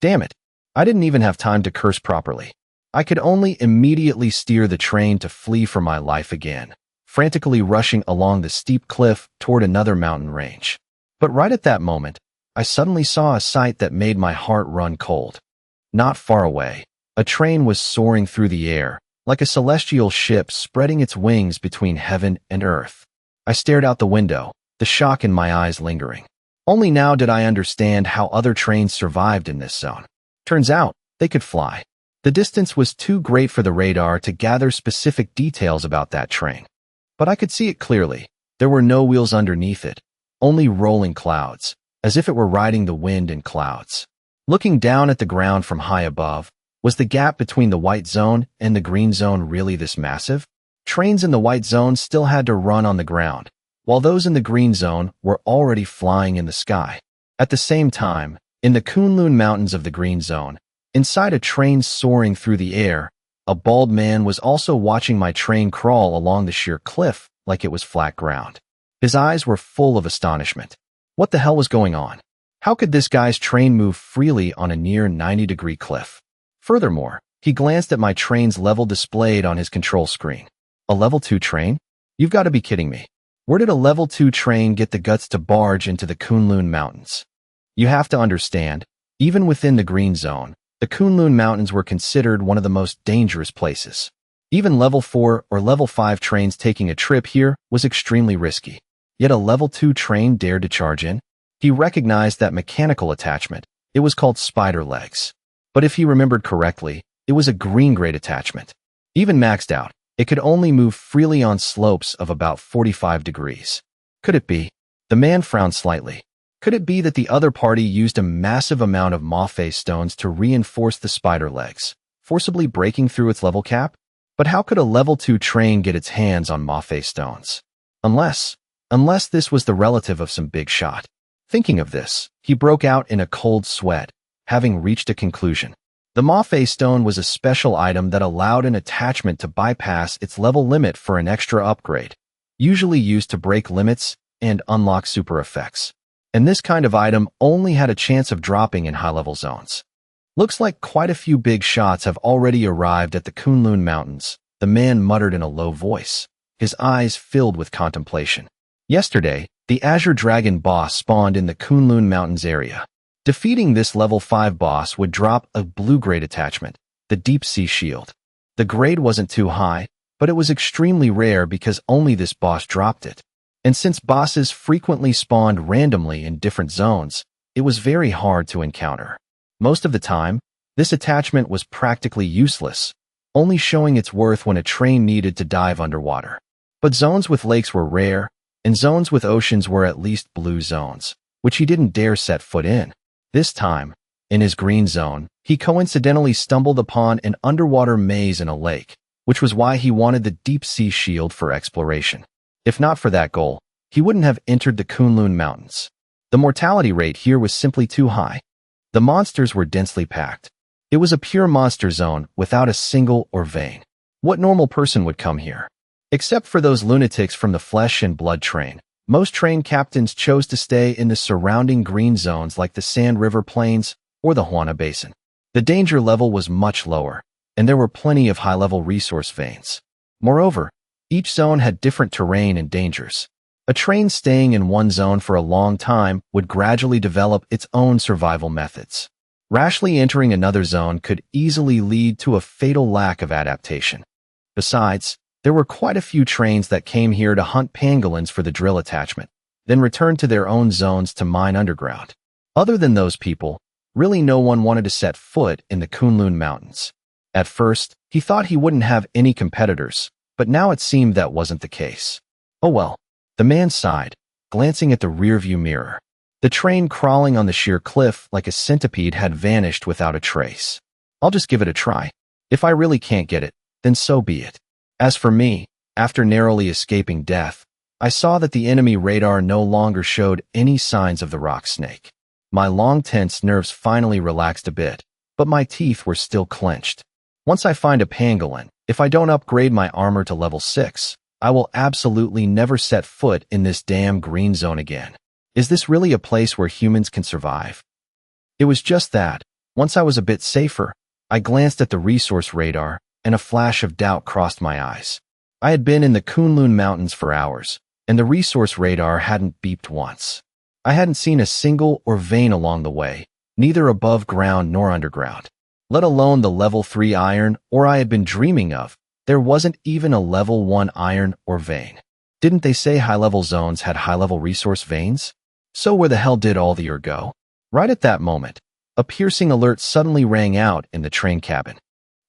Damn it. I didn't even have time to curse properly. I could only immediately steer the train to flee for my life again, frantically rushing along the steep cliff toward another mountain range. But right at that moment, I suddenly saw a sight that made my heart run cold. Not far away, a train was soaring through the air, like a celestial ship spreading its wings between heaven and earth. I stared out the window, the shock in my eyes lingering. Only now did I understand how other trains survived in this zone. Turns out, they could fly. The distance was too great for the radar to gather specific details about that train. But I could see it clearly. There were no wheels underneath it, only rolling clouds, as if it were riding the wind in clouds. Looking down at the ground from high above, was the gap between the white zone and the green zone really this massive? Trains in the white zone still had to run on the ground, while those in the green zone were already flying in the sky. At the same time, in the Kunlun Mountains of the green zone, inside a train soaring through the air, a bald man was also watching my train crawl along the sheer cliff like it was flat ground. His eyes were full of astonishment. What the hell was going on? How could this guy's train move freely on a near 90-degree cliff? Furthermore, he glanced at my train's level displayed on his control screen. A level 2 train? You've got to be kidding me. Where did a level 2 train get the guts to barge into the Kunlun Mountains? You have to understand, even within the green zone, the Kunlun Mountains were considered one of the most dangerous places. Even level 4 or level 5 trains taking a trip here was extremely risky. Yet a level 2 train dared to charge in? He recognized that mechanical attachment. It was called spider legs. But if he remembered correctly, it was a green-grade attachment. Even maxed out, it could only move freely on slopes of about 45 degrees. Could it be? The man frowned slightly. Could it be that the other party used a massive amount of manhwa stones to reinforce the spider legs, forcibly breaking through its level cap? But how could a level 2 train get its hands on manhwa stones? Unless this was the relative of some big shot. Thinking of this, he broke out in a cold sweat, having reached a conclusion. The manhwa stone was a special item that allowed an attachment to bypass its level limit for an extra upgrade, usually used to break limits and unlock super effects. And this kind of item only had a chance of dropping in high-level zones. Looks like quite a few big shots have already arrived at the Kunlun Mountains, the man muttered in a low voice, his eyes filled with contemplation. Yesterday, the Azure Dragon boss spawned in the Kunlun Mountains area. Defeating this level 5 boss would drop a blue-grade attachment, the Deep Sea Shield. The grade wasn't too high, but it was extremely rare because only this boss dropped it. And since bosses frequently spawned randomly in different zones, it was very hard to encounter. Most of the time, this attachment was practically useless, only showing its worth when a train needed to dive underwater. But zones with lakes were rare, and zones with oceans were at least blue zones, which he didn't dare set foot in. This time, in his green zone, he coincidentally stumbled upon an underwater maze in a lake, which was why he wanted the Deep Sea Shield for exploration. If not for that goal, he wouldn't have entered the Kunlun Mountains. The mortality rate here was simply too high. The monsters were densely packed. It was a pure monster zone without a single or vein. What normal person would come here? Except for those lunatics from the Flesh and Blood train, most train captains chose to stay in the surrounding green zones like the Sand River Plains or the Huana Basin. The danger level was much lower, and there were plenty of high-level resource veins. Moreover, each zone had different terrain and dangers. A train staying in one zone for a long time would gradually develop its own survival methods. Rashly entering another zone could easily lead to a fatal lack of adaptation. Besides, there were quite a few trains that came here to hunt pangolins for the drill attachment, then returned to their own zones to mine underground. Other than those people, really no one wanted to set foot in the Kunlun Mountains. At first, he thought he wouldn't have any competitors, but now it seemed that wasn't the case. Oh well, the man sighed, glancing at the rearview mirror. The train crawling on the sheer cliff like a centipede had vanished without a trace. I'll just give it a try. If I really can't get it, then so be it. As for me, after narrowly escaping death, I saw that the enemy radar no longer showed any signs of the rock snake. My long tense nerves finally relaxed a bit, but my teeth were still clenched. Once I find a pangolin, if I don't upgrade my armor to level 6, I will absolutely never set foot in this damn green zone again. Is this really a place where humans can survive? It was just that, Once I was a bit safer, I glanced at the resource radar, and a flash of doubt crossed my eyes. I had been in the Kunlun Mountains for hours, and the resource radar hadn't beeped once. I hadn't seen a single or vein along the way, neither above ground nor underground. Let alone the level 3 iron ore I had been dreaming of, there wasn't even a level 1 iron or vein. Didn't they say high-level zones had high-level resource veins? So where the hell did all the ore go? Right at that moment, a piercing alert suddenly rang out in the train cabin.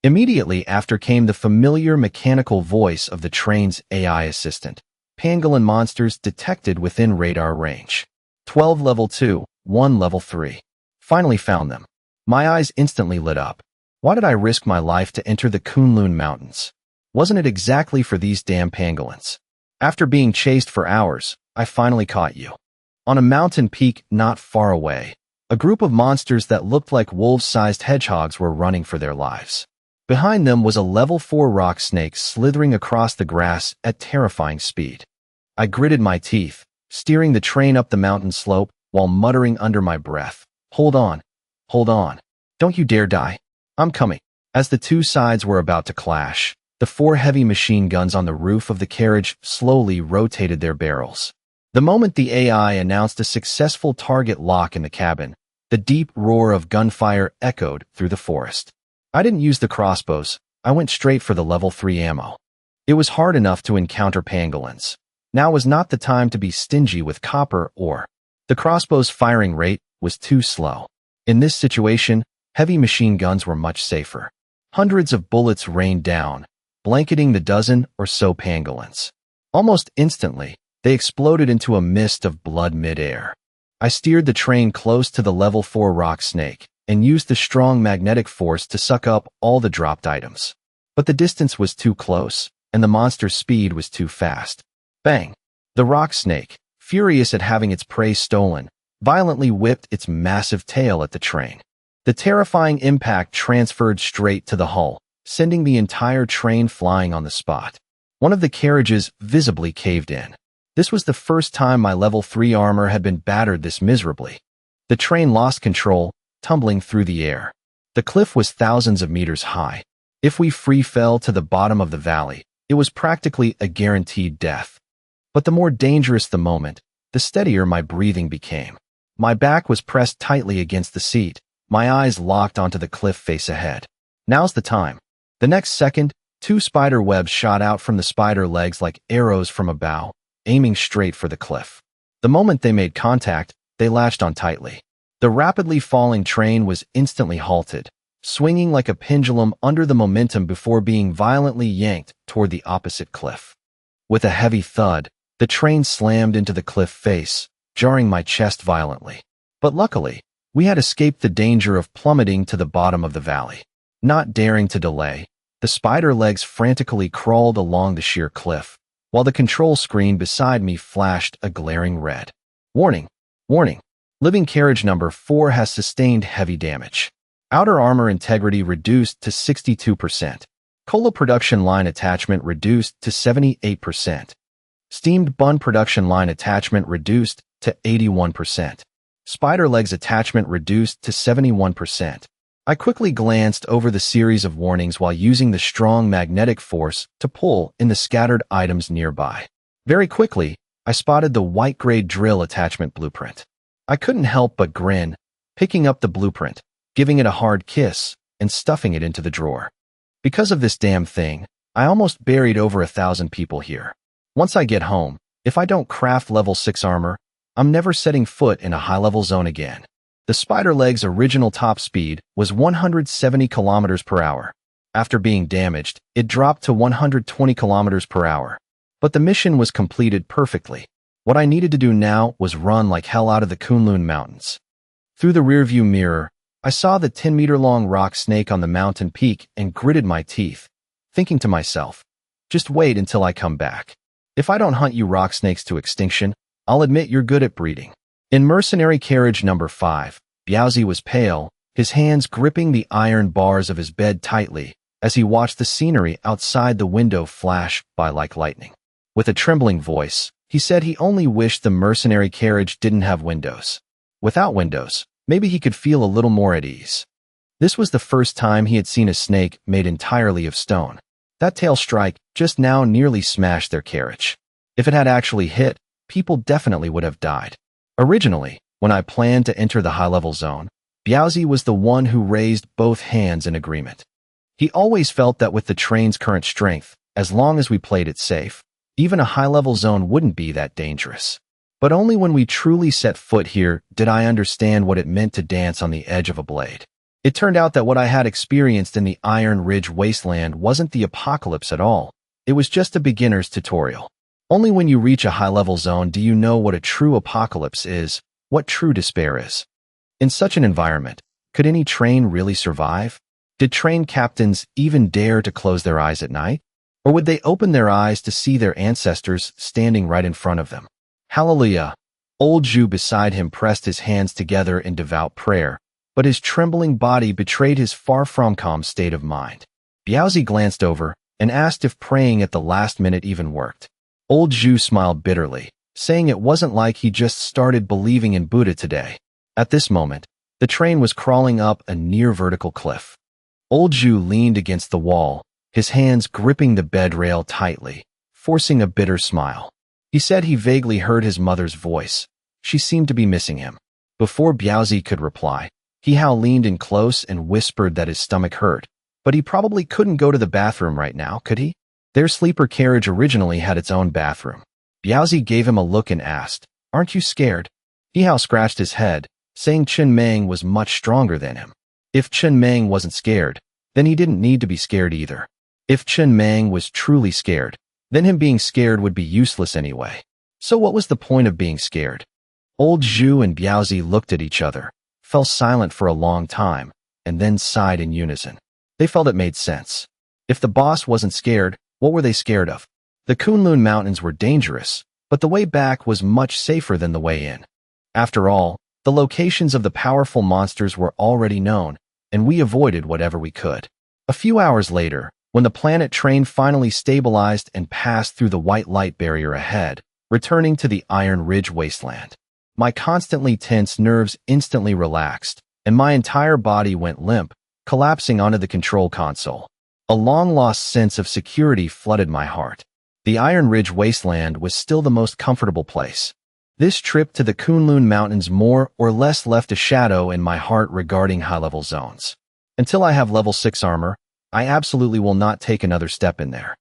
Immediately after came the familiar mechanical voice of the train's AI assistant. Pangolin monsters detected within radar range. 12 level 2, 1 level 3. Finally found them. My eyes instantly lit up. Why did I risk my life to enter the Kunlun Mountains? Wasn't it exactly for these damn pangolins? After being chased for hours, I finally caught you. On a mountain peak not far away, a group of monsters that looked like wolf-sized hedgehogs were running for their lives. Behind them was a level 4 rock snake slithering across the grass at terrifying speed. I gritted my teeth, steering the train up the mountain slope while muttering under my breath, "Hold on, hold on. Don't you dare die. I'm coming." As the two sides were about to clash, the 4 heavy machine guns on the roof of the carriage slowly rotated their barrels. The moment the AI announced a successful target lock in the cabin, the deep roar of gunfire echoed through the forest. I didn't use the crossbows. I went straight for the level 3 ammo. It was hard enough to encounter pangolins. Now was not the time to be stingy with copper ore. The crossbow's firing rate was too slow. In this situation, heavy machine guns were much safer. Hundreds of bullets rained down, blanketing the dozen or so pangolins. Almost instantly, they exploded into a mist of blood mid-air. I steered the train close to the level 4 rock snake and used the strong magnetic force to suck up all the dropped items. But the distance was too close, and the monster's speed was too fast. Bang! The rock snake, furious at having its prey stolen, violently whipped its massive tail at the train. The terrifying impact transferred straight to the hull, sending the entire train flying on the spot. One of the carriages visibly caved in. This was the first time my level 3 armor had been battered this miserably. The train lost control, tumbling through the air. The cliff was thousands of meters high. If we free fell to the bottom of the valley, it was practically a guaranteed death. But the more dangerous the moment, the steadier my breathing became. My back was pressed tightly against the seat, my eyes locked onto the cliff face ahead. Now's the time. The next second, 2 spider webs shot out from the spider legs like arrows from a bow, aiming straight for the cliff. The moment they made contact, they latched on tightly. The rapidly falling train was instantly halted, swinging like a pendulum under the momentum before being violently yanked toward the opposite cliff. With a heavy thud, the train slammed into the cliff face, jarring my chest violently. But luckily, we had escaped the danger of plummeting to the bottom of the valley. Not daring to delay, the spider legs frantically crawled along the sheer cliff, while the control screen beside me flashed a glaring red. Warning! Warning! Living carriage number 4 has sustained heavy damage. Outer armor integrity reduced to 62%. Cola production line attachment reduced to 78%. Steamed bun production line attachment reduced to 81%. Spider legs attachment reduced to 71%. I quickly glanced over the series of warnings while using the strong magnetic force to pull in the scattered items nearby. Very quickly, I spotted the white-grade drill attachment blueprint. I couldn't help but grin, picking up the blueprint, giving it a hard kiss, and stuffing it into the drawer. Because of this damn thing, I almost buried over 1,000 people here. Once I get home, if I don't craft level 6 armor, I'm never setting foot in a high-level zone again. The spider leg's original top speed was 170 kilometers per hour. After being damaged, it dropped to 120 kilometers per hour. But the mission was completed perfectly. What I needed to do now was run like hell out of the Kunlun Mountains. Through the rearview mirror, I saw the 10-meter-long rock snake on the mountain peak and gritted my teeth, thinking to myself, just wait until I come back. If I don't hunt you rock snakes to extinction, I'll admit you're good at breeding. In mercenary carriage number 5, Biaozi was pale, his hands gripping the iron bars of his bed tightly as he watched the scenery outside the window flash by like lightning. With a trembling voice, he said he only wished the mercenary carriage didn't have windows. Without windows, maybe he could feel a little more at ease. This was the first time he had seen a snake made entirely of stone. That tail strike just now nearly smashed their carriage. If it had actually hit, people definitely would have died. Originally, when I planned to enter the high-level zone, Biaozi was the one who raised both hands in agreement. He always felt that with the train's current strength, as long as we played it safe, even a high-level zone wouldn't be that dangerous. But only when we truly set foot here did I understand what it meant to dance on the edge of a blade. It turned out that what I had experienced in the Iron Ridge Wasteland wasn't the apocalypse at all. It was just a beginner's tutorial. Only when you reach a high-level zone do you know what a true apocalypse is, what true despair is. In such an environment, could any train really survive? Did train captains even dare to close their eyes at night? Or would they open their eyes to see their ancestors standing right in front of them? Hallelujah! Old Zhu beside him pressed his hands together in devout prayer, but his trembling body betrayed his far from calm state of mind. Biaozi glanced over and asked if praying at the last minute even worked. Old Zhu smiled bitterly, saying it wasn't like he just started believing in Buddha today. At this moment, the train was crawling up a near-vertical cliff. Old Zhu leaned against the wall, his hands gripping the bed rail tightly, forcing a bitter smile. He said he vaguely heard his mother's voice. She seemed to be missing him. Before Biaozi could reply, Hihao leaned in close and whispered that his stomach hurt, but he probably couldn't go to the bathroom right now, could he? Their sleeper carriage originally had its own bathroom. Biaozi gave him a look and asked, "Aren't you scared?" Hihao scratched his head, saying Chen Meng was much stronger than him. If Chen Meng wasn't scared, then he didn't need to be scared either. If Chen Meng was truly scared, then him being scared would be useless anyway. So what was the point of being scared? Old Zhu and Biaozi looked at each other, fell silent for a long time, and then sighed in unison. They felt it made sense. If the boss wasn't scared, what were they scared of? The Kunlun Mountains were dangerous, but the way back was much safer than the way in. After all, the locations of the powerful monsters were already known, and we avoided whatever we could. A few hours later, when the planet train finally stabilized and passed through the white light barrier ahead, returning to the Iron Ridge Wasteland, my constantly tense nerves instantly relaxed, and my entire body went limp, collapsing onto the control console. A long-lost sense of security flooded my heart. The Iron Ridge Wasteland was still the most comfortable place. This trip to the Kunlun Mountains more or less left a shadow in my heart regarding high-level zones. Until I have level 6 armor, I absolutely will not take another step in there.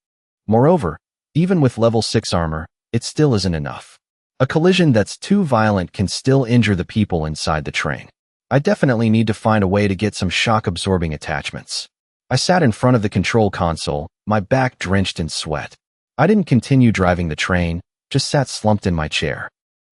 Moreover, even with level 6 armor, it still isn't enough. A collision that's too violent can still injure the people inside the train. I definitely need to find a way to get some shock-absorbing attachments. I sat in front of the control console, my back drenched in sweat. I didn't continue driving the train, just sat slumped in my chair.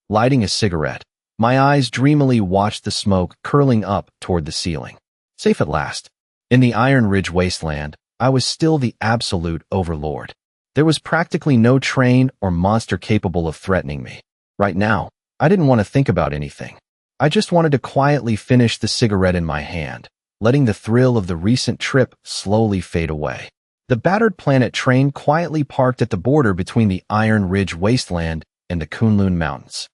Lighting a cigarette, my eyes dreamily watched the smoke curling up toward the ceiling. Safe at last. In the Iron Ridge Wasteland, I was still the absolute overlord. There was practically no train or monster capable of threatening me. Right now, I didn't want to think about anything. I just wanted to quietly finish the cigarette in my hand, letting the thrill of the recent trip slowly fade away. The battered planet train quietly parked at the border between the Iron Ridge Wasteland and the Kunlun Mountains.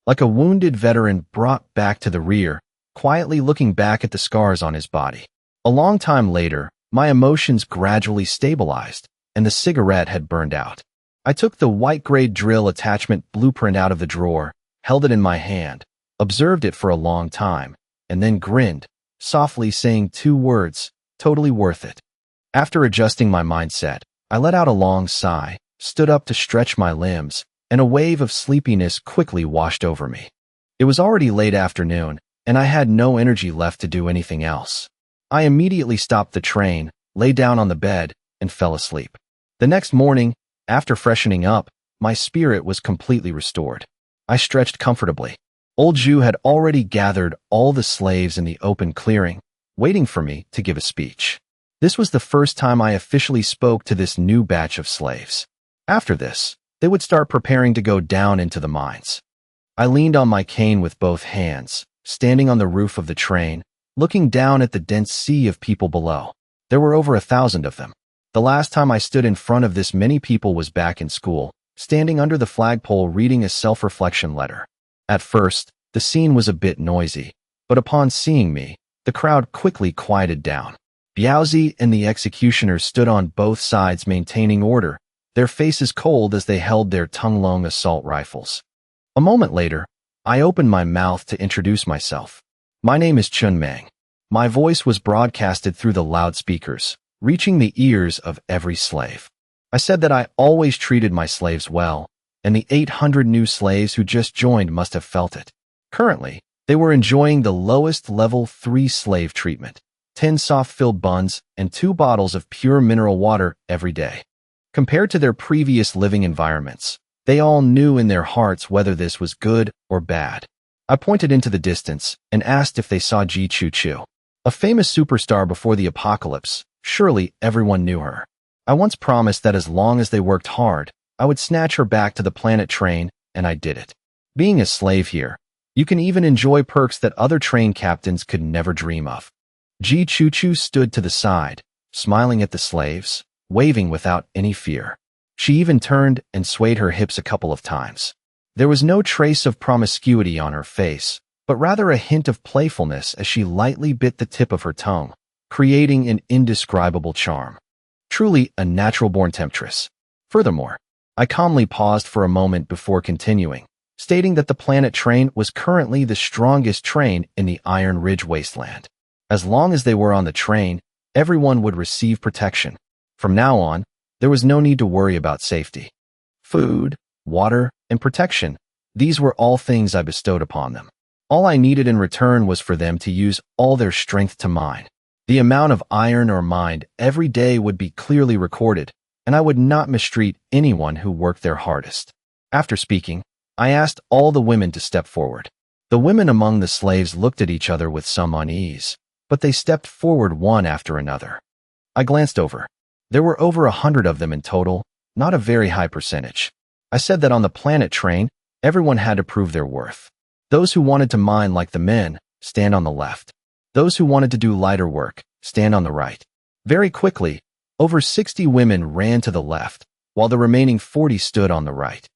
Like a wounded veteran brought back to the rear, quietly looking back at the scars on his body. A long time later, my emotions gradually stabilized, and the cigarette had burned out. I took the white-grade drill attachment blueprint out of the drawer, held it in my hand, observed it for a long time, and then grinned, softly saying 2 words, "Totally worth it." After adjusting my mindset, I let out a long sigh, stood up to stretch my limbs, and a wave of sleepiness quickly washed over me. It was already late afternoon, and I had no energy left to do anything else. I immediately stopped the train, lay down on the bed, and fell asleep. The next morning, after freshening up, my spirit was completely restored. I stretched comfortably. Old Zhu had already gathered all the slaves in the open clearing, waiting for me to give a speech. This was the first time I officially spoke to this new batch of slaves. After this, they would start preparing to go down into the mines. I leaned on my cane with both hands, standing on the roof of the train, looking down at the dense sea of people below. There were over 1,000 of them. The last time I stood in front of this many people was back in school, standing under the flagpole reading a self-reflection letter. At first, the scene was a bit noisy, but upon seeing me, The crowd quickly quieted down. Biaozi and the executioner stood on both sides maintaining order, their faces cold as they held their Tunglong assault rifles. A moment later, I opened my mouth to introduce myself. My name is Chun Mang. My voice was broadcasted through the loudspeakers, reaching the ears of every slave. I said that I always treated my slaves well, and the 800 new slaves who just joined must have felt it. Currently, they were enjoying the lowest level 3 slave treatment, 10 soft-filled buns, and 2 bottles of pure mineral water every day. Compared to their previous living environments, they all knew in their hearts whether this was good or bad. I pointed into the distance and asked if they saw Ji Chu Chu, a famous superstar before the apocalypse. Surely everyone knew her. I once promised that as long as they worked hard, I would snatch her back to the planet train, and I did it. Being a slave here, you can even enjoy perks that other train captains could never dream of. Ji Chu Chu stood to the side, smiling at the slaves, waving without any fear. She even turned and swayed her hips a couple of times. There was no trace of promiscuity on her face, but rather a hint of playfulness as she lightly bit the tip of her tongue, creating an indescribable charm. Truly a natural-born temptress. Furthermore, I calmly paused for a moment before continuing, stating that the planet train was currently the strongest train in the Iron Ridge wasteland. As long as they were on the train, everyone would receive protection. From now on, there was no need to worry about safety. Food, water, and protection, these were all things I bestowed upon them. All I needed in return was for them to use all their strength to mine. The amount of iron or mined every day would be clearly recorded, and I would not mistreat anyone who worked their hardest. After speaking, I asked all the women to step forward. The women among the slaves looked at each other with some unease, but they stepped forward one after another. I glanced over. There were over 100 of them in total, not a very high percentage. I said that on the planet train, everyone had to prove their worth. Those who wanted to mine like the men, stand on the left. Those who wanted to do lighter work, stand on the right. Very quickly, over 60 women ran to the left, while the remaining 40 stood on the right.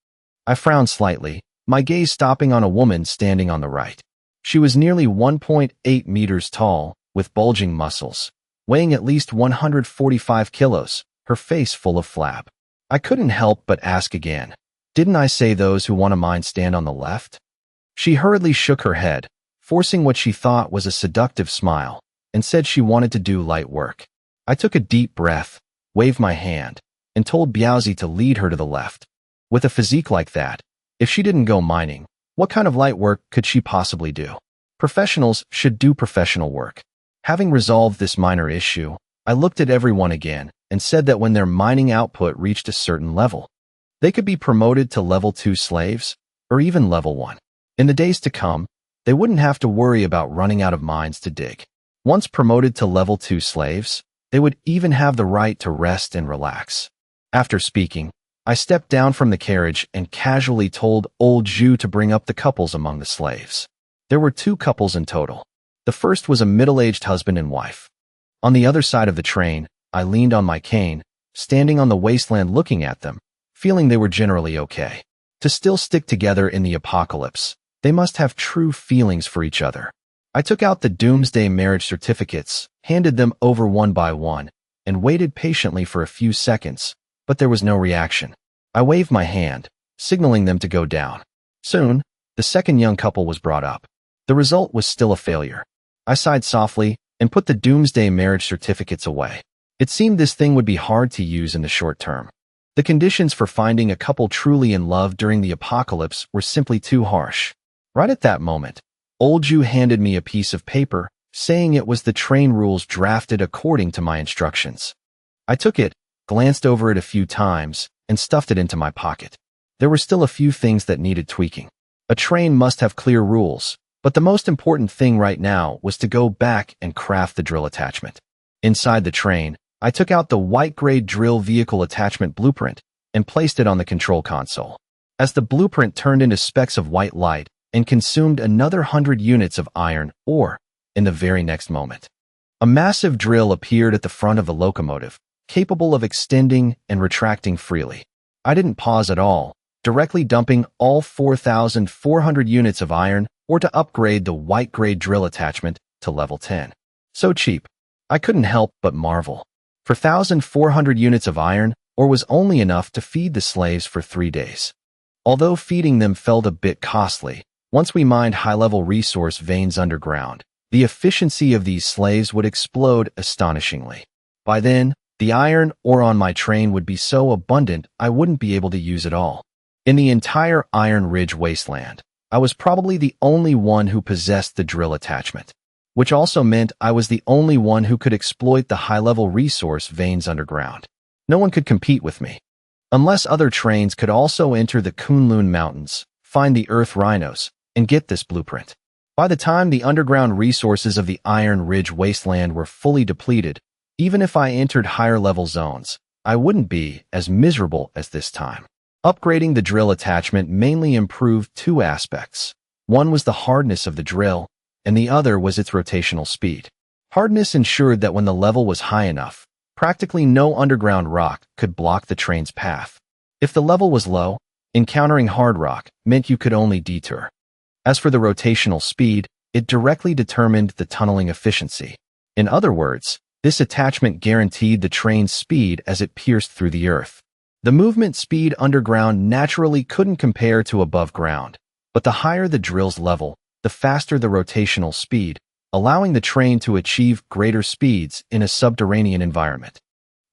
I frowned slightly, my gaze stopping on a woman standing on the right. She was nearly 1.8 meters tall, with bulging muscles, weighing at least 145 kilos, her face full of flab. I couldn't help but ask again, didn't I say those who want to mine stand on the left? She hurriedly shook her head, forcing what she thought was a seductive smile, and said she wanted to do light work. I took a deep breath, waved my hand, and told Biaozi to lead her to the left. With a physique like that, if she didn't go mining, what kind of light work could she possibly do? Professionals should do professional work. Having resolved this minor issue, I looked at everyone again and said that when their mining output reached a certain level, they could be promoted to level 2 slaves, or even level 1. In the days to come, they wouldn't have to worry about running out of mines to dig. Once promoted to level 2 slaves, they would even have the right to rest and relax. After speaking, I stepped down from the carriage and casually told old Zhu to bring up the couples among the slaves. There were 2 couples in total. The first was a middle-aged husband and wife. On the other side of the train, I leaned on my cane, standing on the wasteland looking at them, feeling they were generally okay. To still stick together in the apocalypse, they must have true feelings for each other. I took out the doomsday marriage certificates, handed them over one by one, and waited patiently for a few seconds, but there was no reaction. I waved my hand, signaling them to go down. Soon, the second young couple was brought up. The result was still a failure. I sighed softly and put the doomsday marriage certificates away. It seemed this thing would be hard to use in the short term. The conditions for finding a couple truly in love during the apocalypse were simply too harsh. Right at that moment, old Ju handed me a piece of paper, saying it was the train rules drafted according to my instructions. I took it, glanced over it a few times, and stuffed it into my pocket. There were still a few things that needed tweaking. A train must have clear rules, but the most important thing right now was to go back and craft the drill attachment. Inside the train, I took out the white-grade drill vehicle attachment blueprint and placed it on the control console. As the blueprint turned into specks of white light and consumed another 100 units of iron ore in the very next moment, a massive drill appeared at the front of the locomotive, capable of extending and retracting freely. I didn't pause at all, directly dumping all 4,400 units of iron ore to upgrade the white-grade drill attachment to level 10. So cheap. I couldn't help but marvel. For 1,400 units of iron, ore was only enough to feed the slaves for 3 days. Although feeding them felt a bit costly, once we mined high-level resource veins underground, the efficiency of these slaves would explode astonishingly. By then, the iron ore on my train would be so abundant I wouldn't be able to use it all. In the entire Iron Ridge wasteland, I was probably the only one who possessed the drill attachment, which also meant I was the only one who could exploit the high-level resource veins underground. No one could compete with me. Unless other trains could also enter the Kunlun Mountains, find the Earth Rhinos, and get this blueprint. By the time the underground resources of the Iron Ridge wasteland were fully depleted, even if I entered higher-level zones, I wouldn't be as miserable as this time. Upgrading the drill attachment mainly improved 2 aspects. One was the hardness of the drill, and the other was its rotational speed. Hardness ensured that when the level was high enough, practically no underground rock could block the train's path. If the level was low, encountering hard rock meant you could only detour. As for the rotational speed, it directly determined the tunneling efficiency. In other words, this attachment guaranteed the train's speed as it pierced through the earth. The movement speed underground naturally couldn't compare to above ground, but the higher the drill's level, the faster the rotational speed, allowing the train to achieve greater speeds in a subterranean environment.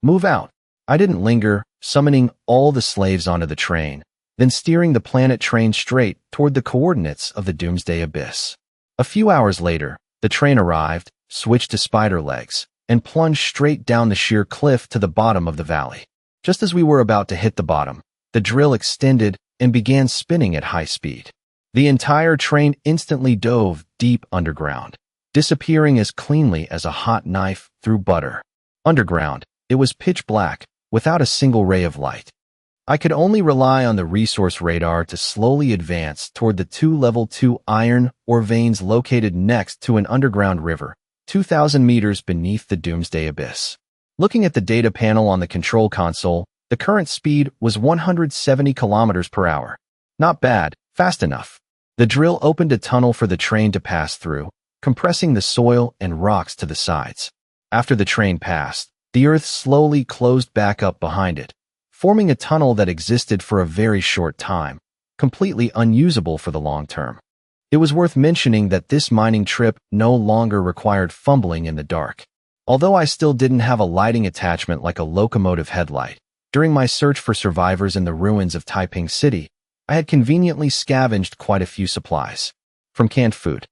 Move out. I didn't linger, summoning all the slaves onto the train, then steering the planet train straight toward the coordinates of the Doomsday Abyss. A few hours later, the train arrived, switched to spider legs, and plunged straight down the sheer cliff to the bottom of the valley. Just as we were about to hit the bottom, the drill extended and began spinning at high speed. The entire train instantly dove deep underground, disappearing as cleanly as a hot knife through butter. Underground, it was pitch black, without a single ray of light. I could only rely on the resource radar to slowly advance toward the 2 level 2 iron ore veins located next to an underground river, 2,000 meters beneath the Doomsday Abyss. Looking at the data panel on the control console, the current speed was 170 kilometers per hour. Not bad, fast enough. The drill opened a tunnel for the train to pass through, compressing the soil and rocks to the sides. After the train passed, the earth slowly closed back up behind it, forming a tunnel that existed for a very short time, completely unusable for the long term. It was worth mentioning that this mining trip no longer required fumbling in the dark. Although I still didn't have a lighting attachment like a locomotive headlight, during my search for survivors in the ruins of Taiping City, I had conveniently scavenged quite a few supplies. From canned food,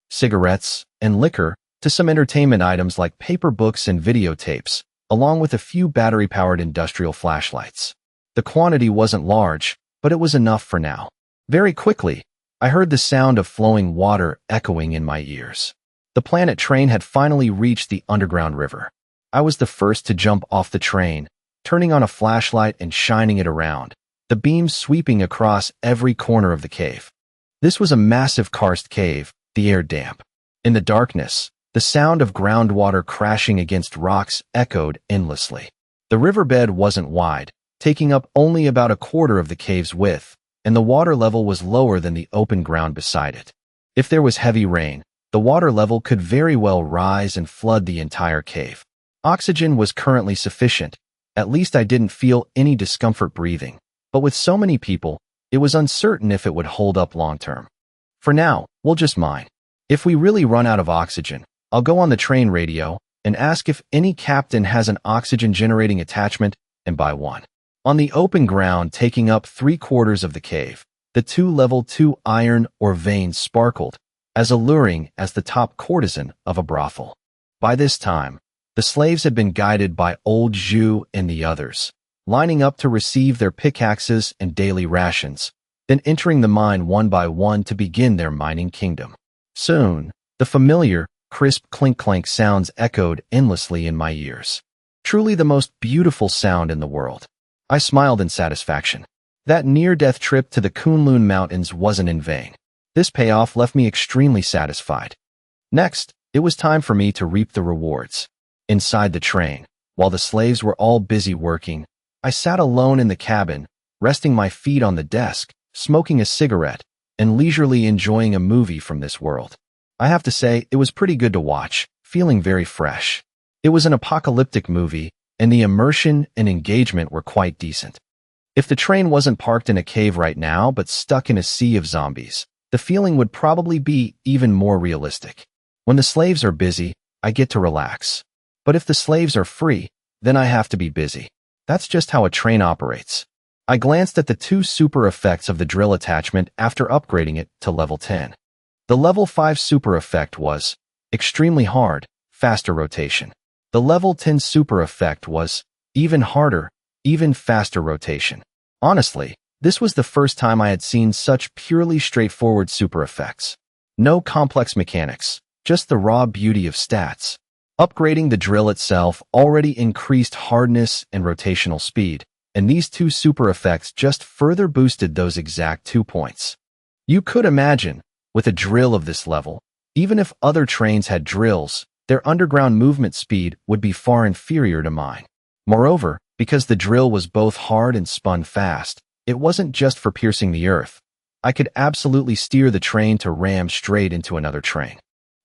cigarettes, and liquor, to some entertainment items like paper books and videotapes, along with a few battery-powered industrial flashlights. The quantity wasn't large, but it was enough for now. Very quickly, I heard the sound of flowing water echoing in my ears. The planet train had finally reached the underground river. I was the first to jump off the train, turning on a flashlight and shining it around, the beams sweeping across every corner of the cave. This was a massive karst cave, the air damp. In the darkness, the sound of groundwater crashing against rocks echoed endlessly. The riverbed wasn't wide, taking up only about a quarter of the cave's width, and the water level was lower than the open ground beside it. If there was heavy rain, the water level could very well rise and flood the entire cave. Oxygen was currently sufficient. At least I didn't feel any discomfort breathing. But with so many people, it was uncertain if it would hold up long term. For now, we'll just mine. If we really run out of oxygen, I'll go on the train radio and ask if any captain has an oxygen-generating attachment and buy one. On the open ground taking up 3/4 of the cave, the 2 level 2 iron ore veins sparkled, as alluring as the top courtesan of a brothel. By this time, the slaves had been guided by old Zhu and the others, lining up to receive their pickaxes and daily rations, then entering the mine one by one to begin their mining kingdom. Soon, the familiar, crisp clink-clank sounds echoed endlessly in my ears. Truly the most beautiful sound in the world. I smiled in satisfaction. That near-death trip to the Kunlun Mountains wasn't in vain. This payoff left me extremely satisfied. Next, it was time for me to reap the rewards. Inside the train, while the slaves were all busy working, I sat alone in the cabin, resting my feet on the desk, smoking a cigarette, and leisurely enjoying a movie from this world. I have to say, it was pretty good to watch, feeling very fresh. It was an apocalyptic movie, and the immersion and engagement were quite decent. If the train wasn't parked in a cave right now but stuck in a sea of zombies, the feeling would probably be even more realistic. When the slaves are busy, I get to relax. But if the slaves are free, then I have to be busy. That's just how a train operates. I glanced at the 2 super effects of the drill attachment after upgrading it to level 10. The level 5 super effect was extremely hard, faster rotation. The level 10 super effect was even harder, even faster rotation. Honestly, this was the first time I had seen such purely straightforward super effects. No complex mechanics, just the raw beauty of stats. Upgrading the drill itself already increased hardness and rotational speed, and these 2 super effects just further boosted those exact 2 points. You could imagine, with a drill of this level, even if other trains had drills, their underground movement speed would be far inferior to mine. Moreover, because the drill was both hard and spun fast, it wasn't just for piercing the earth. I could absolutely steer the train to ram straight into another train.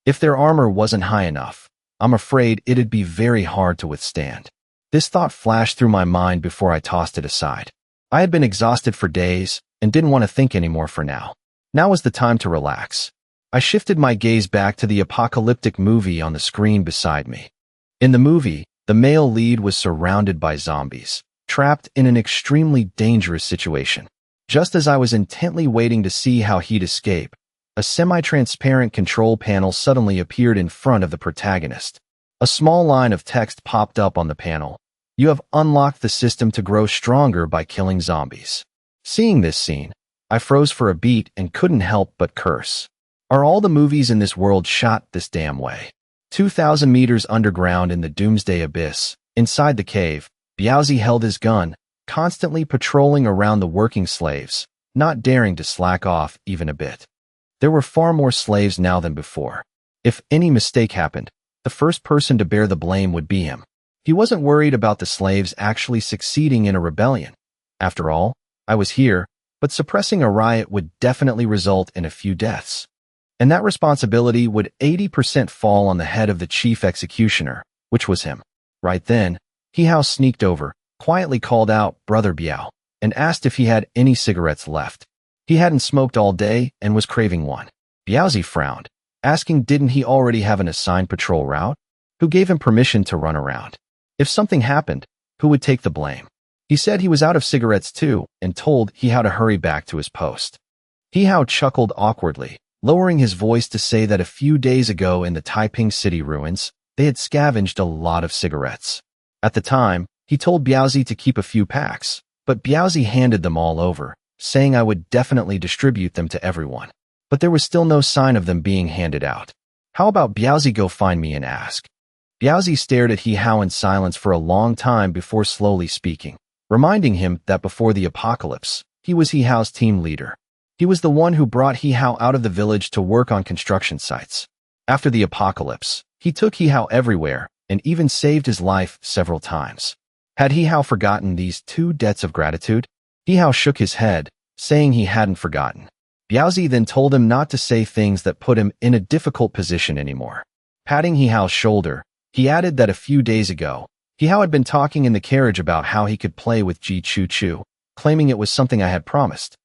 If their armor wasn't high enough, I'm afraid it'd be very hard to withstand. This thought flashed through my mind before I tossed it aside. I had been exhausted for days and didn't want to think anymore for now. Now was the time to relax. I shifted my gaze back to the apocalyptic movie on the screen beside me. In the movie, the male lead was surrounded by zombies, trapped in an extremely dangerous situation. Just as I was intently waiting to see how he'd escape, a semi-transparent control panel suddenly appeared in front of the protagonist. A small line of text popped up on the panel. You have unlocked the system to grow stronger by killing zombies. Seeing this scene, I froze for a beat and couldn't help but curse. Are all the movies in this world shot this damn way? 2,000 meters underground in the doomsday abyss, inside the cave, Biaozi held his gun, constantly patrolling around the working slaves, not daring to slack off even a bit. There were far more slaves now than before. If any mistake happened, the first person to bear the blame would be him. He wasn't worried about the slaves actually succeeding in a rebellion. After all, I was here, but suppressing a riot would definitely result in a few deaths. And that responsibility would 80% fall on the head of the chief executioner, which was him. Right then, Hihao sneaked over, quietly called out Brother Biao, and asked if he had any cigarettes left. He hadn't smoked all day and was craving one. Biaozi frowned, asking didn't he already have an assigned patrol route? Who gave him permission to run around? If something happened, who would take the blame? He said he was out of cigarettes too and told Hihao to hurry back to his post. Hihao chuckled awkwardly, lowering his voice to say that a few days ago in the Taiping City ruins, they had scavenged a lot of cigarettes. At the time, he told Biaozi to keep a few packs, but Biaozi handed them all over, saying I would definitely distribute them to everyone. But there was still no sign of them being handed out. How about Biaozi go find me and ask? Biaozi stared at Hihao in silence for a long time before slowly speaking, reminding him that before the apocalypse, he was Hihao's team leader. He was the one who brought Hihao out of the village to work on construction sites. After the apocalypse, he took Hihao everywhere and even saved his life several times. Had Hihao forgotten these 2 debts of gratitude? Hihao shook his head, saying he hadn't forgotten. Biaozi then told him not to say things that put him in a difficult position anymore. Patting Hihao's shoulder, he added that a few days ago, Hihao had been talking in the carriage about how he could play with Ji Chu Chu, claiming it was something I had promised.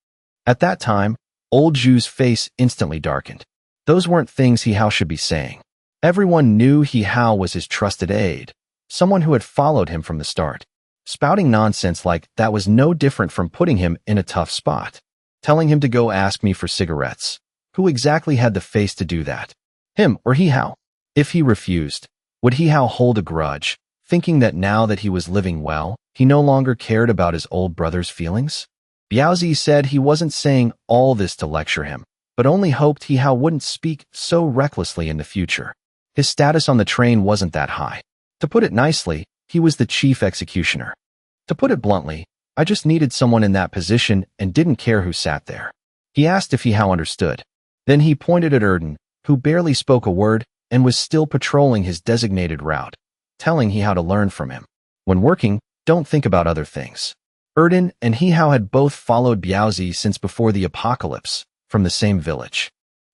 At that time, old Zhu's face instantly darkened. Those weren't things Hihao should be saying. Everyone knew Hihao was his trusted aide, someone who had followed him from the start. Spouting nonsense like that was no different from putting him in a tough spot. Telling him to go ask me for cigarettes. Who exactly had the face to do that? Him or Hihao? If he refused, would Hihao hold a grudge, thinking that now that he was living well, he no longer cared about his old brother's feelings? Biaozi said he wasn't saying all this to lecture him, but only hoped Hihao wouldn't speak so recklessly in the future. His status on the train wasn't that high. To put it nicely, he was the chief executioner. To put it bluntly, I just needed someone in that position and didn't care who sat there. He asked if Hihao understood. Then he pointed at Erden, who barely spoke a word and was still patrolling his designated route, telling Hihao to learn from him. When working, don't think about other things. Erden and Hihao had both followed Biaozi since before the apocalypse, from the same village.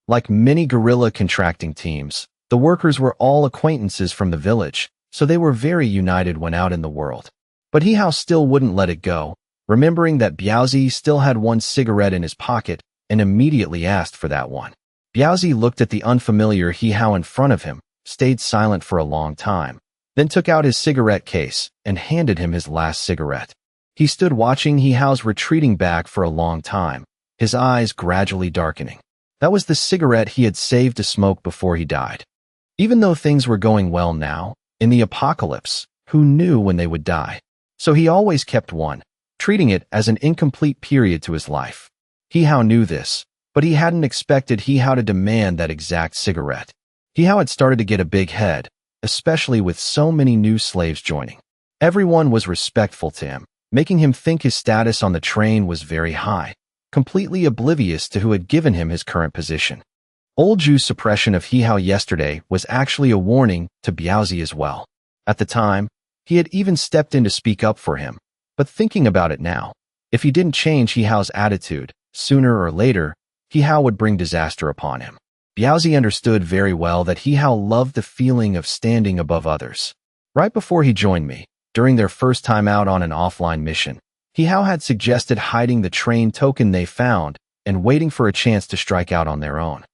Like many guerrilla contracting teams, The workers were all acquaintances from the village, so they were very united when out in the world. But Hihao still wouldn't let it go, remembering that Biaozi still had one cigarette in his pocket and immediately asked for that one. Biaozi looked at the unfamiliar Hihao in front of him, stayed silent for a long time, then took out his cigarette case and handed him his last cigarette. He stood watching Hihao's retreating back for a long time, his eyes gradually darkening. That was the cigarette he had saved to smoke before he died. Even though things were going well now, in the apocalypse, who knew when they would die? So he always kept one, treating it as an incomplete period to his life. Hihao knew this, but he hadn't expected Hihao to demand that exact cigarette. Hihao had started to get a big head, especially with so many new slaves joining. Everyone was respectful to him, making him think his status on the train was very high, completely oblivious to who had given him his current position. Old Ju's suppression of Hihao yesterday was actually a warning to Biaozi as well. At the time, he had even stepped in to speak up for him, but thinking about it now, if he didn't change Hihao's attitude, sooner or later, Hihao would bring disaster upon him. Biaozi understood very well that Hihao loved the feeling of standing above others. Right before he joined me, during their first time out on an offline mission, Hihao had suggested hiding the train token they found and waiting for a chance to strike out on their own.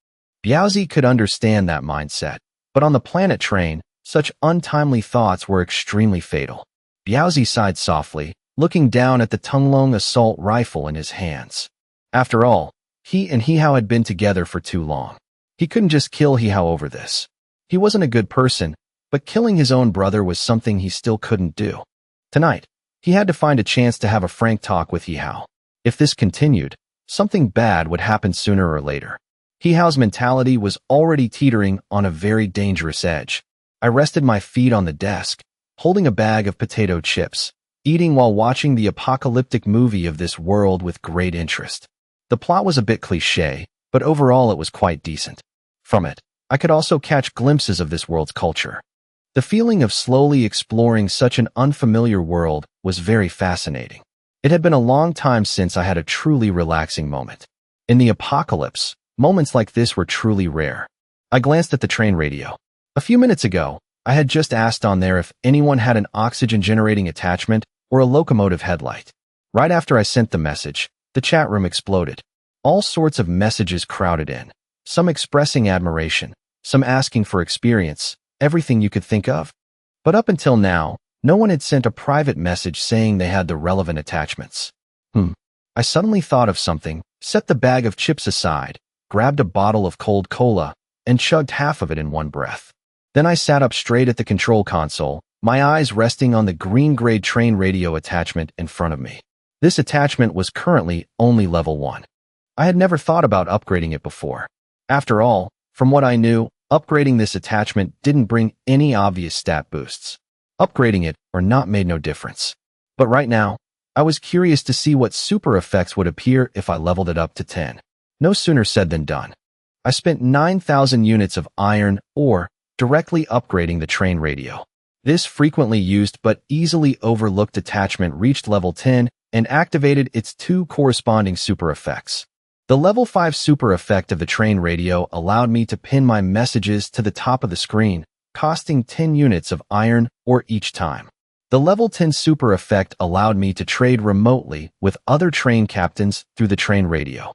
Biaozi could understand that mindset, but on the planet train, such untimely thoughts were extremely fatal. Biaozi sighed softly, looking down at the Tunglong assault rifle in his hands. After all, he and Hihao had been together for too long. He couldn't just kill Hihao over this. He wasn't a good person, but killing his own brother was something he still couldn't do. Tonight, he had to find a chance to have a frank talk with Hihao. If this continued, something bad would happen sooner or later. Hihao's mentality was already teetering on a very dangerous edge. I rested my feet on the desk, holding a bag of potato chips, eating while watching the apocalyptic movie of this world with great interest. The plot was a bit cliché, but overall it was quite decent. From it, I could also catch glimpses of this world's culture. The feeling of slowly exploring such an unfamiliar world was very fascinating. It had been a long time since I had a truly relaxing moment. In the apocalypse, moments like this were truly rare. I glanced at the train radio. A few minutes ago, I had just asked on there if anyone had an oxygen-generating attachment or a locomotive headlight. Right after I sent the message, the chat room exploded. All sorts of messages crowded in, some expressing admiration, some asking for experience, everything you could think of. But up until now, no one had sent a private message saying they had the relevant attachments. I suddenly thought of something, set the bag of chips aside, grabbed a bottle of cold cola, and chugged half of it in one breath. Then I sat up straight at the control console, my eyes resting on the green-grade train radio attachment in front of me. This attachment was currently only level 1. I had never thought about upgrading it before. After all, from what I knew, upgrading this attachment didn't bring any obvious stat boosts. Upgrading it or not made no difference. But right now, I was curious to see what super effects would appear if I leveled it up to 10. No sooner said than done. I spent 9,000 units of iron ore directly upgrading the train radio. This frequently used but easily overlooked attachment reached level 10 and activated its 2 corresponding super effects. The level 5 super effect of the train radio allowed me to pin my messages to the top of the screen, costing 10 units of iron ore each time. The level 10 super effect allowed me to trade remotely with other train captains through the train radio.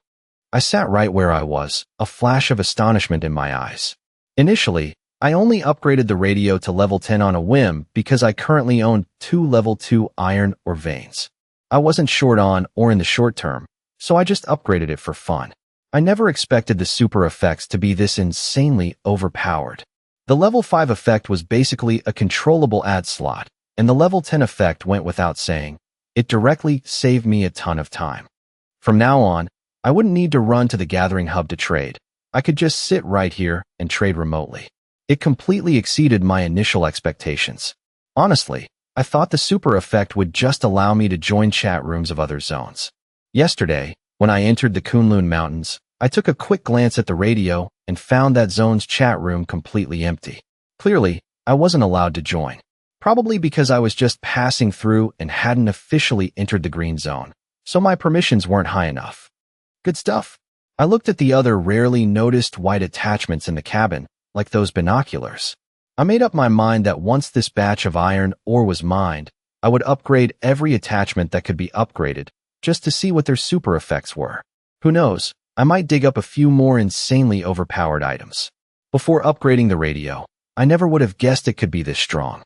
I sat right where I was, a flash of astonishment in my eyes. Initially, I only upgraded the radio to level 10 on a whim because I currently owned 2 level 2 iron ore veins. I wasn't short on or in the short term, so I just upgraded it for fun. I never expected the super effects to be this insanely overpowered. The level 5 effect was basically a controllable ad slot, and the level 10 effect went without saying. It directly saved me a ton of time. From now on, I wouldn't need to run to the gathering hub to trade. I could just sit right here and trade remotely. It completely exceeded my initial expectations. Honestly, I thought the super effect would just allow me to join chat rooms of other zones. Yesterday, when I entered the Kunlun Mountains, I took a quick glance at the radio and found that zone's chat room completely empty. Clearly, I wasn't allowed to join. Probably because I was just passing through and hadn't officially entered the green zone, so my permissions weren't high enough. Good stuff. I looked at the other rarely noticed white attachments in the cabin, like those binoculars. I made up my mind that once this batch of iron ore was mined, I would upgrade every attachment that could be upgraded, just to see what their super effects were. Who knows, I might dig up a few more insanely overpowered items. Before upgrading the radio, I never would have guessed it could be this strong.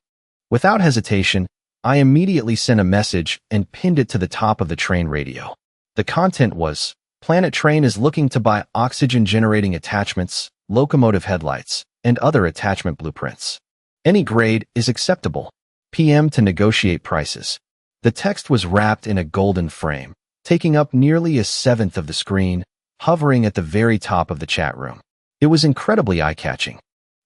Without hesitation, I immediately sent a message and pinned it to the top of the train radio. The content was, Planet Train is looking to buy oxygen-generating attachments, locomotive headlights, and other attachment blueprints. Any grade is acceptable. PM to negotiate prices. The text was wrapped in a golden frame, taking up nearly a seventh of the screen, hovering at the very top of the chat room. It was incredibly eye-catching.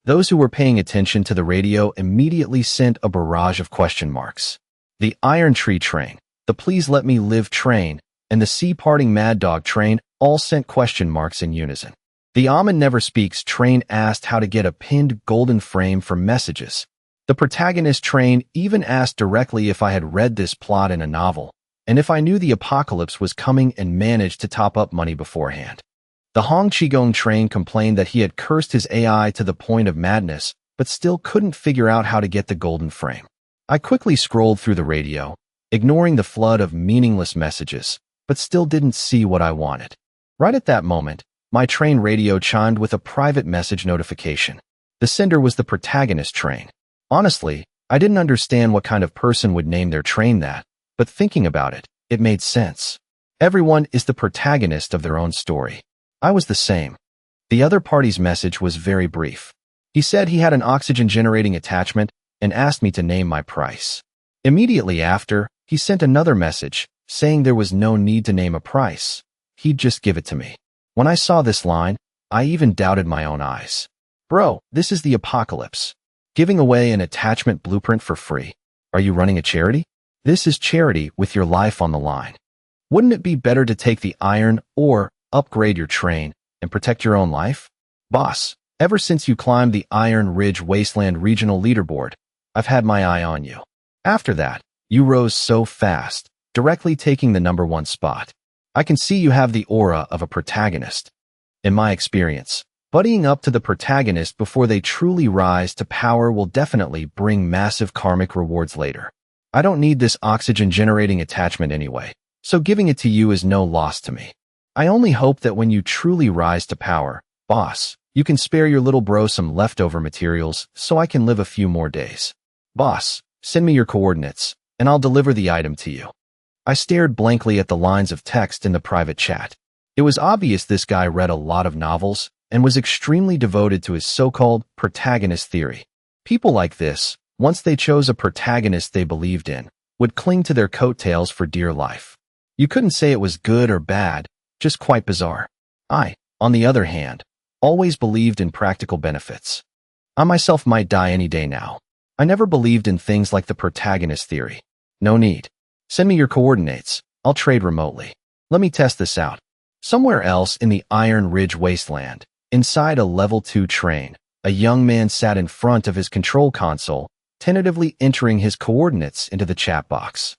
Those who were paying attention to the radio immediately sent a barrage of question marks. The Iron Tree Train, the Please Let Me Live Train, and the Sea Parting Mad Dog Train all sent question marks in unison. The Amen Never Speaks train asked how to get a pinned golden frame for messages. The protagonist train even asked directly if I had read this plot in a novel, and if I knew the apocalypse was coming and managed to top up money beforehand. The Hong Qigong train complained that he had cursed his AI to the point of madness, but still couldn't figure out how to get the golden frame. I quickly scrolled through the radio, ignoring the flood of meaningless messages, but still didn't see what I wanted. Right at that moment, my train radio chimed with a private message notification. The sender was the protagonist train. Honestly, I didn't understand what kind of person would name their train that, but thinking about it, it made sense. Everyone is the protagonist of their own story. I was the same. The other party's message was very brief. He said he had an oxygen-generating attachment and asked me to name my price. Immediately after, he sent another message, saying there was no need to name a price. He'd just give it to me. When I saw this line, I even doubted my own eyes. Bro, this is the apocalypse. Giving away an attachment blueprint for free. Are you running a charity? This is charity with your life on the line. Wouldn't it be better to take the iron or upgrade your train and protect your own life? Boss, ever since you climbed the Iron Ridge Wasteland Regional Leaderboard, I've had my eye on you. After that, you rose so fast, directly taking the #1 spot. I can see you have the aura of a protagonist. In my experience, buddying up to the protagonist before they truly rise to power will definitely bring massive karmic rewards later. I don't need this oxygen-generating attachment anyway, so giving it to you is no loss to me. I only hope that when you truly rise to power, boss, you can spare your little bro some leftover materials so I can live a few more days. Boss, send me your coordinates, and I'll deliver the item to you. I stared blankly at the lines of text in the private chat. It was obvious this guy read a lot of novels and was extremely devoted to his so-called protagonist theory. People like this, once they chose a protagonist they believed in, would cling to their coattails for dear life. You couldn't say it was good or bad, just quite bizarre. I, on the other hand, always believed in practical benefits. I myself might die any day now. I never believed in things like the protagonist theory. No need. Send me your coordinates. I'll trade remotely. Let me test this out. Somewhere else in the Iron Ridge Wasteland, inside a level 2 train, a young man sat in front of his control console, tentatively entering his coordinates into the chat box.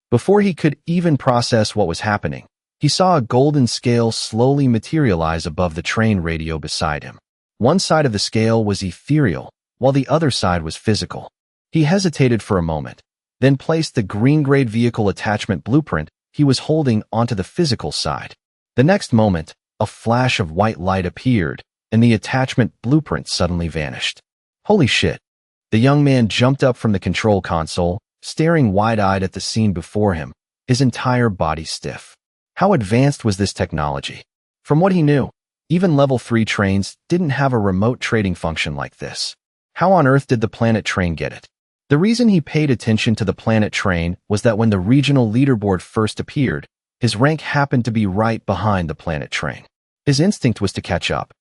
Before he could even process what was happening, he saw a golden scale slowly materialize above the train radio beside him. One side of the scale was ethereal, while the other side was physical. He hesitated for a moment, then placed the green-grade vehicle attachment blueprint he was holding onto the physical side. The next moment, a flash of white light appeared, and the attachment blueprint suddenly vanished. Holy shit! The young man jumped up from the control console, staring wide-eyed at the scene before him, his entire body stiff. How advanced was this technology? From what he knew, even level 3 trains didn't have a remote trading function like this. How on earth did the Planet Train get it? The reason he paid attention to the Planet Train was that when the regional leaderboard first appeared, his rank happened to be right behind the Planet Train. His instinct was to catch up.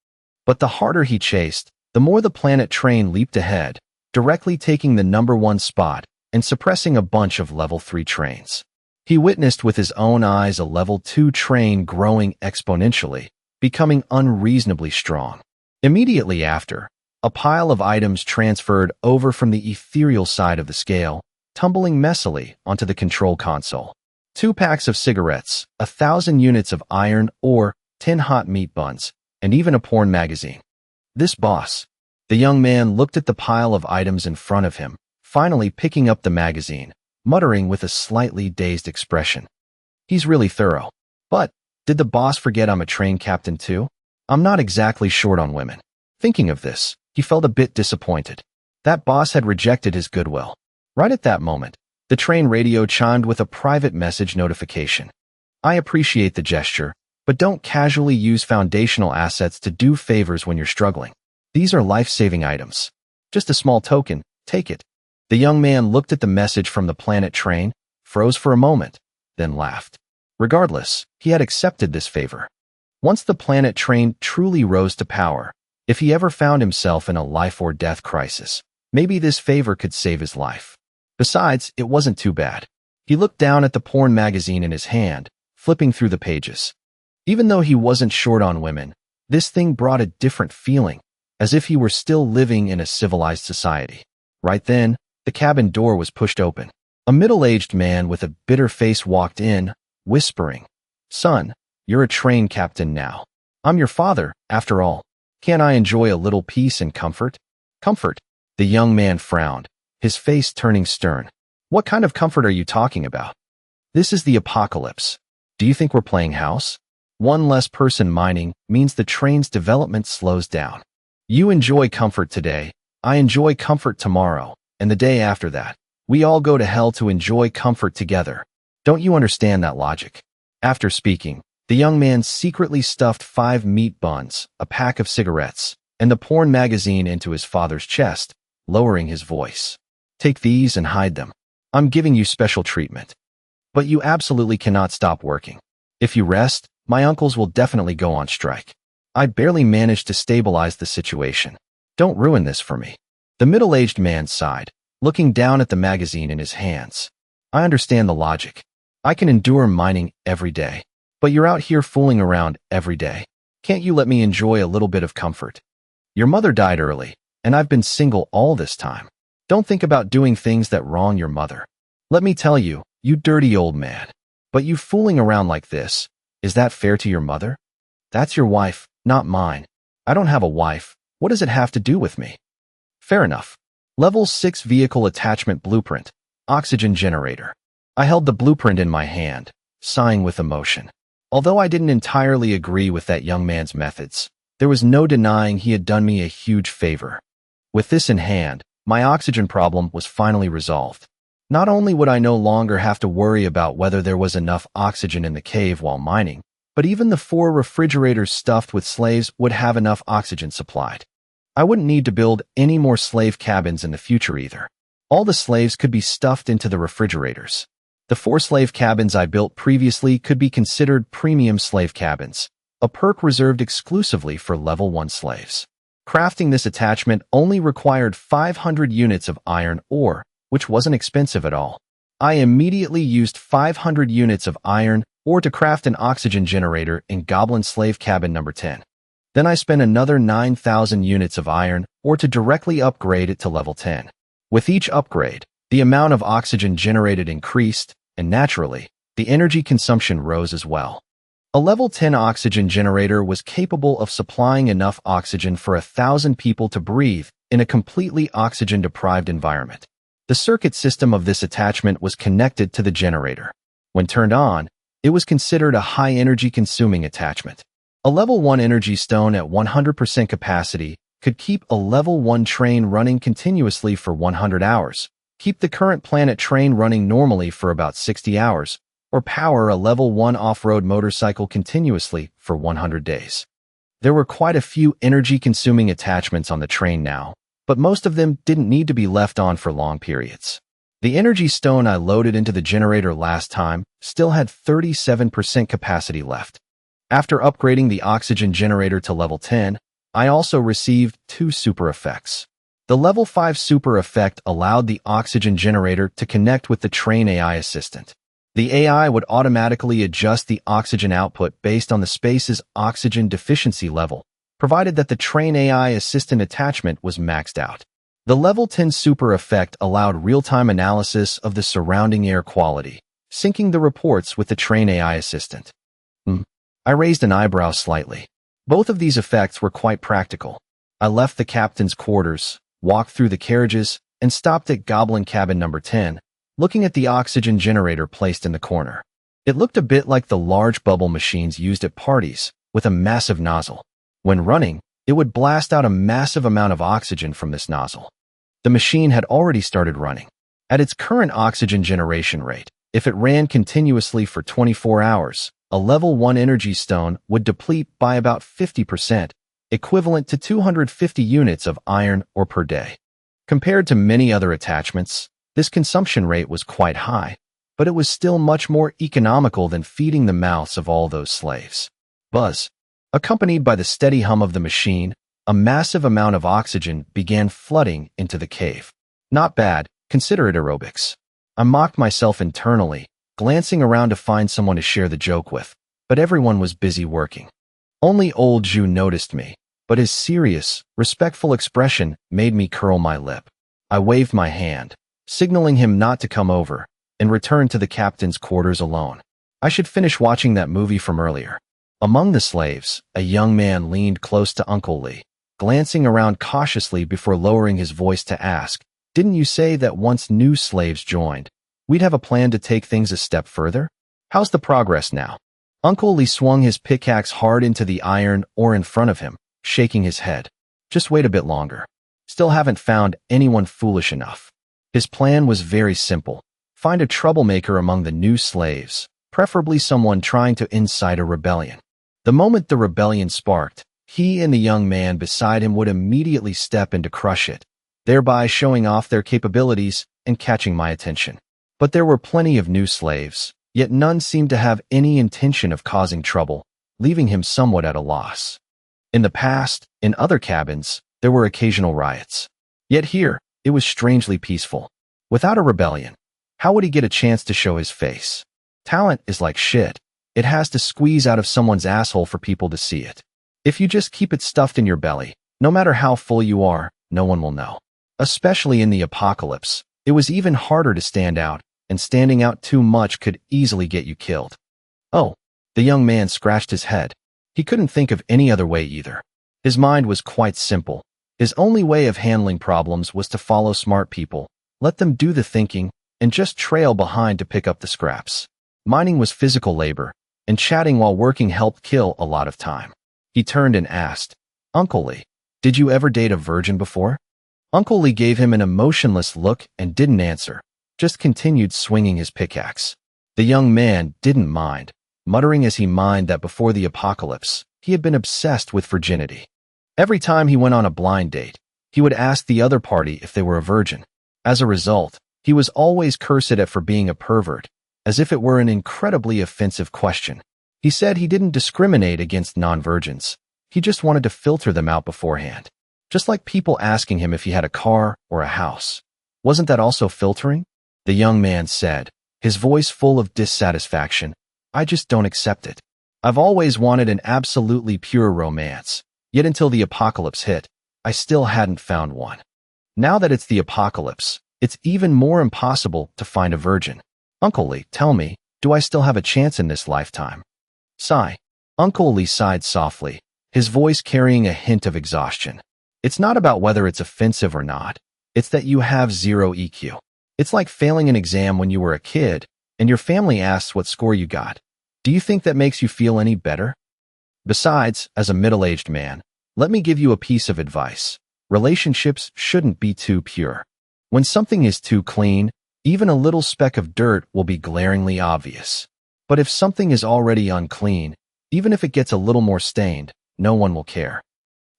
But the harder he chased, the more the Planet Train leaped ahead, directly taking the #1 spot and suppressing a bunch of level 3 trains. He witnessed with his own eyes a level 2 train growing exponentially, becoming unreasonably strong. Immediately after, a pile of items transferred over from the ethereal side of the scale, tumbling messily onto the control console. 2 packs of cigarettes, 1,000 units of iron ore, 10 hot meat buns, and even a porn magazine. This boss. The young man looked at the pile of items in front of him, finally picking up the magazine, muttering with a slightly dazed expression. He's really thorough. But, did the boss forget I'm a train captain too? I'm not exactly short on women. Thinking of this, he felt a bit disappointed. That boss had rejected his goodwill. Right at that moment, the train radio chimed with a private message notification. I appreciate the gesture, but don't casually use foundational assets to do favors when you're struggling. These are life-saving items. Just a small token, take it. The young man looked at the message from the planet train, froze for a moment, then laughed. Regardless, he had accepted this favor. Once the planet train truly rose to power, if he ever found himself in a life-or-death crisis, maybe this favor could save his life. Besides, it wasn't too bad. He looked down at the porn magazine in his hand, flipping through the pages. Even though he wasn't short on women, this thing brought a different feeling, as if he were still living in a civilized society. Right then, the cabin door was pushed open. A middle-aged man with a bitter face walked in, whispering, "Son, you're a train captain now. I'm your father, after all. Can't I enjoy a little peace and comfort?" "Comfort?" The young man frowned, his face turning stern. "What kind of comfort are you talking about? This is the apocalypse. Do you think we're playing house? One less person mining means the train's development slows down. You enjoy comfort today, I enjoy comfort tomorrow, and the day after that. We all go to hell to enjoy comfort together. Don't you understand that logic?" After speaking, the young man secretly stuffed 5 meat buns, a pack of cigarettes, and the porn magazine into his father's chest, lowering his voice. "Take these and hide them. I'm giving you special treatment. But you absolutely cannot stop working. If you rest, my uncles will definitely go on strike. I barely managed to stabilize the situation. Don't ruin this for me." The middle-aged man sighed, looking down at the magazine in his hands. "I understand the logic. I can endure mining every day. But you're out here fooling around every day. Can't you let me enjoy a little bit of comfort? Your mother died early, and I've been single all this time. Don't think about doing things that wrong your mother. Let me tell you, you dirty old man. But you fooling around like this, is that fair to your mother? That's your wife, not mine. I don't have a wife. What does it have to do with me?" "Fair enough. Level 6 Vehicle Attachment Blueprint, Oxygen Generator." I held the blueprint in my hand, sighing with emotion. Although I didn't entirely agree with that young man's methods, there was no denying he had done me a huge favor. With this in hand, my oxygen problem was finally resolved. Not only would I no longer have to worry about whether there was enough oxygen in the cave while mining, but even the 4 refrigerators stuffed with slaves would have enough oxygen supplied. I wouldn't need to build any more slave cabins in the future either. All the slaves could be stuffed into the refrigerators. The 4 slave cabins I built previously could be considered premium slave cabins, a perk reserved exclusively for level 1 slaves. Crafting this attachment only required 500 units of iron ore, which wasn't expensive at all. I immediately used 500 units of iron ore to craft an oxygen generator in Goblin Slave Cabin number 10. Then I spent another 9,000 units of iron ore to directly upgrade it to level 10. With each upgrade, the amount of oxygen generated increased, and naturally, the energy consumption rose as well. A level 10 oxygen generator was capable of supplying enough oxygen for 1,000 people to breathe in a completely oxygen-deprived environment. The circuit system of this attachment was connected to the generator. When turned on, it was considered a high-energy consuming attachment. A level 1 energy stone at 100% capacity could keep a level 1 train running continuously for 100 hours, keep the current planet train running normally for about 60 hours, or power a level 1 off-road motorcycle continuously for 100 days. There were quite a few energy-consuming attachments on the train now, but most of them didn't need to be left on for long periods. The energy stone I loaded into the generator last time still had 37% capacity left. After upgrading the oxygen generator to level 10, I also received 2 super effects. The level 5 super effect allowed the oxygen generator to connect with the train AI assistant. The AI would automatically adjust the oxygen output based on the space's oxygen deficiency level, provided that the train AI assistant attachment was maxed out. The level 10 super effect allowed real-time analysis of the surrounding air quality, syncing the reports with the train AI assistant. I raised an eyebrow slightly. Both of these effects were quite practical. I left the captain's quarters, walked through the carriages, and stopped at Goblin Cabin number 10, looking at the oxygen generator placed in the corner. It looked a bit like the large bubble machines used at parties, with a massive nozzle. When running, it would blast out a massive amount of oxygen from this nozzle. The machine had already started running. At its current oxygen generation rate, if it ran continuously for 24 hours, a level 1 energy stone would deplete by about 50%, equivalent to 250 units of iron ore per day. Compared to many other attachments, this consumption rate was quite high, but it was still much more economical than feeding the mouths of all those slaves. Buzz. Accompanied by the steady hum of the machine, a massive amount of oxygen began flooding into the cave. Not bad, consider it aerobics. I mocked myself internally, glancing around to find someone to share the joke with, but everyone was busy working. Only old Ju noticed me, but his serious, respectful expression made me curl my lip. I waved my hand, signaling him not to come over, and returned to the captain's quarters alone. I should finish watching that movie from earlier. Among the slaves, a young man leaned close to Uncle Lee, glancing around cautiously before lowering his voice to ask, "Didn't you say that once new slaves joined, we'd have a plan to take things a step further? How's the progress now?" Uncle Lee swung his pickaxe hard into the iron ore in front of him, shaking his head. "Just wait a bit longer. Still haven't found anyone foolish enough." His plan was very simple. Find a troublemaker among the new slaves, preferably someone trying to incite a rebellion. The moment the rebellion sparked, he and the young man beside him would immediately step in to crush it, thereby showing off their capabilities and catching my attention. But there were plenty of new slaves, yet none seemed to have any intention of causing trouble, leaving him somewhat at a loss. In the past, in other cabins, there were occasional riots. Yet here, it was strangely peaceful. Without a rebellion, how would he get a chance to show his face? Talent is like shit. It has to squeeze out of someone's asshole for people to see it. If you just keep it stuffed in your belly, no matter how full you are, no one will know. Especially in the apocalypse, it was even harder to stand out, and standing out too much could easily get you killed. Oh, the young man scratched his head. He couldn't think of any other way either. His mind was quite simple. His only way of handling problems was to follow smart people, let them do the thinking, and just trail behind to pick up the scraps. Mining was physical labor, and chatting while working helped kill a lot of time. He turned and asked, "Uncle Lee, did you ever date a virgin before?" Uncle Lee gave him an emotionless look and didn't answer, just continued swinging his pickaxe. The young man didn't mind, muttering as he mined that before the apocalypse, he had been obsessed with virginity. Every time he went on a blind date, he would ask the other party if they were a virgin. As a result, he was always cursed at for being a pervert, as if it were an incredibly offensive question. He said he didn't discriminate against non-virgins. He just wanted to filter them out beforehand. Just like people asking him if he had a car or a house. Wasn't that also filtering? The young man said, his voice full of dissatisfaction, "I just don't accept it. I've always wanted an absolutely pure romance, yet until the apocalypse hit, I still hadn't found one. Now that it's the apocalypse, it's even more impossible to find a virgin. Uncle Lee, tell me, do I still have a chance in this lifetime?" Sigh. Uncle Lee sighed softly, his voice carrying a hint of exhaustion. "It's not about whether it's offensive or not. It's that you have zero EQ. It's like failing an exam when you were a kid, and your family asks what score you got. Do you think that makes you feel any better? Besides, as a middle-aged man, let me give you a piece of advice. Relationships shouldn't be too pure. When something is too clean, even a little speck of dirt will be glaringly obvious. But if something is already unclean, even if it gets a little more stained, no one will care.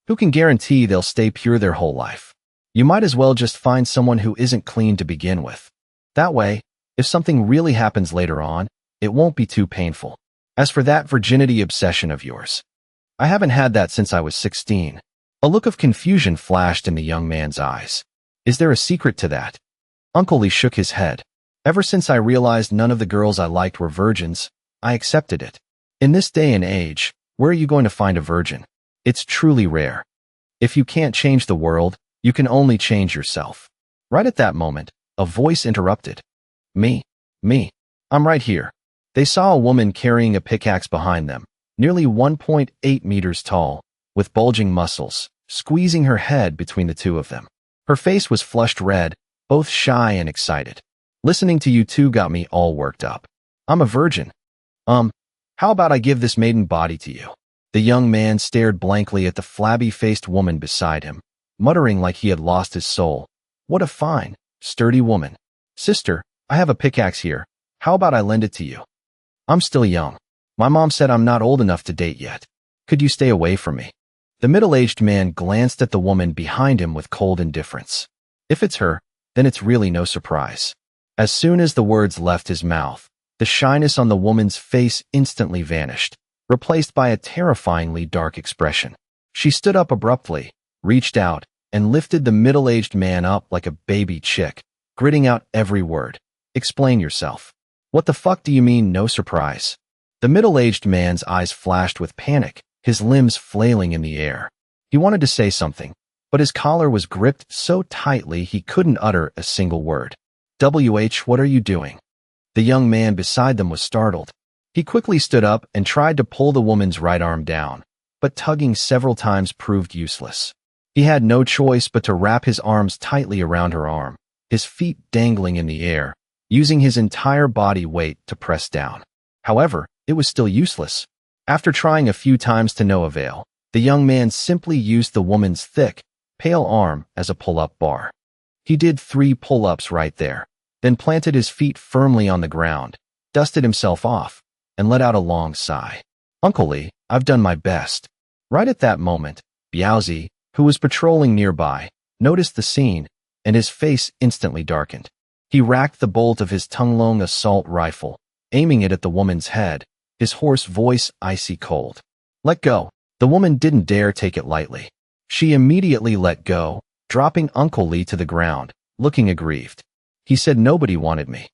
Who can guarantee they'll stay pure their whole life? You might as well just find someone who isn't clean to begin with. That way, if something really happens later on, it won't be too painful. As for that virginity obsession of yours, I haven't had that since I was 16. A look of confusion flashed in the young man's eyes. Is there a secret to that? Uncle Lee shook his head. Ever since I realized none of the girls I liked were virgins, I accepted it. In this day and age, where are you going to find a virgin? It's truly rare. If you can't change the world, you can only change yourself. Right at that moment, a voice interrupted. Me. I'm right here. They saw a woman carrying a pickaxe behind them, nearly 1.8 meters tall, with bulging muscles, squeezing her head between the two of them. Her face was flushed red, both shy and excited. Listening to you two got me all worked up. I'm a virgin. How about I give this maiden body to you? The young man stared blankly at the flabby-faced woman beside him, muttering like he had lost his soul. What a fine, sturdy woman. Sister, I have a pickaxe here. How about I lend it to you? I'm still young. My mom said I'm not old enough to date yet. Could you stay away from me? The middle-aged man glanced at the woman behind him with cold indifference. If it's her, then it's really no surprise. As soon as the words left his mouth, the shyness on the woman's face instantly vanished, replaced by a terrifyingly dark expression. She stood up abruptly, reached out, and lifted the middle-aged man up like a baby chick, gritting out every word. Explain yourself. What the fuck do you mean, no surprise? The middle-aged man's eyes flashed with panic, his limbs flailing in the air. He wanted to say something, but his collar was gripped so tightly he couldn't utter a single word. What are you doing? The young man beside them was startled. He quickly stood up and tried to pull the woman's right arm down, but tugging several times proved useless. He had no choice but to wrap his arms tightly around her arm, his feet dangling in the air, using his entire body weight to press down. However, it was still useless. After trying a few times to no avail, the young man simply used the woman's thick, pale arm as a pull-up bar. He did 3 pull-ups right there, then planted his feet firmly on the ground, dusted himself off, and let out a long sigh. Uncle Lee, I've done my best. Right at that moment, Biaozi, who was patrolling nearby, noticed the scene, and his face instantly darkened. He racked the bolt of his Tunglong assault rifle, aiming it at the woman's head, his hoarse voice icy cold. Let go. The woman didn't dare take it lightly. She immediately let go, dropping Uncle Lee to the ground, looking aggrieved. He said nobody wanted me.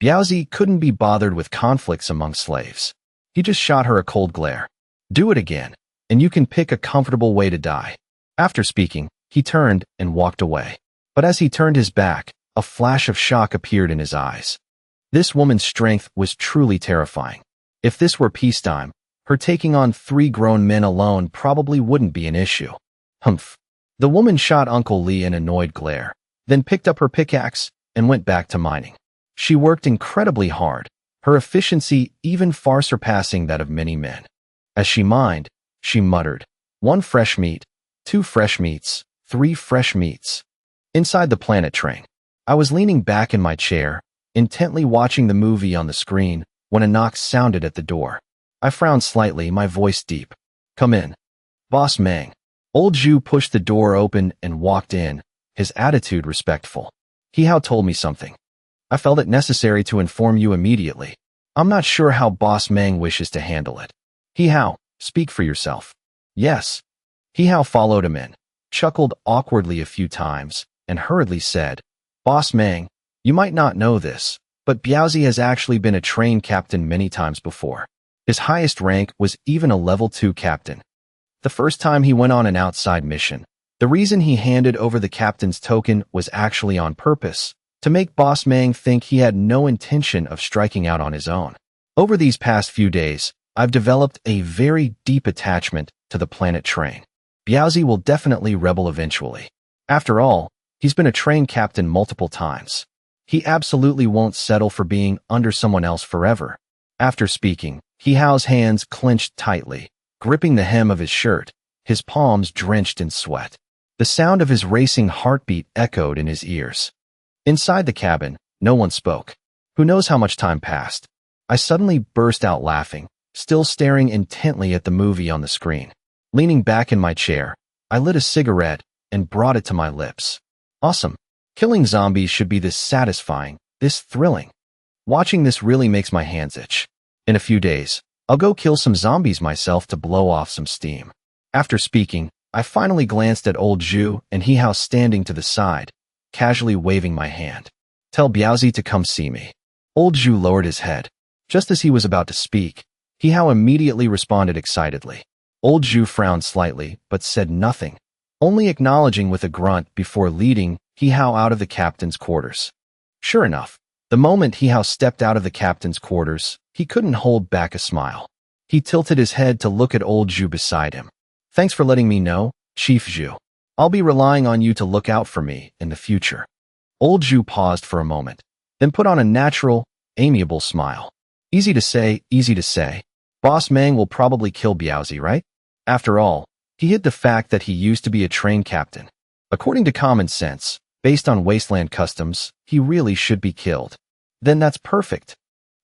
Biaozi couldn't be bothered with conflicts among slaves. He just shot her a cold glare. Do it again, and you can pick a comfortable way to die. After speaking, he turned and walked away. But as he turned his back, a flash of shock appeared in his eyes. This woman's strength was truly terrifying. If this were peacetime, her taking on 3 grown men alone probably wouldn't be an issue. Humph. The woman shot Uncle Lee an annoyed glare, then picked up her pickaxe and went back to mining. She worked incredibly hard, her efficiency even far surpassing that of many men. As she mined, she muttered, 1 fresh meat, 2 fresh meats, 3 fresh meats. Inside the planet train, I was leaning back in my chair, intently watching the movie on the screen, when a knock sounded at the door. I frowned slightly, my voice deep. Come in. Boss Mang. Old Zhu pushed the door open and walked in, his attitude respectful. He Hao told me something. I felt it necessary to inform you immediately. I'm not sure how Boss Mang wishes to handle it. He Hao, speak for yourself. Yes. He Hao followed him in, chuckled awkwardly a few times, and hurriedly said, Boss Mang, you might not know this, but Biaozi has actually been a train captain many times before. His highest rank was even a level 2 captain. The first time he went on an outside mission, the reason he handed over the captain's token was actually on purpose, to make Boss Mang think he had no intention of striking out on his own. Over these past few days, I've developed a very deep attachment to the planet train. Biaozi will definitely rebel eventually. After all, he's been a train captain multiple times. He absolutely won't settle for being under someone else forever. After speaking, He Hao's hands clenched tightly, gripping the hem of his shirt, his palms drenched in sweat. The sound of his racing heartbeat echoed in his ears. Inside the cabin, no one spoke. Who knows how much time passed? I suddenly burst out laughing, still staring intently at the movie on the screen. Leaning back in my chair, I lit a cigarette and brought it to my lips. Awesome. Killing zombies should be this satisfying, this thrilling. Watching this really makes my hands itch. In a few days, I'll go kill some zombies myself to blow off some steam. After speaking, I finally glanced at old Zhu and He Hao standing to the side, casually waving my hand. Tell Biaozi to come see me. Old Zhu lowered his head. Just as he was about to speak, He Hao immediately responded excitedly. Old Zhu frowned slightly, but said nothing, only acknowledging with a grunt before leading He Hao out of the captain's quarters. Sure enough, the moment He Hao stepped out of the captain's quarters, he couldn't hold back a smile. He tilted his head to look at old Zhu beside him. Thanks for letting me know, Chief Zhu. I'll be relying on you to look out for me in the future. Old Zhu paused for a moment, then put on a natural, amiable smile. Easy to say, easy to say. Boss Mang will probably kill Biaozi, right? After all, he hid the fact that he used to be a train captain. According to common sense, based on wasteland customs, he really should be killed. Then that's perfect.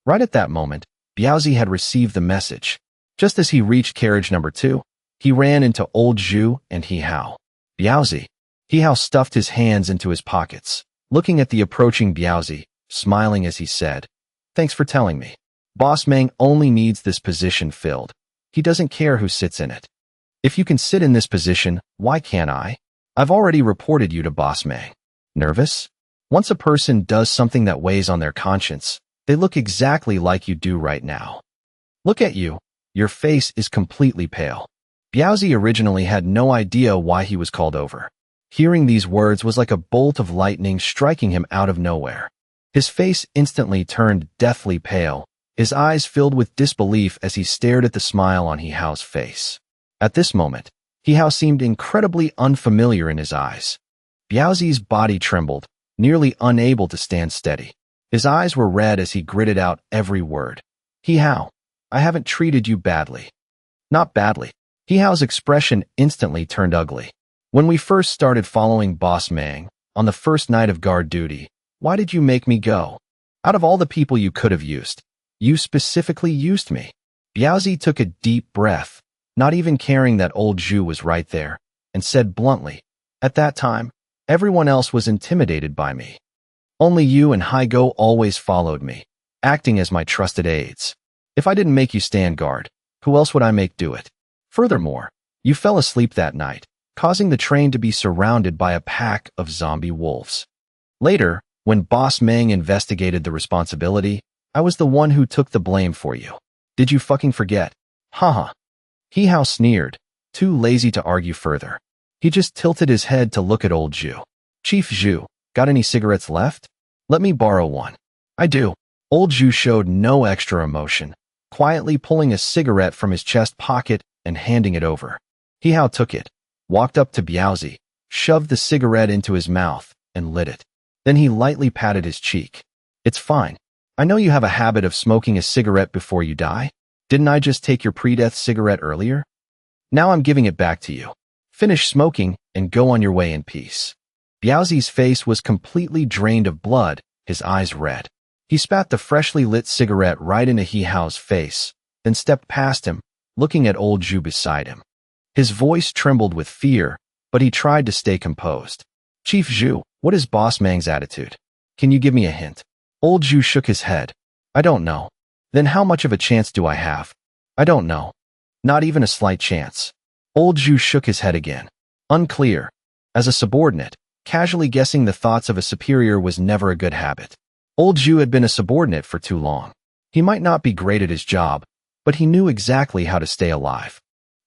Right at that moment, Biaozi had received the message. Just as he reached carriage number 2, he ran into old Zhu and He Hao. Biaozi. He Hao stuffed his hands into his pockets, looking at the approaching Biaozi, smiling as he said, "Thanks for telling me. Boss Mang only needs this position filled. He doesn't care who sits in it. If you can sit in this position, why can't I? I've already reported you to Boss Mang." Nervous? Once a person does something that weighs on their conscience, they look exactly like you do right now. Look at you. Your face is completely pale. Biaozi originally had no idea why he was called over. Hearing these words was like a bolt of lightning striking him out of nowhere. His face instantly turned deathly pale, his eyes filled with disbelief as he stared at the smile on He Hao's face. At this moment, He Hao seemed incredibly unfamiliar in his eyes. Biaozi's body trembled, nearly unable to stand steady. His eyes were red as he gritted out every word. "He Hao, I haven't treated you badly." Not badly. He Hao's expression instantly turned ugly. "When we first started following Boss Mang, on the first night of guard duty, why did you make me go? Out of all the people you could have used, you specifically used me." Biaozi took a deep breath, not even caring that old Zhu was right there, and said bluntly, "At that time, everyone else was intimidated by me. Only you and Haigo always followed me, acting as my trusted aides. If I didn't make you stand guard, who else would I make do it? Furthermore, you fell asleep that night, causing the train to be surrounded by a pack of zombie wolves. Later, when Boss Mang investigated the responsibility, I was the one who took the blame for you. Did you fucking forget? Haha." He Hao sneered, too lazy to argue further. He just tilted his head to look at old Zhu. "Chief Zhu, got any cigarettes left? Let me borrow one." "I do." Old Zhu showed no extra emotion, quietly pulling a cigarette from his chest pocket and handing it over. He Hao took it, walked up to Biaozi, shoved the cigarette into his mouth, and lit it. Then he lightly patted his cheek. "It's fine. I know you have a habit of smoking a cigarette before you die. Didn't I just take your pre-death cigarette earlier? Now I'm giving it back to you. Finish smoking and go on your way in peace." Biaozi's face was completely drained of blood, his eyes red. He spat the freshly lit cigarette right into He Hao's face, then stepped past him, looking at old Zhu beside him. His voice trembled with fear, but he tried to stay composed. "Chief Zhu, what is Boss Mang's attitude? Can you give me a hint?" Old Zhu shook his head. "I don't know." "Then how much of a chance do I have?" "I don't know." "Not even a slight chance." Old Zhu shook his head again. "Unclear." As a subordinate, casually guessing the thoughts of a superior was never a good habit. Old Zhu had been a subordinate for too long. He might not be great at his job, but he knew exactly how to stay alive.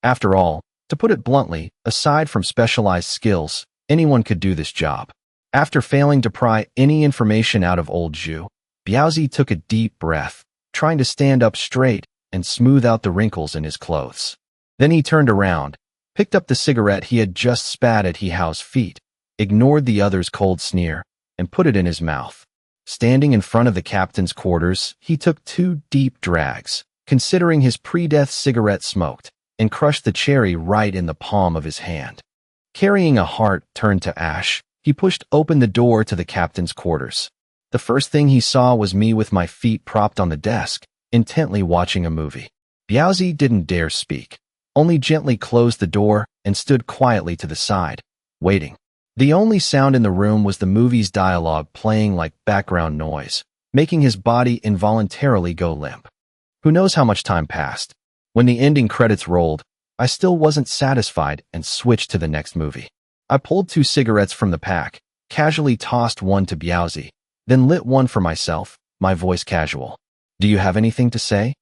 After all, to put it bluntly, aside from specialized skills, anyone could do this job. After failing to pry any information out of old Zhu, Biaozi took a deep breath, trying to stand up straight and smooth out the wrinkles in his clothes. Then he turned around, picked up the cigarette he had just spat at He Hao's feet, ignored the other's cold sneer, and put it in his mouth. Standing in front of the captain's quarters, he took 2 deep drags, considering his pre-death cigarette smoked, and crushed the cherry right in the palm of his hand. Carrying a heart turned to ash, he pushed open the door to the captain's quarters. The first thing he saw was me with my feet propped on the desk, intently watching a movie. Biaozi didn't dare speak, only gently closed the door and stood quietly to the side, waiting. The only sound in the room was the movie's dialogue playing like background noise, making his body involuntarily go limp. Who knows how much time passed? When the ending credits rolled, I still wasn't satisfied and switched to the next movie. I pulled 2 cigarettes from the pack, casually tossed one to Biaozi, then lit one for myself, my voice casual. "Do you have anything to say?"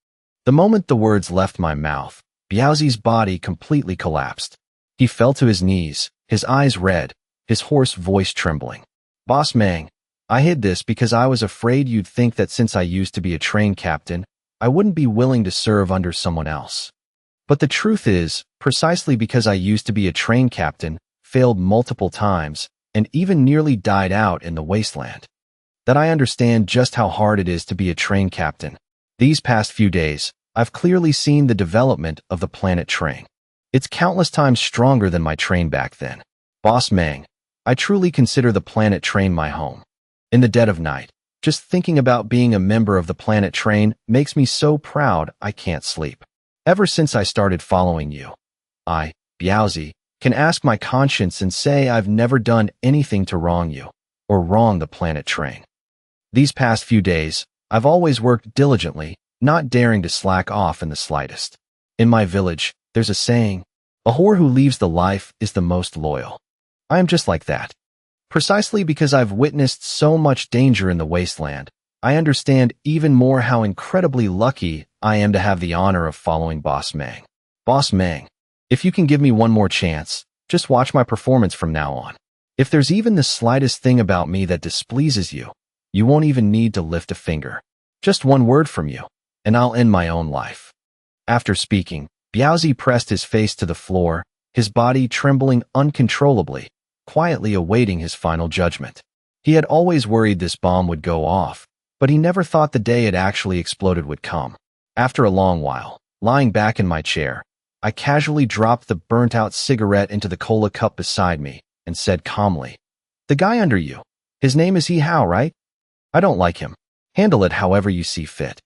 The moment the words left my mouth, Biaozi's body completely collapsed. He fell to his knees, his eyes red, his hoarse voice trembling. "Boss Mang, I hid this because I was afraid you'd think that since I used to be a train captain, I wouldn't be willing to serve under someone else. But the truth is, precisely because I used to be a train captain, failed multiple times, and even nearly died out in the wasteland, that I understand just how hard it is to be a train captain. These past few days, I've clearly seen the development of the planet train. It's countless times stronger than my train back then. Boss Mang, I truly consider the planet train my home. In the dead of night, just thinking about being a member of the planet train makes me so proud I can't sleep. Ever since I started following you, I, Biaozi, can ask my conscience and say I've never done anything to wrong you, or wrong the planet train. These past few days, I've always worked diligently, not daring to slack off in the slightest. In my village, there's a saying, a whore who leaves the life is the most loyal. I am just like that. Precisely because I've witnessed so much danger in the wasteland, I understand even more how incredibly lucky I am to have the honor of following Boss Mang. Boss Mang, if you can give me one more chance, just watch my performance from now on. If there's even the slightest thing about me that displeases you, you won't even need to lift a finger. Just one word from you, and I'll end my own life. After speaking, Biaozi pressed his face to the floor, his body trembling uncontrollably, quietly awaiting his final judgment. He had always worried this bomb would go off, but he never thought the day it actually exploded would come. After a long while, lying back in my chair, I casually dropped the burnt-out cigarette into the cola cup beside me and said calmly, "The guy under you, his name is He Hao, right? I don't like him. Handle it however you see fit."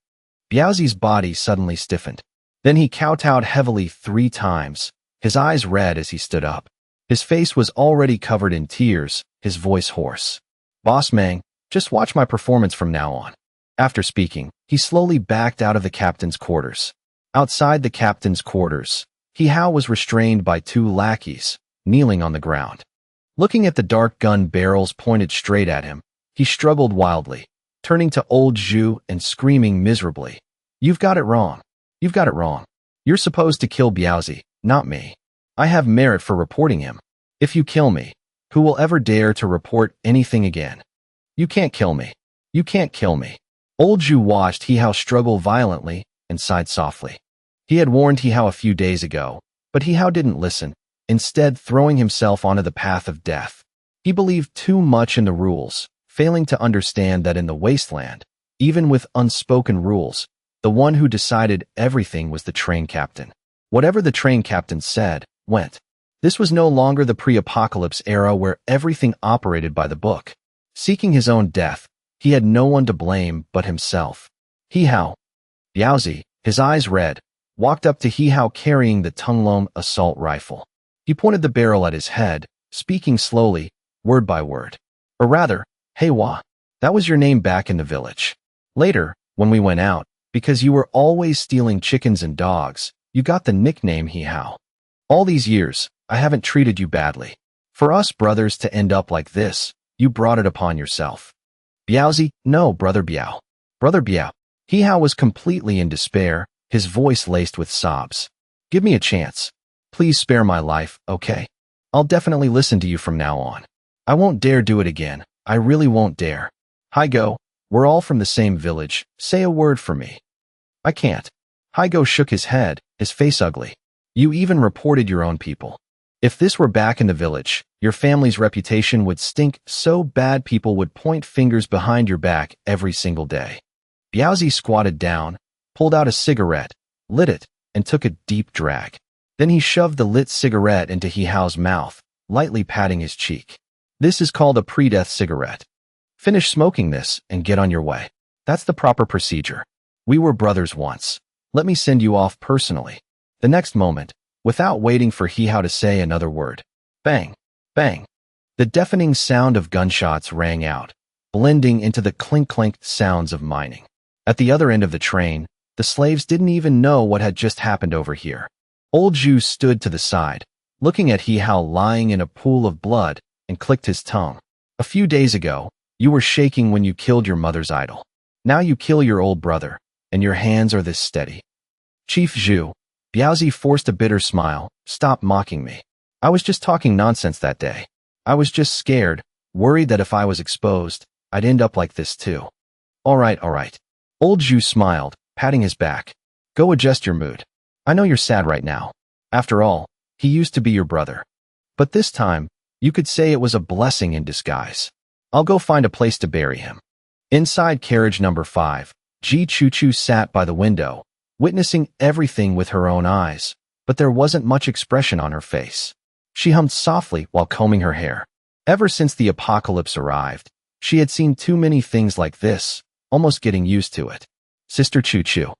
Biaozi's body suddenly stiffened. Then he kowtowed heavily 3 times, his eyes red as he stood up. His face was already covered in tears, his voice hoarse. "Boss Mang, just watch my performance from now on." After speaking, he slowly backed out of the captain's quarters. Outside the captain's quarters, He Hao was restrained by 2 lackeys, kneeling on the ground. Looking at the dark gun barrels pointed straight at him, he struggled wildly, turning to old Zhu and screaming miserably, "You've got it wrong. You've got it wrong. You're supposed to kill Biaozi, not me. I have merit for reporting him. If you kill me, who will ever dare to report anything again? You can't kill me. You can't kill me." Old Zhu watched He Hao struggle violently and sighed softly. He had warned He Hao a few days ago, but He Hao didn't listen, instead throwing himself onto the path of death. He believed too much in the rules, failing to understand that in the wasteland, even with unspoken rules, the one who decided everything was the train captain. Whatever the train captain said, went. This was no longer the pre-apocalypse era where everything operated by the book. Seeking his own death, he had no one to blame but himself. He Hao. Biaozi, his eyes red, walked up to He Hao carrying the Tunglong assault rifle. He pointed the barrel at his head, speaking slowly, word by word. Or rather, "Hey Hua, that was your name back in the village. Later, when we went out, because you were always stealing chickens and dogs, you got the nickname He Hao. All these years, I haven't treated you badly. For us brothers to end up like this, you brought it upon yourself." "Biaozi, no, Brother Biao. Brother Biao." He Hao was completely in despair, his voice laced with sobs. "Give me a chance. Please spare my life, okay? I'll definitely listen to you from now on. I won't dare do it again. I really won't dare. Haigo, we're all from the same village. Say a word for me." "I can't." Haigo shook his head, his face ugly. "You even reported your own people. If this were back in the village, your family's reputation would stink so bad people would point fingers behind your back every single day." Biaozi squatted down, pulled out a cigarette, lit it, and took a deep drag. Then he shoved the lit cigarette into He Hao's mouth, lightly patting his cheek. "This is called a pre-death cigarette. Finish smoking this and get on your way. That's the proper procedure. We were brothers once. Let me send you off personally." The next moment, without waiting for He Hao to say another word, bang, bang, the deafening sound of gunshots rang out, blending into the clink-clink sounds of mining. At the other end of the train, the slaves didn't even know what had just happened over here. Old Zhu stood to the side, looking at He Hao lying in a pool of blood, and clicked his tongue. "A few days ago, you were shaking when you killed your mother's idol. Now you kill your old brother, and your hands are this steady." "Chief Zhu," Biaozi forced a bitter smile, "stop mocking me. I was just talking nonsense that day. I was just scared, worried that if I was exposed, I'd end up like this too." All right. Old Zhu smiled, patting his back. "Go adjust your mood. I know you're sad right now. After all, he used to be your brother. But this time, you could say it was a blessing in disguise. I'll go find a place to bury him. Inside carriage number 5, Ji Choo-choo sat by the window, witnessing everything with her own eyes, but there wasn't much expression on her face. She hummed softly while combing her hair. Ever since the apocalypse arrived, she had seen too many things like this, almost getting used to it. Sister Choo-choo.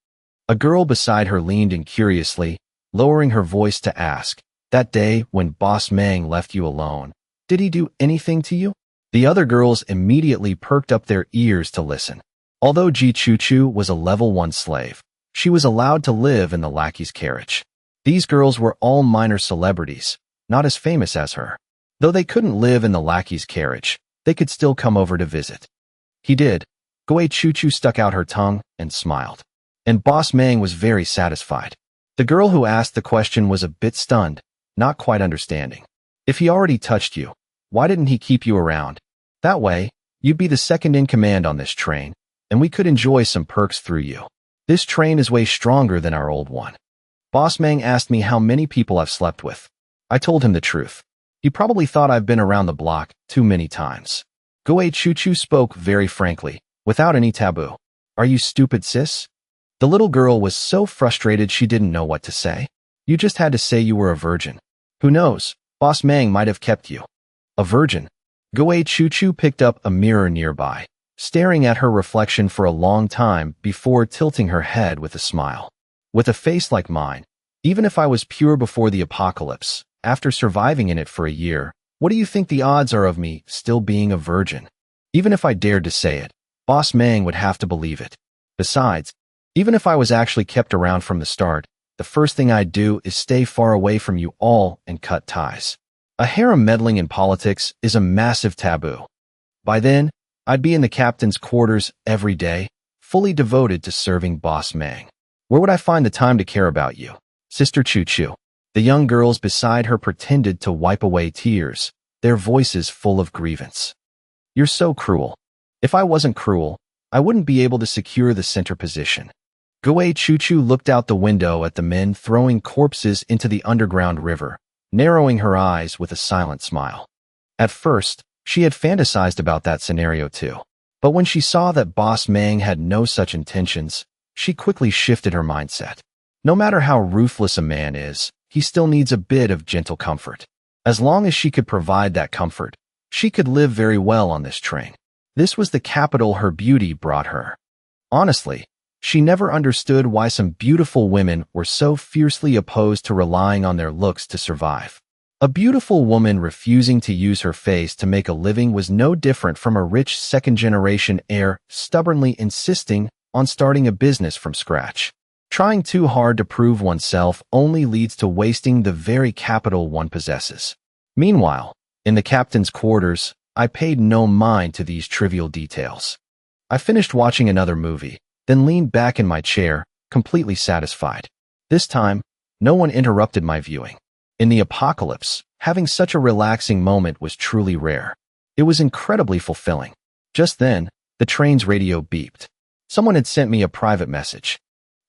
A girl beside her leaned in curiously, lowering her voice to ask, that day when Boss Mang left you alone, did he do anything to you? The other girls immediately perked up their ears to listen. Although Ji Choo-choo was a level 1 slave, she was allowed to live in the lackey's carriage. These girls were all minor celebrities, not as famous as her. Though they couldn't live in the lackey's carriage, they could still come over to visit. He did. Goei Choo-choo stuck out her tongue and smiled. And Boss Mang was very satisfied. The girl who asked the question was a bit stunned, not quite understanding. If he already touched you, why didn't he keep you around? That way, you'd be the second in command on this train, and we could enjoy some perks through you. This train is way stronger than our old one. Boss Mang asked me how many people I've slept with. I told him the truth. He probably thought I've been around the block too many times. Goei Choo-choo spoke very frankly, without any taboo. Are you stupid, sis? The little girl was so frustrated she didn't know what to say. You just had to say you were a virgin. Who knows, Boss Mang might have kept you. A virgin? Goei Choo-choo picked up a mirror nearby, staring at her reflection for a long time before tilting her head with a smile. With a face like mine, even if I was pure before the apocalypse, after surviving in it for a year, what do you think the odds are of me still being a virgin? Even if I dared to say it, Boss Mang would have to believe it. Besides, even if I was actually kept around from the start, the first thing I'd do is stay far away from you all and cut ties. A harem meddling in politics is a massive taboo. By then, I'd be in the captain's quarters every day, fully devoted to serving Boss Mang. Where would I find the time to care about you? Sister Choo-choo. The young girls beside her pretended to wipe away tears, their voices full of grievance. You're so cruel. If I wasn't cruel, I wouldn't be able to secure the center position. Goei Choo-choo looked out the window at the men throwing corpses into the underground river, narrowing her eyes with a silent smile. At first, she had fantasized about that scenario too. But when she saw that Boss Mang had no such intentions, she quickly shifted her mindset. No matter how ruthless a man is, he still needs a bit of gentle comfort. As long as she could provide that comfort, she could live very well on this train. This was the capital her beauty brought her. Honestly, she never understood why some beautiful women were so fiercely opposed to relying on their looks to survive. A beautiful woman refusing to use her face to make a living was no different from a rich second-generation heir stubbornly insisting on starting a business from scratch. Trying too hard to prove oneself only leads to wasting the very capital one possesses. Meanwhile, in the captain's quarters, I paid no mind to these trivial details. I finished watching another movie, then leaned back in my chair, completely satisfied. This time, no one interrupted my viewing. In the apocalypse, having such a relaxing moment was truly rare. It was incredibly fulfilling. Just then, the train's radio beeped. Someone had sent me a private message.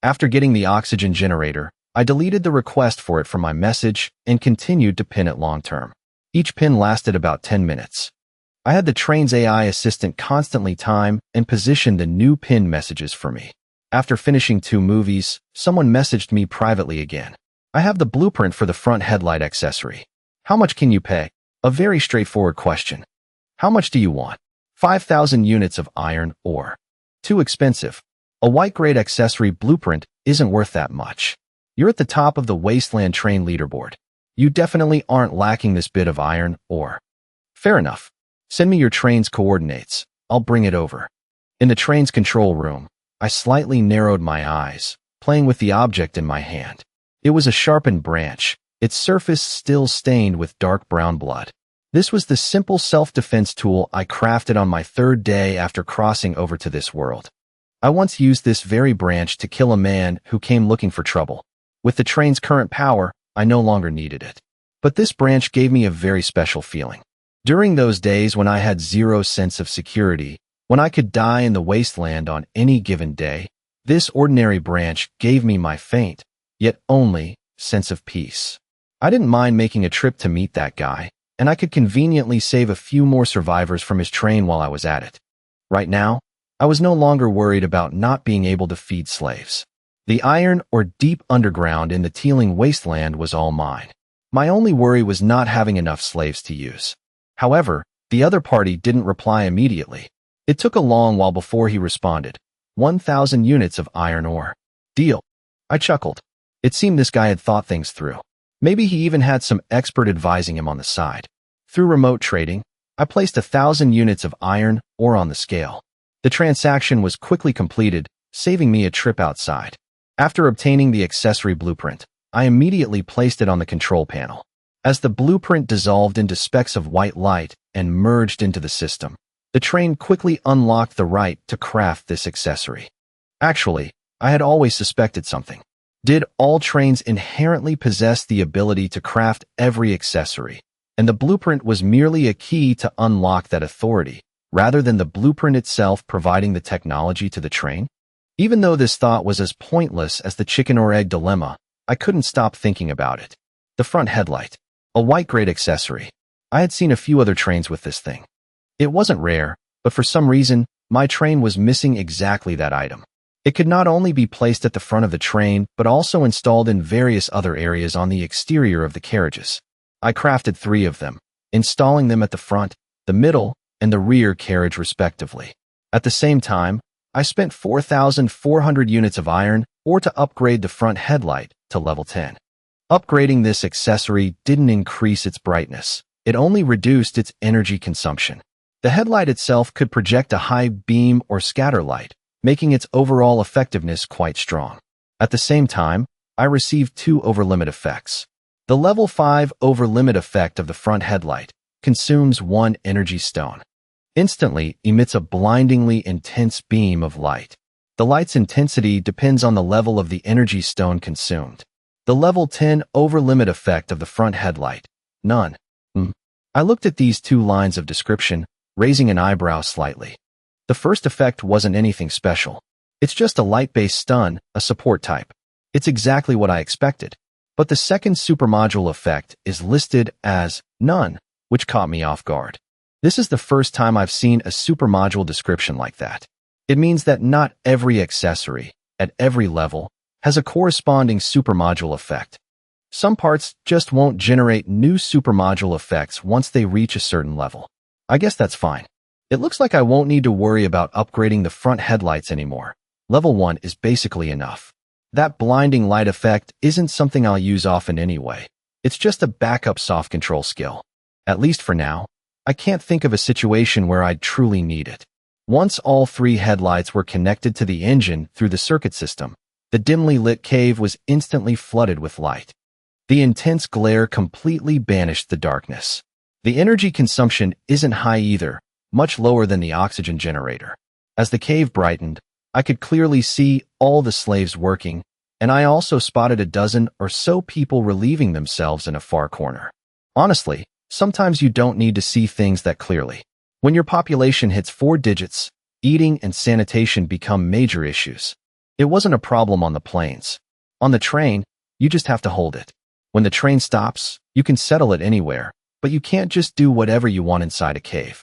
After getting the oxygen generator, I deleted the request for it from my message and continued to pin it long-term. Each pin lasted about 10 minutes. I had the train's AI assistant constantly time and position the new pin messages for me. After finishing 2 movies, someone messaged me privately again. I have the blueprint for the front headlight accessory. How much can you pay? A very straightforward question. How much do you want? 5,000 units of iron ore. Too expensive. A white-grade accessory blueprint isn't worth that much. You're at the top of the wasteland train leaderboard. You definitely aren't lacking this bit of iron ore. Fair enough. Send me your train's coordinates. I'll bring it over. In the train's control room, I slightly narrowed my eyes, playing with the object in my hand. It was a sharpened branch, its surface still stained with dark brown blood. This was the simple self-defense tool I crafted on my 3rd day after crossing over to this world. I once used this very branch to kill a man who came looking for trouble. With the train's current power, I no longer needed it. But this branch gave me a very special feeling. During those days when I had zero sense of security, when I could die in the wasteland on any given day, this ordinary branch gave me my faint, yet only sense of peace. I didn't mind making a trip to meet that guy, and I could conveniently save a few more survivors from his train while I was at it. Right now, I was no longer worried about not being able to feed slaves. The iron or deep underground in the teeming wasteland was all mine. My only worry was not having enough slaves to use. However, the other party didn't reply immediately. It took a long while before he responded. 1,000 units of iron ore. Deal. I chuckled. It seemed this guy had thought things through. Maybe he even had some expert advising him on the side. Through remote trading, I placed 1,000 units of iron ore on the scale. The transaction was quickly completed, saving me a trip outside. After obtaining the accessory blueprint, I immediately placed it on the control panel. As the blueprint dissolved into specks of white light and merged into the system, the train quickly unlocked the right to craft this accessory. Actually, I had always suspected something. Did all trains inherently possess the ability to craft every accessory, and the blueprint was merely a key to unlock that authority, rather than the blueprint itself providing the technology to the train? Even though this thought was as pointless as the chicken or egg dilemma, I couldn't stop thinking about it. The front headlight. A white-grade accessory. I had seen a few other trains with this thing. It wasn't rare, but for some reason, my train was missing exactly that item. It could not only be placed at the front of the train, but also installed in various other areas on the exterior of the carriages. I crafted 3 of them, installing them at the front, the middle, and the rear carriage respectively. At the same time, I spent 4,400 units of iron ore to upgrade the front headlight to level 10. Upgrading this accessory didn't increase its brightness. It only reduced its energy consumption. The headlight itself could project a high beam or scatter light, making its overall effectiveness quite strong. At the same time, I received 2 overlimit effects. The level 5 overlimit effect of the front headlight consumes 1 energy stone. Instantly emits a blindingly intense beam of light. The light's intensity depends on the level of the energy stone consumed. The level 10 overlimit effect of the front headlight. None. I looked at these 2 lines of description, raising an eyebrow slightly. The first effect wasn't anything special. It's just a light-based stun, a support type. It's exactly what I expected. But the second supermodule effect is listed as none, which caught me off guard. This is the first time I've seen a supermodule description like that. It means that not every accessory, at every level, has a corresponding supermodule effect. Some parts just won't generate new supermodule effects once they reach a certain level. I guess that's fine. It looks like I won't need to worry about upgrading the front headlights anymore. Level 1 is basically enough. That blinding light effect isn't something I'll use often anyway. It's just a backup soft control skill. At least for now, I can't think of a situation where I'd truly need it. Once all 3 headlights were connected to the engine through the circuit system, the dimly lit cave was instantly flooded with light. The intense glare completely banished the darkness. The energy consumption isn't high either, much lower than the oxygen generator. As the cave brightened, I could clearly see all the slaves working, and I also spotted a dozen or so people relieving themselves in a far corner. Honestly, sometimes you don't need to see things that clearly. When your population hits 4 digits, eating and sanitation become major issues. It wasn't a problem on the planes. On the train, you just have to hold it. When the train stops, you can settle it anywhere, but you can't just do whatever you want inside a cave.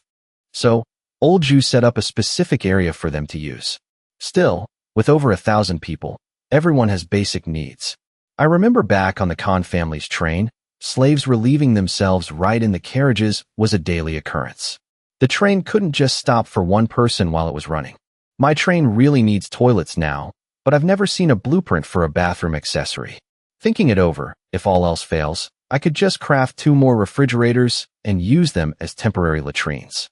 So, Old Jew set up a specific area for them to use. Still, with over 1,000 people, everyone has basic needs. I remember back on the Khan family's train, slaves relieving themselves right in the carriages was a daily occurrence. The train couldn't just stop for one person while it was running. My train really needs toilets now, but I've never seen a blueprint for a bathroom accessory. Thinking it over, if all else fails, I could just craft 2 more refrigerators and use them as temporary latrines.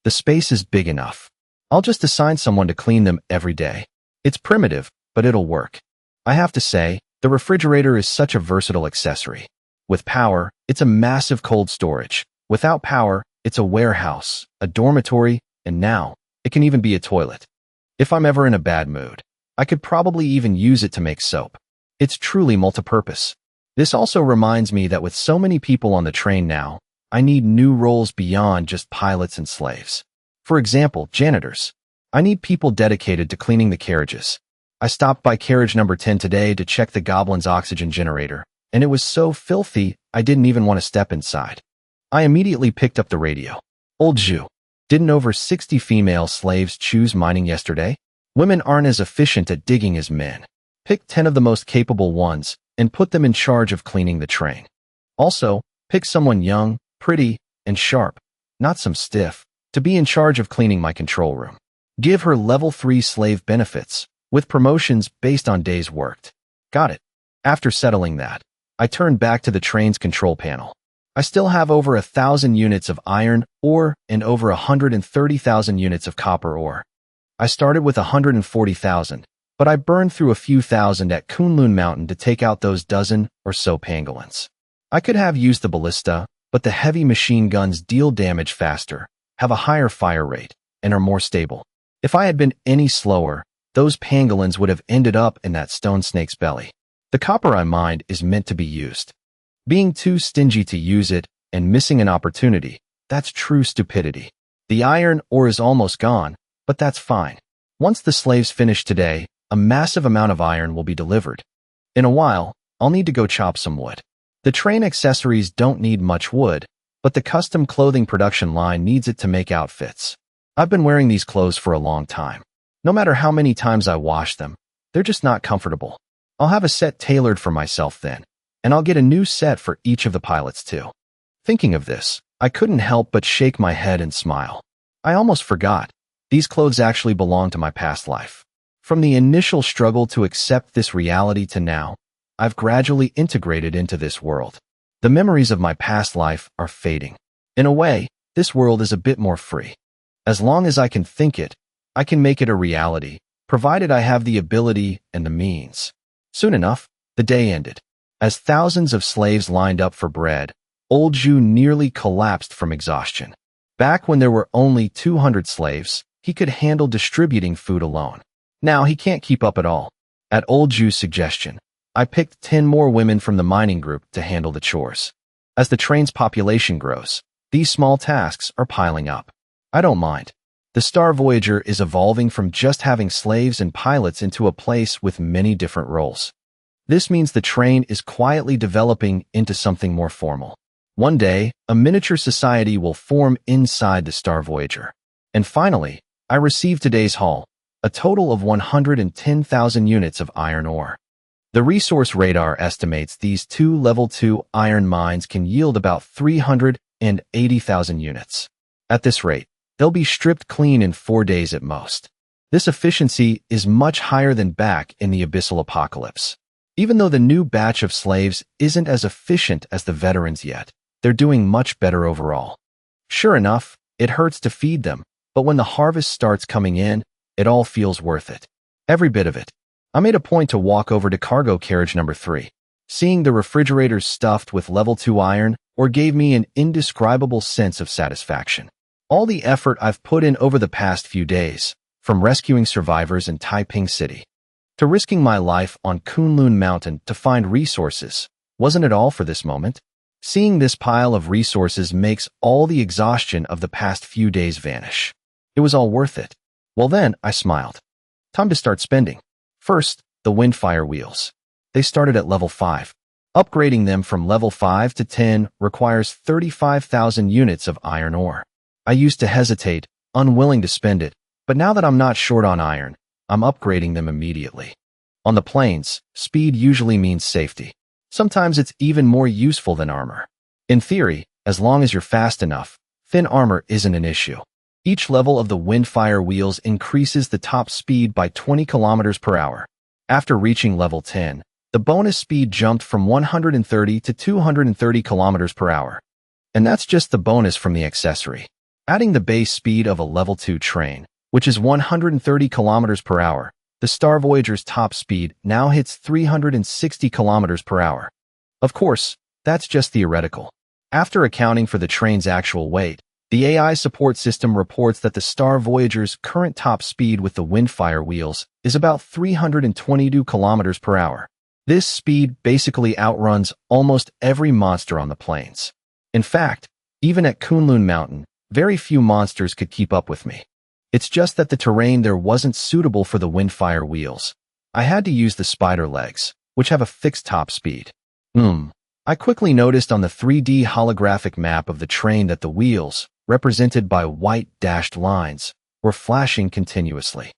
The space is big enough. I'll just assign someone to clean them every day. It's primitive, but it'll work. I have to say, the refrigerator is such a versatile accessory. With power, it's a massive cold storage. Without power, it's a warehouse, a dormitory, and now, it can even be a toilet. If I'm ever in a bad mood, I could probably even use it to make soap. It's truly multipurpose. This also reminds me that with so many people on the train now, I need new roles beyond just pilots and slaves. For example, janitors. I need people dedicated to cleaning the carriages. I stopped by carriage number 10 today to check the goblin's oxygen generator, and it was so filthy I didn't even want to step inside. I immediately picked up the radio. Old Jew. Didn't over 60 female slaves choose mining yesterday? Women aren't as efficient at digging as men. Pick 10 of the most capable ones and put them in charge of cleaning the train. Also, pick someone young, pretty, and sharp, not some stiff, to be in charge of cleaning my control room. Give her level 3 slave benefits, with promotions based on days worked. Got it. After settling that, I turned back to the train's control panel. I still have over 1,000 units of iron ore and over 130,000 units of copper ore. I started with 140,000, but I burned through a few thousand at Kunlun Mountain to take out those dozen or so pangolins. I could have used the ballista, but the heavy machine guns deal damage faster, have a higher fire rate, and are more stable. If I had been any slower, those pangolins would have ended up in that stone snake's belly. The copper I mined is meant to be used. Being too stingy to use it and missing an opportunity, that's true stupidity. The iron ore is almost gone, but that's fine. Once the slaves finish today, a massive amount of iron will be delivered. In a while, I'll need to go chop some wood. The train accessories don't need much wood, but the custom clothing production line needs it to make outfits. I've been wearing these clothes for a long time. No matter how many times I wash them, they're just not comfortable. I'll have a set tailored for myself then, and I'll get a new set for each of the pilots too. Thinking of this, I couldn't help but shake my head and smile. I almost forgot. These clothes actually belong to my past life. From the initial struggle to accept this reality to now, I've gradually integrated into this world. The memories of my past life are fading. In a way, this world is a bit more free. As long as I can think it, I can make it a reality, provided I have the ability and the means. Soon enough, the day ended. As thousands of slaves lined up for bread, Old Jew nearly collapsed from exhaustion. Back when there were only 200 slaves, he could handle distributing food alone. Now he can't keep up at all. At Old Jew's suggestion, I picked 10 more women from the mining group to handle the chores. As the train's population grows, these small tasks are piling up. I don't mind. The Star Voyager is evolving from just having slaves and pilots into a place with many different roles. This means the train is quietly developing into something more formal. One day, a miniature society will form inside the Star Voyager. And finally, I received today's haul, a total of 110,000 units of iron ore. The resource radar estimates these 2 level 2 iron mines can yield about 380,000 units. At this rate, they'll be stripped clean in 4 days at most. This efficiency is much higher than back in the Abyssal Apocalypse. Even though the new batch of slaves isn't as efficient as the veterans yet, they're doing much better overall. Sure enough, it hurts to feed them, but when the harvest starts coming in, it all feels worth it. Every bit of it. I made a point to walk over to cargo carriage number 3. Seeing the refrigerators stuffed with level 2 iron ore gave me an indescribable sense of satisfaction. All the effort I've put in over the past few days, from rescuing survivors in Taiping City to risking my life on Kunlun Mountain to find resources, wasn't it all for this moment? Seeing this pile of resources makes all the exhaustion of the past few days vanish. It was all worth it. Well then, I smiled. Time to start spending. First, the windfire wheels. They started at level 5. Upgrading them from level 5 to 10 requires 35,000 units of iron ore. I used to hesitate, unwilling to spend it, but now that I'm not short on iron, I'm upgrading them immediately. On the plains, speed usually means safety. Sometimes it's even more useful than armor. In theory, as long as you're fast enough, thin armor isn't an issue. Each level of the windfire wheels increases the top speed by 20 kilometers per hour. After reaching level 10, the bonus speed jumped from 130 to 230 kilometers per hour. And that's just the bonus from the accessory. Adding the base speed of a level 2 train, which is 130 kilometers per hour, the Star Voyager's top speed now hits 360 kilometers per hour. Of course, that's just theoretical. After accounting for the train's actual weight, the AI support system reports that the Star Voyager's current top speed with the windfire wheels is about 322 kilometers per hour. This speed basically outruns almost every monster on the plains. In fact, even at Kunlun Mountain, very few monsters could keep up with me. It's just that the terrain there wasn't suitable for the windfire wheels. I had to use the spider legs, which have a fixed top speed. I quickly noticed on the 3D holographic map of the train that the wheels, represented by white dashed lines, were flashing continuously.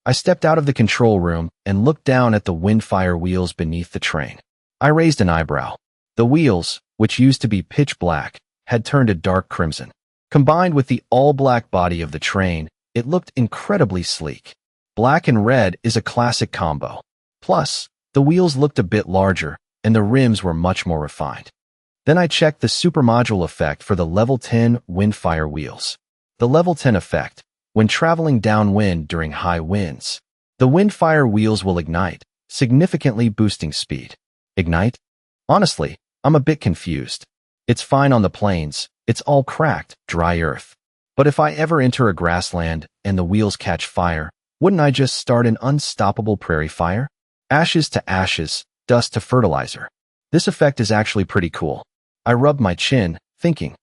I stepped out of the control room and looked down at the windfire wheels beneath the train. I raised an eyebrow. The wheels, which used to be pitch black, had turned a dark crimson. Combined with the all-black body of the train, it looked incredibly sleek. Black and red is a classic combo. Plus, the wheels looked a bit larger, and the rims were much more refined. Then I checked the supermodule effect for the level 10 windfire wheels. The level 10 effect, when traveling downwind during high winds, the windfire wheels will ignite, significantly boosting speed. Ignite? Honestly, I'm a bit confused. It's fine on the plains, it's all cracked, dry earth. But if I ever enter a grassland and the wheels catch fire, wouldn't I just start an unstoppable prairie fire? Ashes to ashes, dust to fertilizer. This effect is actually pretty cool. I rubbed my chin, thinking.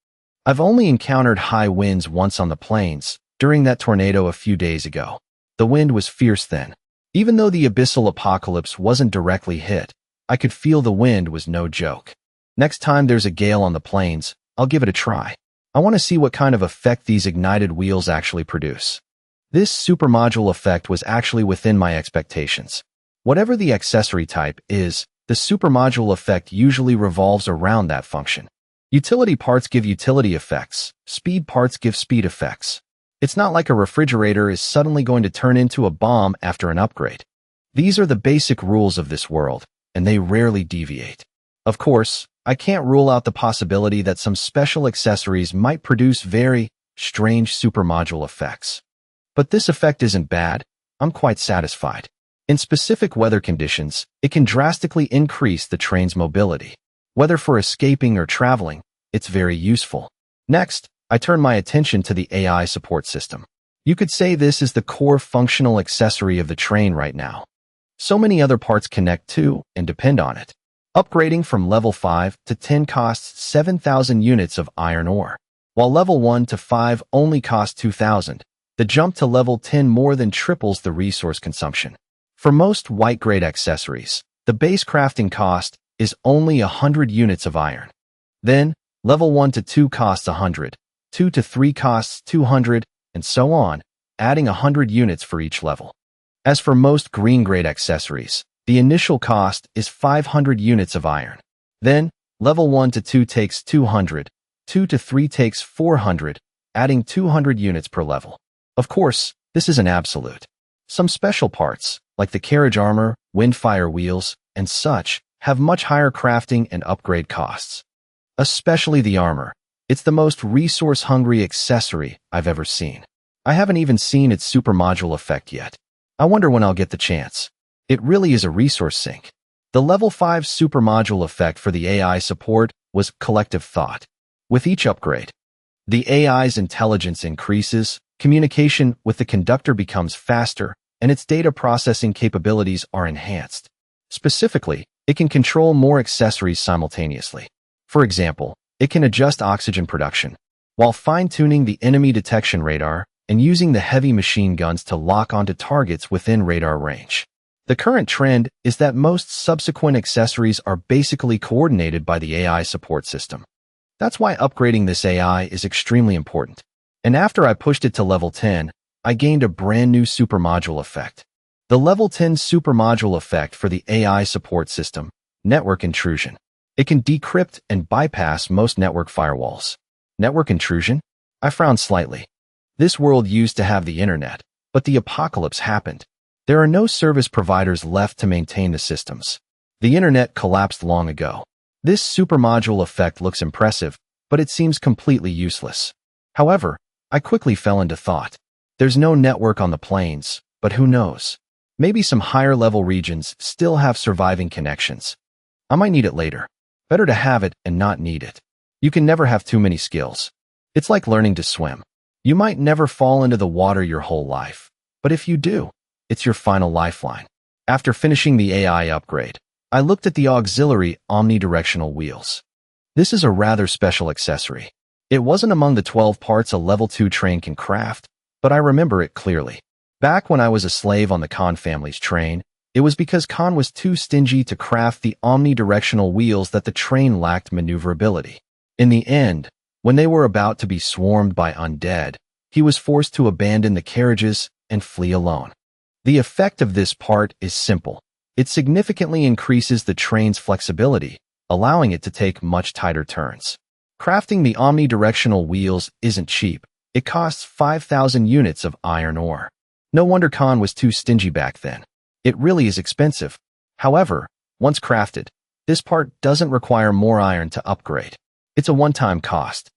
I've only encountered high winds once on the plains, during that tornado a few days ago. The wind was fierce then. Even though the abyssal apocalypse wasn't directly hit, I could feel the wind was no joke. Next time there's a gale on the plains, I'll give it a try. I want to see what kind of effect these ignited wheels actually produce. This supermodule effect was actually within my expectations. Whatever the accessory type is, the supermodule effect usually revolves around that function. Utility parts give utility effects, speed parts give speed effects. It's not like a refrigerator is suddenly going to turn into a bomb after an upgrade. These are the basic rules of this world, and they rarely deviate. Of course, I can't rule out the possibility that some special accessories might produce very strange supermodule effects. But this effect isn't bad. I'm quite satisfied. In specific weather conditions, it can drastically increase the train's mobility. Whether for escaping or traveling, it's very useful. Next, I turn my attention to the AI support system. You could say this is the core functional accessory of the train right now. So many other parts connect to and depend on it. Upgrading from level 5 to 10 costs 7,000 units of iron ore, while level 1 to 5 only costs 2,000. The jump to level 10 more than triples the resource consumption. For most white-grade accessories, the base crafting cost is only 100 units of iron. Then, level 1 to 2 costs 100, 2 to 3 costs 200, and so on, adding 100 units for each level. As for most green-grade accessories, the initial cost is 500 units of iron. Then, level 1 to 2 takes 200, 2 to 3 takes 400, adding 200 units per level. Of course, this is an absolute. Some special parts, like the carriage armor, windfire wheels, and such, have much higher crafting and upgrade costs. Especially the armor. It's the most resource-hungry accessory I've ever seen. I haven't even seen its supermodule effect yet. I wonder when I'll get the chance. It really is a resource sink. The level 5 supermodule effect for the AI support was collective thought. With each upgrade, the AI's intelligence increases, communication with the conductor becomes faster, and its data processing capabilities are enhanced. Specifically, it can control more accessories simultaneously. For example, it can adjust oxygen production, while fine-tuning the enemy detection radar and using the heavy machine guns to lock onto targets within radar range. The current trend is that most subsequent accessories are basically coordinated by the AI support system. That's why upgrading this AI is extremely important. And after I pushed it to level 10, I gained a brand new supermodule effect. The level 10 supermodule effect for the AI support system, network intrusion. It can decrypt and bypass most network firewalls. Network intrusion? I frowned slightly. This world used to have the internet, but the apocalypse happened. There are no service providers left to maintain the systems. The internet collapsed long ago. This supermodule effect looks impressive, but it seems completely useless. However, I quickly fell into thought. There's no network on the plains, but who knows? Maybe some higher-level regions still have surviving connections. I might need it later. Better to have it and not need it. You can never have too many skills. It's like learning to swim. You might never fall into the water your whole life, but if you do, it's your final lifeline. After finishing the AI upgrade, I looked at the auxiliary omnidirectional wheels. This is a rather special accessory. It wasn't among the 12 parts a level 2 train can craft, but I remember it clearly. Back when I was a slave on the Khan family's train, It was because Khan was too stingy to craft the omnidirectional wheels that the train lacked maneuverability. In the end, when they were about to be swarmed by undead, he was forced to abandon the carriages and flee alone. The effect of this part is simple. It significantly increases the train's flexibility, allowing it to take much tighter turns. Crafting the omnidirectional wheels isn't cheap. It costs 5,000 units of iron ore. No wonder Khan was too stingy back then. It really is expensive. However, once crafted, this part doesn't require more iron to upgrade. It's a one-time cost.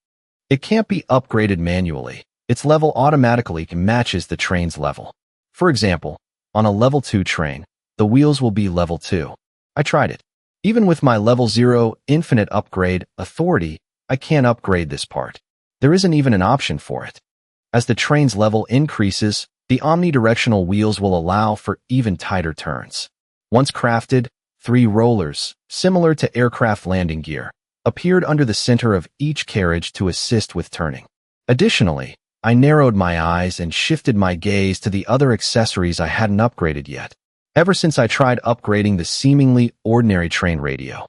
It can't be upgraded manually. Its level automatically matches the train's level. For example, on a level 2 train, the wheels will be level 2. I tried it. Even with my level 0 infinite upgrade authority, I can't upgrade this part. There isn't even an option for it. As the train's level increases, the omnidirectional wheels will allow for even tighter turns. Once crafted, 3 rollers, similar to aircraft landing gear, appeared under the center of each carriage to assist with turning. Additionally, I narrowed my eyes and shifted my gaze to the other accessories I hadn't upgraded yet, ever since I tried upgrading the seemingly ordinary train radio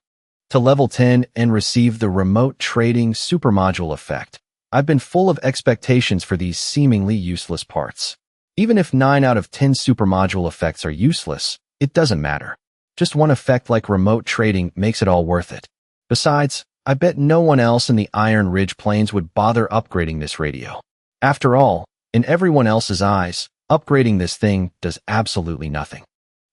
to level 10 and received the remote trading supermodule effect. I've been full of expectations for these seemingly useless parts. Even if 9 out of 10 supermodule effects are useless, it doesn't matter. Just one effect like remote trading makes it all worth it. Besides, I bet no one else in the Iron Ridge Plains would bother upgrading this radio. After all, in everyone else's eyes, upgrading this thing does absolutely nothing.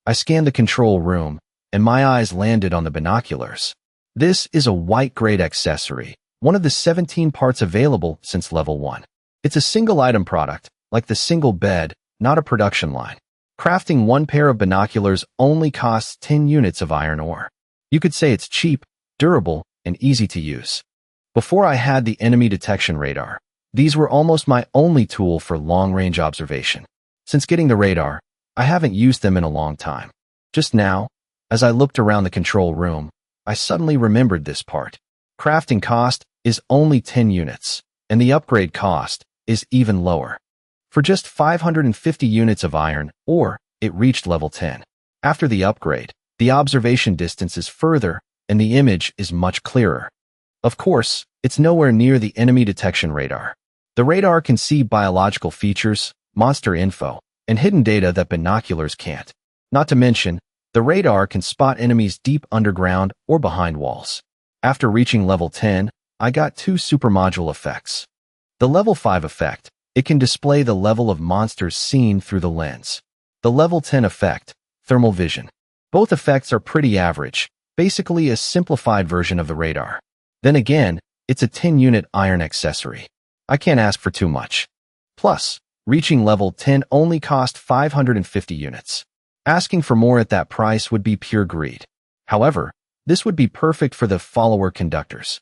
I scanned the control room, and my eyes landed on the binoculars. This is a white-grade accessory, one of the 17 parts available since level 1. It's a single-item product, like the single bed, not a production line. Crafting one pair of binoculars only costs 10 units of iron ore. You could say it's cheap, durable, and easy to use. Before I had the enemy detection radar, these were almost my only tool for long-range observation. Since getting the radar, I haven't used them in a long time. Just now, as I looked around the control room, I suddenly remembered this part. Crafting cost is only 10 units, and the upgrade cost is even lower. For just 550 units of iron ore, it reached level 10. After the upgrade, the observation distance is further, and the image is much clearer. Of course, it's nowhere near the enemy detection radar. The radar can see biological features, monster info, and hidden data that binoculars can't. Not to mention, the radar can spot enemies deep underground or behind walls. After reaching level 10, I got 2 supermodule effects. The level 5 effect, it can display the level of monsters seen through the lens. The level 10 effect, thermal vision. Both effects are pretty average, basically a simplified version of the radar. Then again, it's a 10-unit iron accessory. I can't ask for too much. Plus, reaching level 10 only cost 550 units. Asking for more at that price would be pure greed. However, this would be perfect for the follower conductors.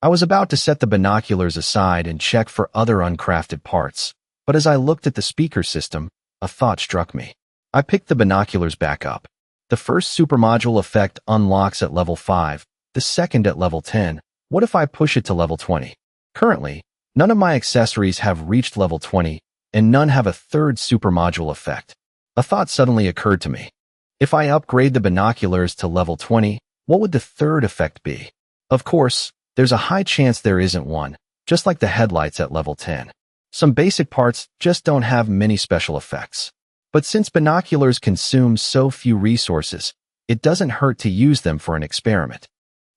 I was about to set the binoculars aside and check for other uncrafted parts, but as I looked at the speaker system, a thought struck me. I picked the binoculars back up. The first supermodule effect unlocks at level 5, the second at level 10. What if I push it to level 20? Currently, none of my accessories have reached level 20, and none have a third supermodule effect. A thought suddenly occurred to me. If I upgrade the binoculars to level 20, what would the third effect be? Of course, there's a high chance there isn't one, just like the headlights at level 10. Some basic parts just don't have many special effects. But since binoculars consume so few resources, it doesn't hurt to use them for an experiment.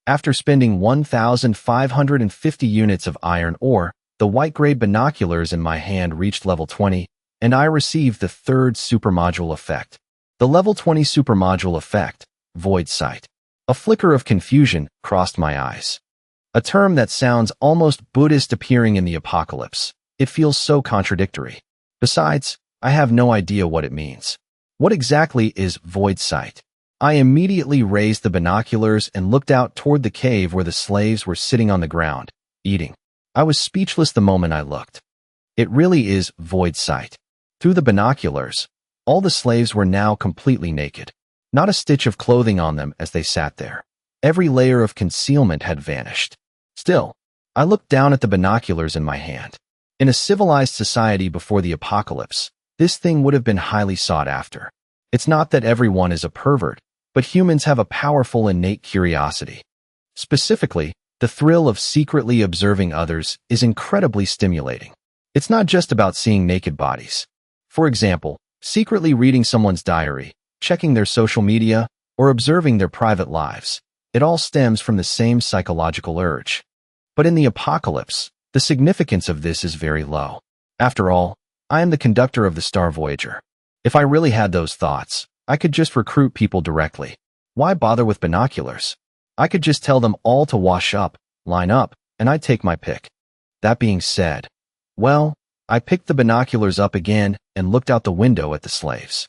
After spending 1,550 units of iron ore, the white-grade binoculars in my hand reached level 20, and I received the third supermodule effect. The level 20 supermodule effect, void sight. A flicker of confusion crossed my eyes. A term that sounds almost Buddhist appearing in the apocalypse. It feels so contradictory. Besides, I have no idea what it means. What exactly is void sight? I immediately raised the binoculars and looked out toward the cave where the slaves were sitting on the ground, eating. I was speechless the moment I looked. It really is void sight. Through the binoculars, all the slaves were now completely naked. Not a stitch of clothing on them as they sat there. Every layer of concealment had vanished. Still, I looked down at the binoculars in my hand. In a civilized society before the apocalypse, this thing would have been highly sought after. It's not that everyone is a pervert, but humans have a powerful innate curiosity. Specifically, the thrill of secretly observing others is incredibly stimulating. It's not just about seeing naked bodies. For example, secretly reading someone's diary, checking their social media, or observing their private lives. It all stems from the same psychological urge. But in the apocalypse, the significance of this is very low. After all, I am the conductor of the Star Voyager. If I really had those thoughts, I could just recruit people directly. Why bother with binoculars? I could just tell them all to wash up, line up, and I'd take my pick. That being said, well, I picked the binoculars up again and looked out the window at the slaves.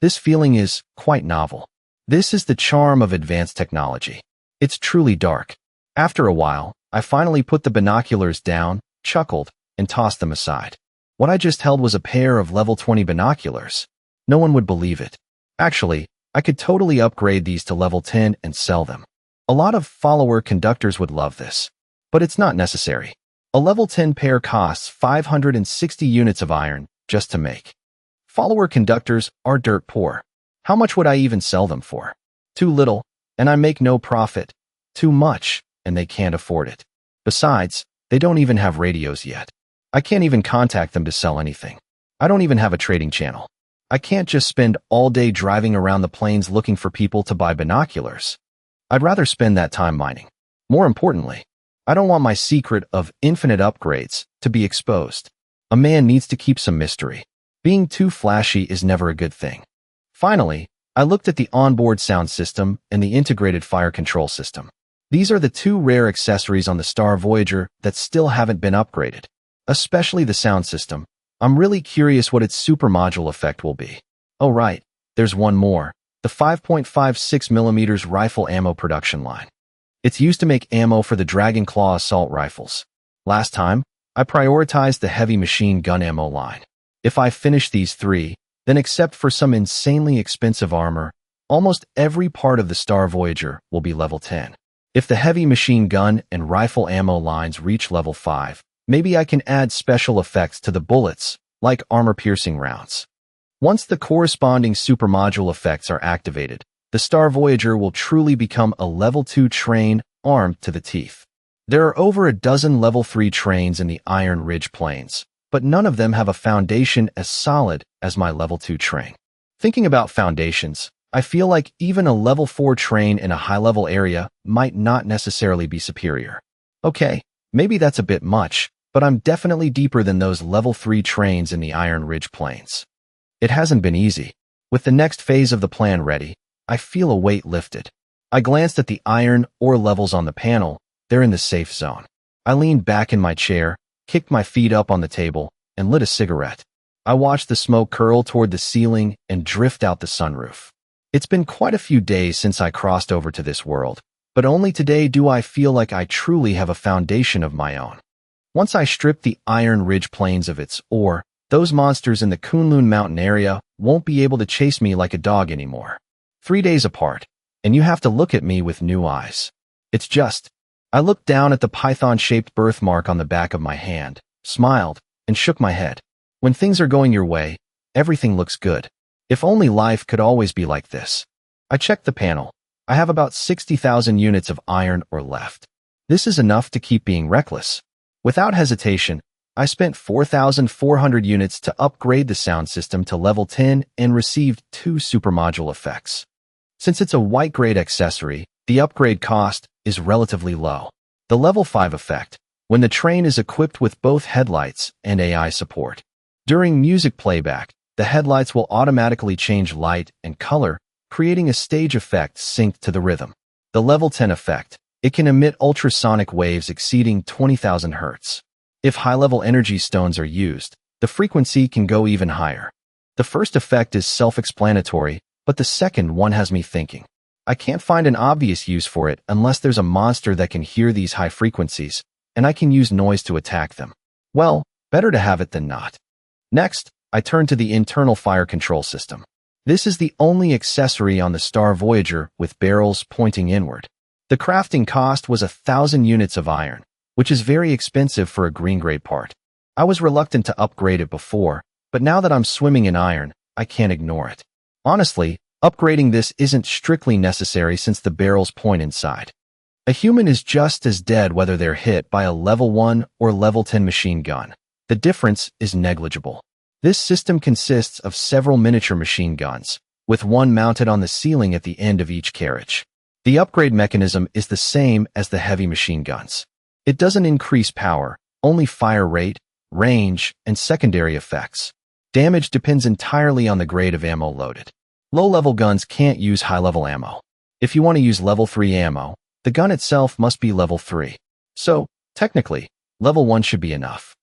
This feeling is quite novel. This is the charm of advanced technology. It's truly dark. After a while, I finally put the binoculars down, chuckled, and tossed them aside. What I just held was a pair of level 20 binoculars. No one would believe it. Actually, I could totally upgrade these to level 10 and sell them. A lot of follower conductors would love this, but it's not necessary. A level 10 pair costs 560 units of iron just to make. Follower conductors are dirt poor. How much would I even sell them for? Too little, and I make no profit. Too much, and they can't afford it. Besides, they don't even have radios yet. I can't even contact them to sell anything. I don't even have a trading channel. I can't just spend all day driving around the plains looking for people to buy binoculars. I'd rather spend that time mining. More importantly, I don't want my secret of infinite upgrades to be exposed. A man needs to keep some mystery. Being too flashy is never a good thing. Finally, I looked at the onboard sound system and the integrated fire control system. These are the two rare accessories on the Star Voyager that still haven't been upgraded. Especially the sound system. I'm really curious what its super module effect will be. Oh right, there's one more. The 5.56mm rifle ammo production line. It's used to make ammo for the Dragon Claw assault rifles. Last time, I prioritized the heavy machine gun ammo line. If I finish these three, then except for some insanely expensive armor, almost every part of the Star Voyager will be level 10. If the heavy machine gun and rifle ammo lines reach level 5, maybe I can add special effects to the bullets, like armor-piercing rounds. Once the corresponding supermodule effects are activated, the Star Voyager will truly become a level 2 train armed to the teeth. There are over a dozen level 3 trains in the Iron Ridge Plains, but none of them have a foundation as solid as my level 2 train. Thinking about foundations, I feel like even a level 4 train in a high-level area might not necessarily be superior. Okay, maybe that's a bit much, but I'm definitely deeper than those level 3 trains in the Iron Ridge Plains. It hasn't been easy. With the next phase of the plan ready, I feel a weight lifted. I glanced at the iron ore levels on the panel. They're in the safe zone. I leaned back in my chair, kicked my feet up on the table, and lit a cigarette. I watched the smoke curl toward the ceiling and drift out the sunroof. It's been quite a few days since I crossed over to this world, but only today do I feel like I truly have a foundation of my own. Once I strip the Iron Ridge Plains of its ore, those monsters in the Kunlun Mountain area won't be able to chase me like a dog anymore. 3 days apart, and you have to look at me with new eyes. It's just, I looked down at the python-shaped birthmark on the back of my hand, smiled, and shook my head. When things are going your way, everything looks good. If only life could always be like this. I checked the panel. I have about 60,000 units of iron ore left. This is enough to keep being reckless. Without hesitation, I spent 4,400 units to upgrade the sound system to level 10 and received 2 supermodule effects. Since it's a white-grade accessory, the upgrade cost is relatively low. The level 5 effect, when the train is equipped with both headlights and AI support. During music playback, the headlights will automatically change light and color, creating a stage effect synced to the rhythm. The level 10 effect, it can emit ultrasonic waves exceeding 20,000 Hz. If high-level energy stones are used, the frequency can go even higher. The first effect is self-explanatory, but the second one has me thinking. I can't find an obvious use for it unless there's a monster that can hear these high frequencies, and I can use noise to attack them. Well, better to have it than not. Next, I turn to the internal fire control system. This is the only accessory on the Star Voyager with barrels pointing inward. The crafting cost was 1,000 units of iron, which is very expensive for a green-grade part. I was reluctant to upgrade it before, but now that I'm swimming in iron, I can't ignore it. Honestly, upgrading this isn't strictly necessary since the barrels point inside. A human is just as dead whether they're hit by a level 1 or level 10 machine gun. The difference is negligible. This system consists of several miniature machine guns, with one mounted on the ceiling at the end of each carriage. The upgrade mechanism is the same as the heavy machine guns. It doesn't increase power, only fire rate, range, and secondary effects. Damage depends entirely on the grade of ammo loaded. Low-level guns can't use high-level ammo. If you want to use level 3 ammo, the gun itself must be level 3. So, technically, level 1 should be enough.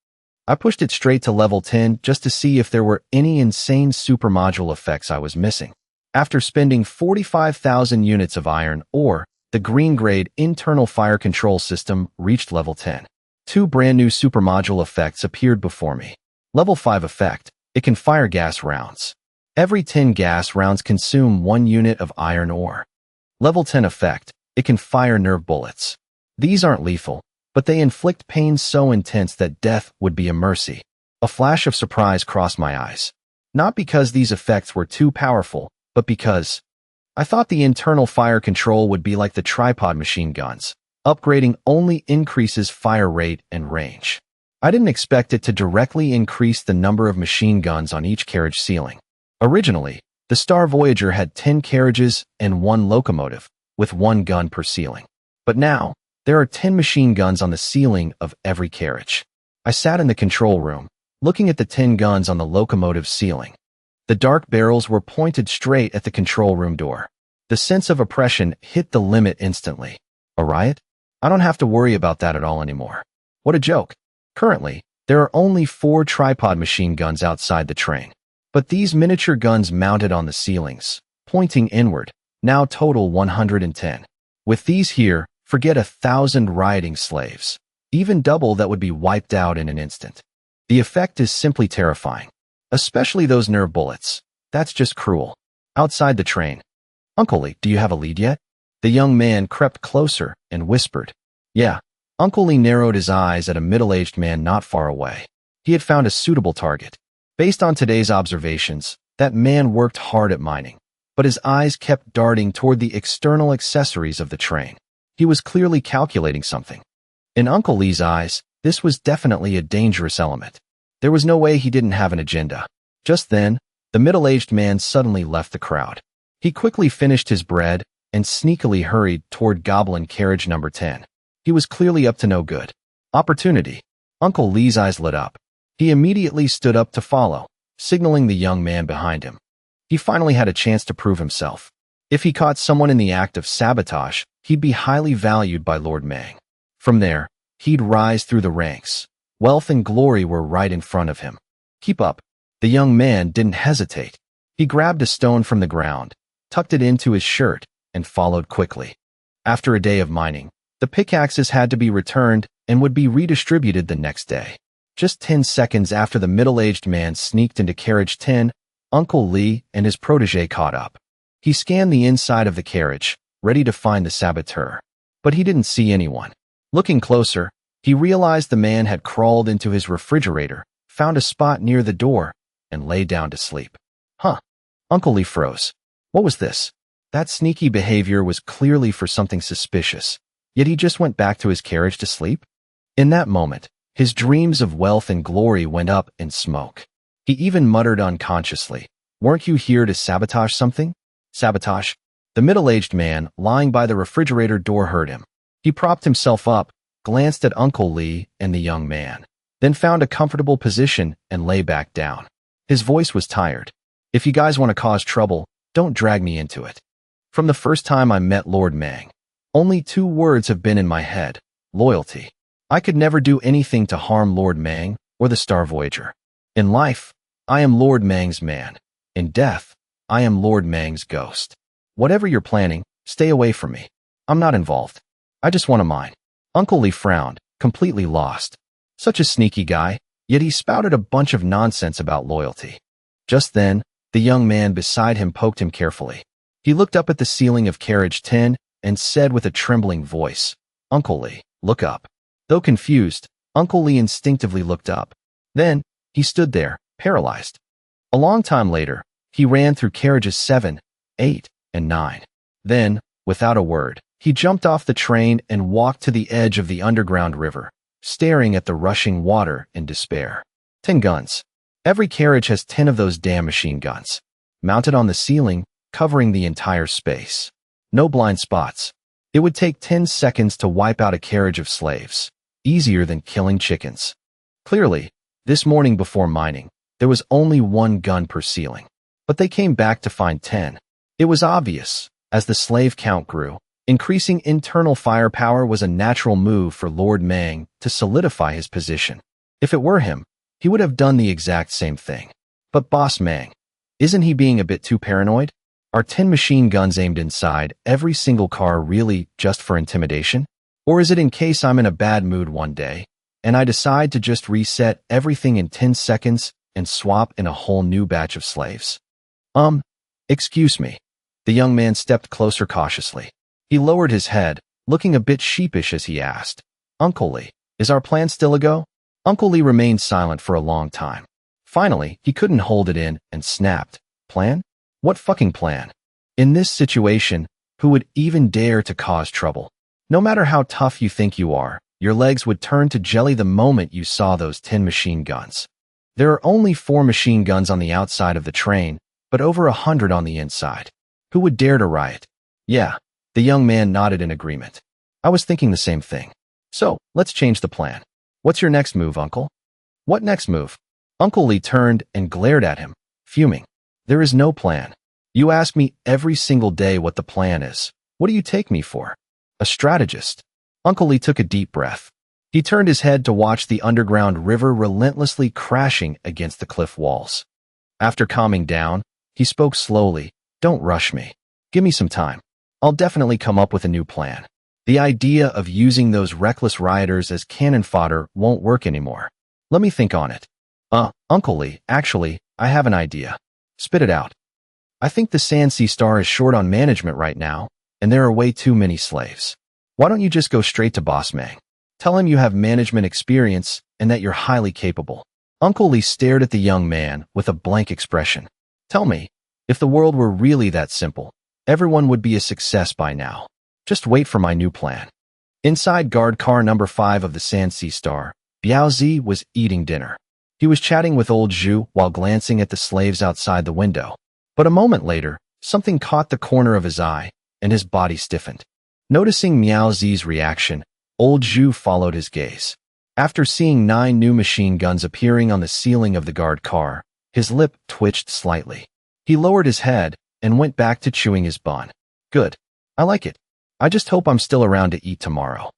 I pushed it straight to level 10 just to see if there were any insane super module effects I was missing. After spending 45,000 units of iron ore, the green grade internal fire control system reached level 10. Two brand new super module effects appeared before me. Level 5 effect, it can fire gas rounds. Every 10 gas rounds consume 1 unit of iron ore. Level 10 effect, it can fire nerve bullets. These aren't lethal, but they inflict pain so intense that death would be a mercy. A flash of surprise crossed my eyes. Not because these effects were too powerful, but because I thought the internal fire control would be like the tripod machine guns. Upgrading only increases fire rate and range. I didn't expect it to directly increase the number of machine guns on each carriage ceiling. Originally, the Star Voyager had 10 carriages and 1 locomotive, with 1 gun per ceiling. But now, there are 10 machine guns on the ceiling of every carriage. I sat in the control room, looking at the 10 guns on the locomotive ceiling. The dark barrels were pointed straight at the control room door. The sense of oppression hit the limit instantly. A riot? I don't have to worry about that at all anymore. What a joke. Currently, there are only 4 tripod machine guns outside the train. But these miniature guns mounted on the ceilings, pointing inward, now total 110. With these here, forget 1,000 rioting slaves. Even double that would be wiped out in an instant. The effect is simply terrifying. Especially those nerve bullets. That's just cruel. Outside the train. Uncle Lee, do you have a lead yet? The young man crept closer and whispered. Yeah. Uncle Lee narrowed his eyes at a middle-aged man not far away. He had found a suitable target. Based on today's observations, that man worked hard at mining, but his eyes kept darting toward the external accessories of the train. He was clearly calculating something. In Uncle Lee's eyes, this was definitely a dangerous element. There was no way he didn't have an agenda. Just then, the middle-aged man suddenly left the crowd. He quickly finished his bread and sneakily hurried toward Goblin Carriage number 10. He was clearly up to no good. Opportunity. Uncle Lee's eyes lit up. He immediately stood up to follow, signaling the young man behind him. He finally had a chance to prove himself. If he caught someone in the act of sabotage, he'd be highly valued by Lord Mang. From there, he'd rise through the ranks. Wealth and glory were right in front of him. Keep up. The young man didn't hesitate. He grabbed a stone from the ground, tucked it into his shirt, and followed quickly. After a day of mining, the pickaxes had to be returned and would be redistributed the next day. Just 10 seconds after the middle-aged man sneaked into carriage 10, Uncle Lee and his protege caught up. He scanned the inside of the carriage, ready to find the saboteur. But he didn't see anyone. Looking closer, he realized the man had crawled into his refrigerator, found a spot near the door, and lay down to sleep. Huh. Uncle Lee froze. What was this? That sneaky behavior was clearly for something suspicious, yet he just went back to his carriage to sleep? In that moment, his dreams of wealth and glory went up in smoke. He even muttered unconsciously, "Weren't you here to sabotage something?" Sabotage? The middle-aged man, lying by the refrigerator door, heard him. He propped himself up, glanced at Uncle Lee and the young man, then found a comfortable position and lay back down. His voice was tired. "If you guys want to cause trouble, don't drag me into it. From the first time I met Lord Mang, only 2 words have been in my head: loyalty. I could never do anything to harm Lord Mang or the Star Voyager. In life, I am Lord Mang's man. In death, I am Lord Mang's ghost. Whatever you're planning, stay away from me. I'm not involved. I just want to mine." Uncle Lee frowned, completely lost. Such a sneaky guy, yet he spouted a bunch of nonsense about loyalty. Just then, the young man beside him poked him carefully. He looked up at the ceiling of carriage 10 and said with a trembling voice, "Uncle Lee, look up." Though confused, Uncle Lee instinctively looked up. Then, he stood there, paralyzed. A long time later, He ran through carriages 7, 8, and 9. Then, without a word, he jumped off the train and walked to the edge of the underground river, staring at the rushing water in despair. 10 guns. Every carriage has 10 of those damn machine guns, mounted on the ceiling, covering the entire space. No blind spots. It would take 10 seconds to wipe out a carriage of slaves, easier than killing chickens. Clearly, this morning before mining, there was only 1 gun per ceiling, but they came back to find 10. It was obvious, as the slave count grew, increasing internal firepower was a natural move for Lord Mang to solidify his position. If it were him, he would have done the exact same thing. But Boss Mang, isn't he being a bit too paranoid? Are 10 machine guns aimed inside every single car really just for intimidation? Or is it in case I'm in a bad mood one day, and I decide to just reset everything in 10 seconds and swap in a whole new batch of slaves? Excuse me. The young man stepped closer cautiously. He lowered his head, looking a bit sheepish as he asked, Uncle Lee, is our plan still a go? Uncle Lee remained silent for a long time. Finally, he couldn't hold it in and snapped, Plan? What fucking plan? In this situation, who would even dare to cause trouble? No matter how tough you think you are, your legs would turn to jelly the moment you saw those 10 machine guns. There are only 4 machine guns on the outside of the train, but over 100 on the inside. Who would dare to riot? Yeah, the young man nodded in agreement. I was thinking the same thing. So, let's change the plan. What's your next move, Uncle? What next move? Uncle Lee turned and glared at him, fuming. There is no plan. You ask me every single day what the plan is. What do you take me for? A strategist. Uncle Lee took a deep breath. He turned his head to watch the underground river relentlessly crashing against the cliff walls. After calming down, he spoke slowly. Don't rush me. Give me some time. I'll definitely come up with a new plan. The idea of using those reckless rioters as cannon fodder won't work anymore. Let me think on it. Uncle Lee, actually, I have an idea. Spit it out. I think the Sansi Star is short on management right now, and there are way too many slaves. Why don't you just go straight to Boss Mang? Tell him you have management experience and that you're highly capable. Uncle Lee stared at the young man with a blank expression. Tell me, if the world were really that simple, everyone would be a success by now. Just wait for my new plan. Inside guard car number 5 of the Sansi Star, Biaozi was eating dinner. He was chatting with old Zhu while glancing at the slaves outside the window. But a moment later, something caught the corner of his eye, and his body stiffened. Noticing Miao Zi's reaction, old Zhu followed his gaze. After seeing 9 new machine guns appearing on the ceiling of the guard car, his lip twitched slightly. He lowered his head and went back to chewing his bun. Good. I like it. I just hope I'm still around to eat tomorrow.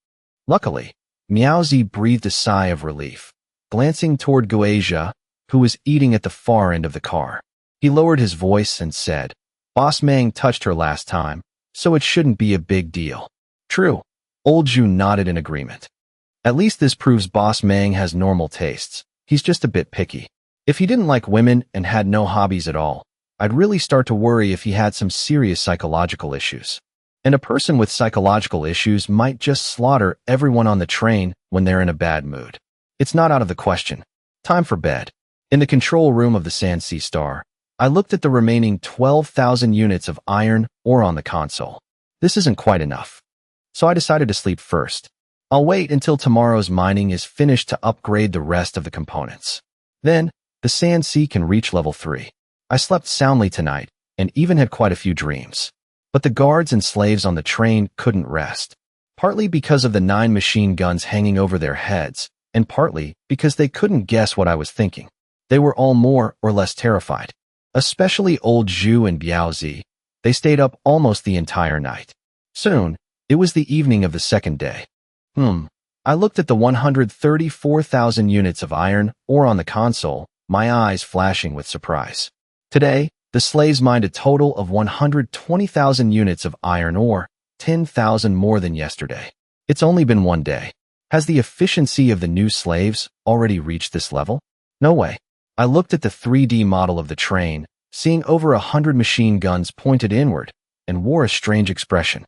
Luckily, Miao Zi breathed a sigh of relief, glancing toward Guizha, who was eating at the far end of the car. He lowered his voice and said, Boss Mang touched her last time, so it shouldn't be a big deal. True. Old Zhu nodded in agreement. At least this proves Boss Mang has normal tastes. He's just a bit picky. If he didn't like women and had no hobbies at all, I'd really start to worry if he had some serious psychological issues. And a person with psychological issues might just slaughter everyone on the train when they're in a bad mood. It's not out of the question. Time for bed. In the control room of the Sansi Star, I looked at the remaining 12,000 units of iron ore on the console. This isn't quite enough. So I decided to sleep first. I'll wait until tomorrow's mining is finished to upgrade the rest of the components. Then, the Sansi can reach level 3. I slept soundly tonight, and even had quite a few dreams. But the guards and slaves on the train couldn't rest. Partly because of the 9 machine guns hanging over their heads, and partly because they couldn't guess what I was thinking. They were all more or less terrified. Especially old Zhu and Biaozi. They stayed up almost the entire night. Soon, it was the evening of the second day. I looked at the 134,000 units of iron ore on the console, my eyes flashing with surprise. Today, the slaves mined a total of 120,000 units of iron ore, 10,000 more than yesterday. It's only been one day. Has the efficiency of the new slaves already reached this level? No way. I looked at the 3D model of the train, seeing over 100 machine guns pointed inward, and wore a strange expression.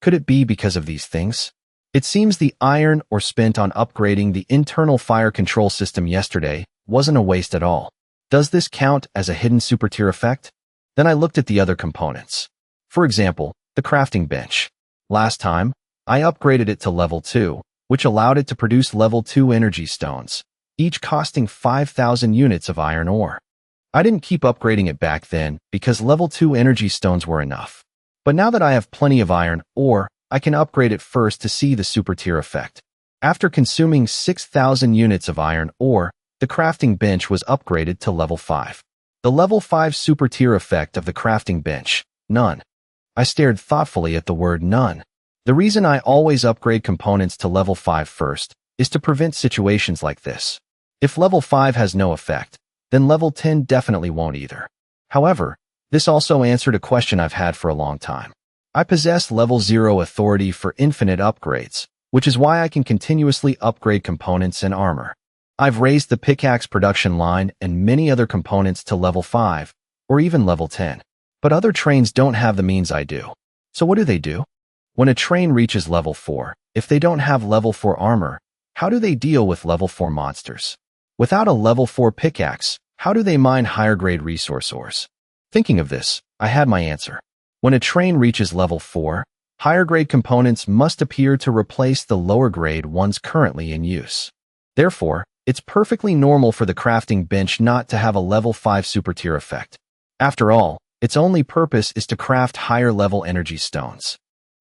Could it be because of these things? It seems the iron ore spent on upgrading the internal fire control system yesterday wasn't a waste at all. Does this count as a hidden super tier effect? Then I looked at the other components. For example, the crafting bench. Last time, I upgraded it to level 2, which allowed it to produce level 2 energy stones, each costing 5,000 units of iron ore. I didn't keep upgrading it back then because level 2 energy stones were enough. But now that I have plenty of iron ore, I can upgrade it first to see the super tier effect. After consuming 6,000 units of iron ore, the crafting bench was upgraded to level 5. The level 5 super tier effect of the crafting bench, none. I stared thoughtfully at the word none. The reason I always upgrade components to level 5 first is to prevent situations like this. If level 5 has no effect, then level 10 definitely won't either. However, this also answered a question I've had for a long time. I possess level 0 authority for infinite upgrades, which is why I can continuously upgrade components and armor. I've raised the pickaxe production line and many other components to level 5, or even level 10. But other trains don't have the means I do. So what do? When a train reaches level 4, if they don't have level 4 armor, how do they deal with level 4 monsters? Without a level 4 pickaxe, how do they mine higher grade resource ores? Thinking of this, I had my answer. When a train reaches level 4, higher grade components must appear to replace the lower grade ones currently in use. Therefore, it's perfectly normal for the crafting bench not to have a level 5 super tier effect. After all, its only purpose is to craft higher level energy stones.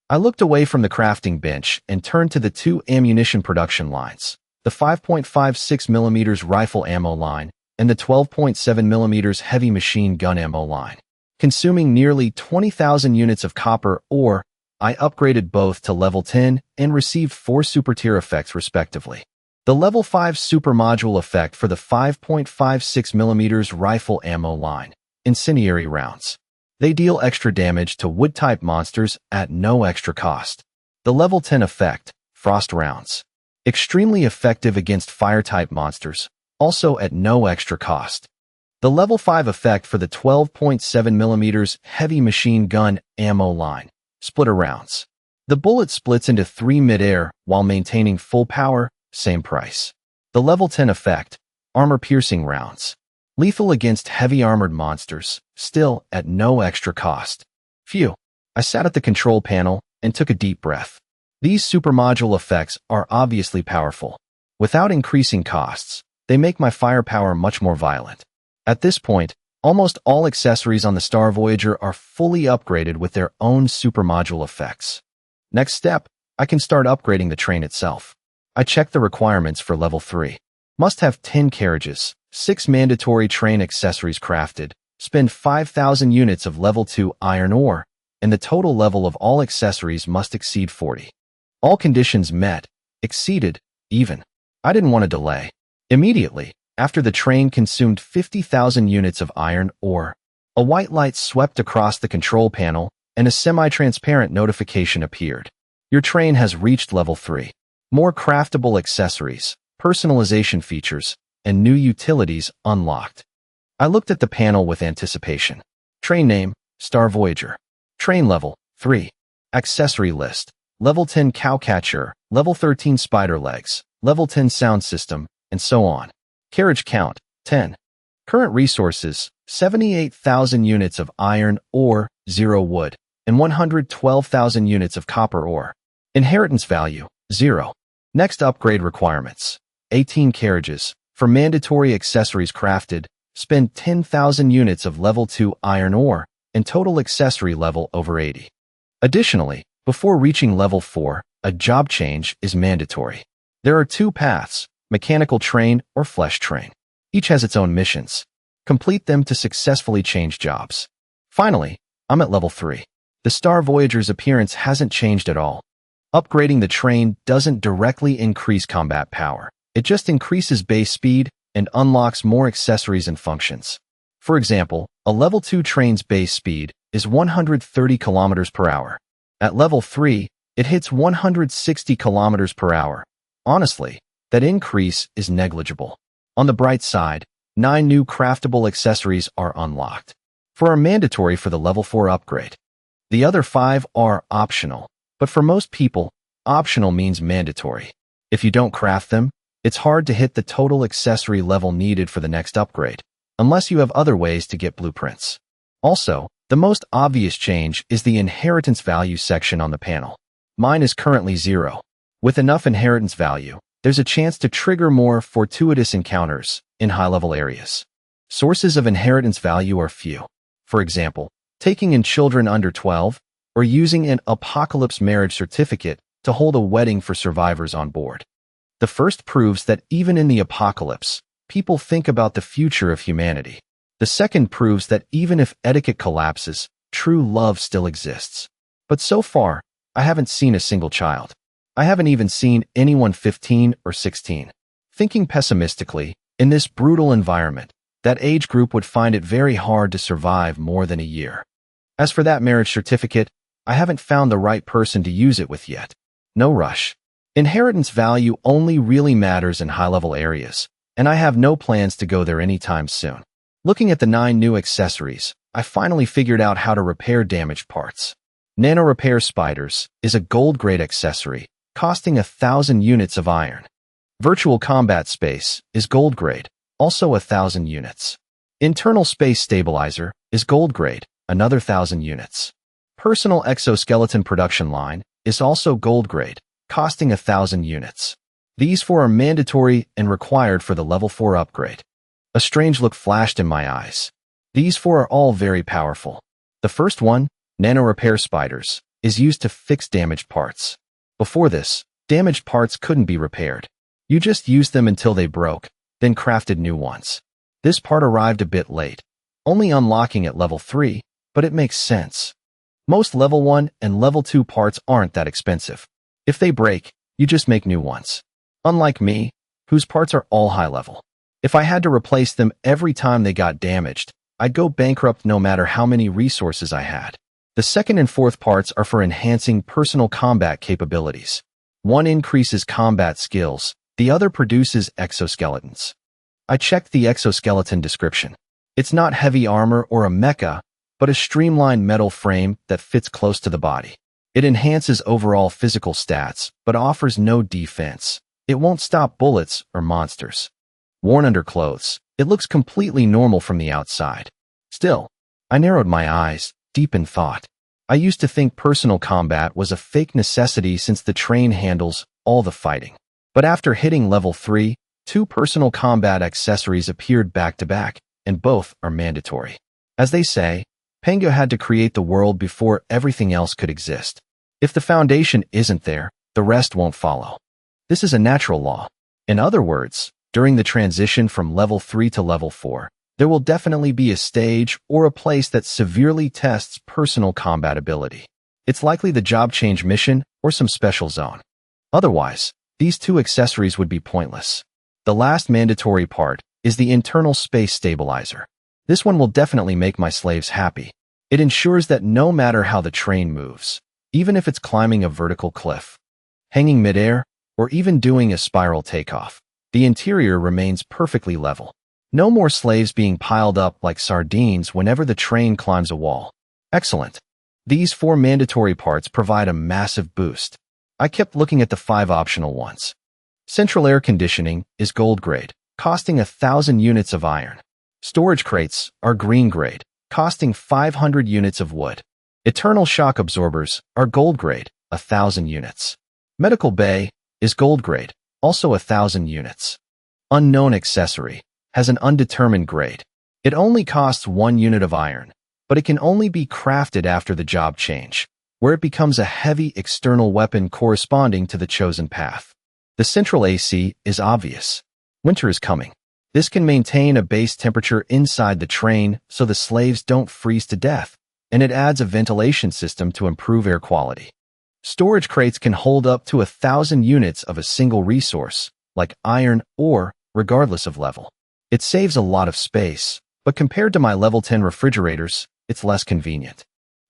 I looked away from the crafting bench and turned to the two ammunition production lines, the 5.56mm rifle ammo line and the 12.7mm heavy machine gun ammo line. Consuming nearly 20,000 units of copper ore, I upgraded both to level 10 and received 4 super tier effects respectively. The level 5 super module effect for the 5.56mm rifle ammo line, incendiary rounds. They deal extra damage to wood-type monsters at no extra cost. The level 10 effect, frost rounds. Extremely effective against fire-type monsters, also at no extra cost. The level 5 effect for the 12.7mm heavy machine gun ammo line, splitter rounds. The bullet splits into 3 mid-air while maintaining full power, same price. The level 10 effect, armor-piercing rounds. Lethal against heavy armored monsters, still at no extra cost. Phew. I sat at the control panel and took a deep breath. These super module effects are obviously powerful. Without increasing costs, they make my firepower much more violent. At this point, almost all accessories on the Star Voyager are fully upgraded with their own super module effects. Next step, I can start upgrading the train itself. I checked the requirements for level 3. Must have 10 carriages, 6 mandatory train accessories crafted, spend 5,000 units of level 2 iron ore, and the total level of all accessories must exceed 40. All conditions met, exceeded, even. I didn't want to delay. Immediately, after the train consumed 50,000 units of iron ore, a white light swept across the control panel and a semi-transparent notification appeared. Your train has reached level 3. More craftable accessories, personalization features, and new utilities unlocked. I looked at the panel with anticipation. Train name, Star Voyager. Train level, 3. Accessory list, level 10 cowcatcher, level 13 spider legs, level 10 sound system, and so on. Carriage count, 10. Current resources, 78,000 units of iron ore, 0 wood, and 112,000 units of copper ore. Inheritance value, 0. Next upgrade requirements. 18 carriages. For mandatory accessories crafted, spend 10,000 units of level 2 iron ore, and total accessory level over 80. Additionally, before reaching level 4, a job change is mandatory. There are 2 paths, mechanical train or flesh train. Each has its own missions. Complete them to successfully change jobs. Finally, I'm at level 3. The Star Voyager's appearance hasn't changed at all. Upgrading the train doesn't directly increase combat power. It just increases base speed and unlocks more accessories and functions. For example, a level 2 train's base speed is 130 km per hour. At level 3, it hits 160 km per hour. Honestly, that increase is negligible. On the bright side, 9 new craftable accessories are unlocked, are mandatory for the level 4 upgrade. The other 5 are optional, but for most people, optional means mandatory. If you don't craft them, it's hard to hit the total accessory level needed for the next upgrade, unless you have other ways to get blueprints. Also, the most obvious change is the inheritance value section on the panel. Mine is currently 0. With enough inheritance value, there's a chance to trigger more fortuitous encounters in high-level areas. Sources of inheritance value are few. For example, taking in children under 12 or using an apocalypse marriage certificate to hold a wedding for survivors on board. The first proves that even in the apocalypse, people think about the future of humanity. The second proves that even if etiquette collapses, true love still exists. But so far, I haven't seen a single child. I haven't even seen anyone 15 or 16. Thinking pessimistically, in this brutal environment, that age group would find it very hard to survive more than a year. As for that marriage certificate, I haven't found the right person to use it with yet. No rush. Inheritance value only really matters in high-level areas, and I have no plans to go there anytime soon. Looking at the 9 new accessories, I finally figured out how to repair damaged parts. Nano Repair Spiders is a gold-grade accessory, costing 1,000 units of iron. Virtual Combat Space is gold-grade, also 1,000 units. Internal Space Stabilizer is gold-grade, another 1,000 units. Personal Exoskeleton Production Line is also gold-grade, costing 1,000 units. These 4 are mandatory and required for the level 4 upgrade. A strange look flashed in my eyes. These 4 are all very powerful. The first one, Nano Repair Spiders, is used to fix damaged parts. Before this, damaged parts couldn't be repaired. You just used them until they broke, then crafted new ones. This part arrived a bit late, only unlocking at level 3, but it makes sense. Most level 1 and level 2 parts aren't that expensive. If they break, you just make new ones. Unlike me, whose parts are all high level. If I had to replace them every time they got damaged, I'd go bankrupt no matter how many resources I had. The second and fourth parts are for enhancing personal combat capabilities. One increases combat skills, the other produces exoskeletons. I checked the exoskeleton description. It's not heavy armor or a mecha, but a streamlined metal frame that fits close to the body. It enhances overall physical stats, but offers no defense. It won't stop bullets or monsters. Worn under clothes, it looks completely normal from the outside. Still, I narrowed my eyes, deep in thought. I used to think personal combat was a fake necessity since the train handles all the fighting. But after hitting level 3, 2 personal combat accessories appeared back to back, and both are mandatory. As they say, Manga had to create the world before everything else could exist. If the foundation isn't there, the rest won't follow. This is a natural law. In other words, during the transition from level 3 to level 4, there will definitely be a stage or a place that severely tests personal combat ability. It's likely the job change mission or some special zone. Otherwise, these 2 accessories would be pointless. The last mandatory part is the internal space stabilizer. This one will definitely make my slaves happy. It ensures that no matter how the train moves, even if it's climbing a vertical cliff, hanging midair, or even doing a spiral takeoff, the interior remains perfectly level. No more slaves being piled up like sardines whenever the train climbs a wall. Excellent. These 4 mandatory parts provide a massive boost. I kept looking at the 5 optional ones. Central air conditioning is gold grade, costing 1,000 units of iron. Storage crates are green grade, costing 500 units of wood. Eternal shock absorbers are gold grade, 1,000 units. Medical bay is gold grade, also 1,000 units. Unknown accessory has an undetermined grade. It only costs 1 unit of iron, but it can only be crafted after the job change, where it becomes a heavy external weapon corresponding to the chosen path. The central AC is obvious. Winter is coming. This can maintain a base temperature inside the train so the slaves don't freeze to death, and it adds a ventilation system to improve air quality. Storage crates can hold up to 1,000 units of a single resource, like iron ore, regardless of level. It saves a lot of space, but compared to my level 10 refrigerators, it's less convenient.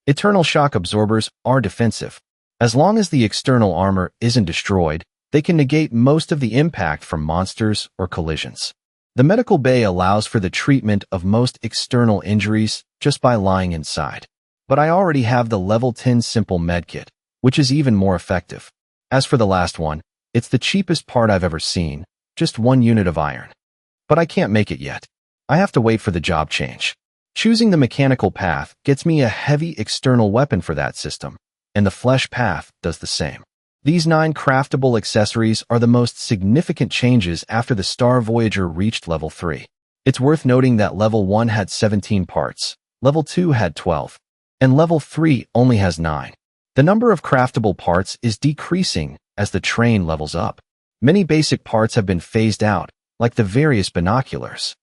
Eternal shock absorbers are defensive. As long as the external armor isn't destroyed, they can negate most of the impact from monsters or collisions. The medical bay allows for the treatment of most external injuries just by lying inside. But I already have the level 10 simple medkit, which is even more effective. As for the last one, it's the cheapest part I've ever seen, just 1 unit of iron. But I can't make it yet. I have to wait for the job change. Choosing the mechanical path gets me a heavy external weapon for that system, and the flesh path does the same. These 9 craftable accessories are the most significant changes after the Star Voyager reached level 3. It's worth noting that level 1 had 17 parts, level 2 had 12, and level 3 only has 9. The number of craftable parts is decreasing as the train levels up. Many basic parts have been phased out, like the various binoculars.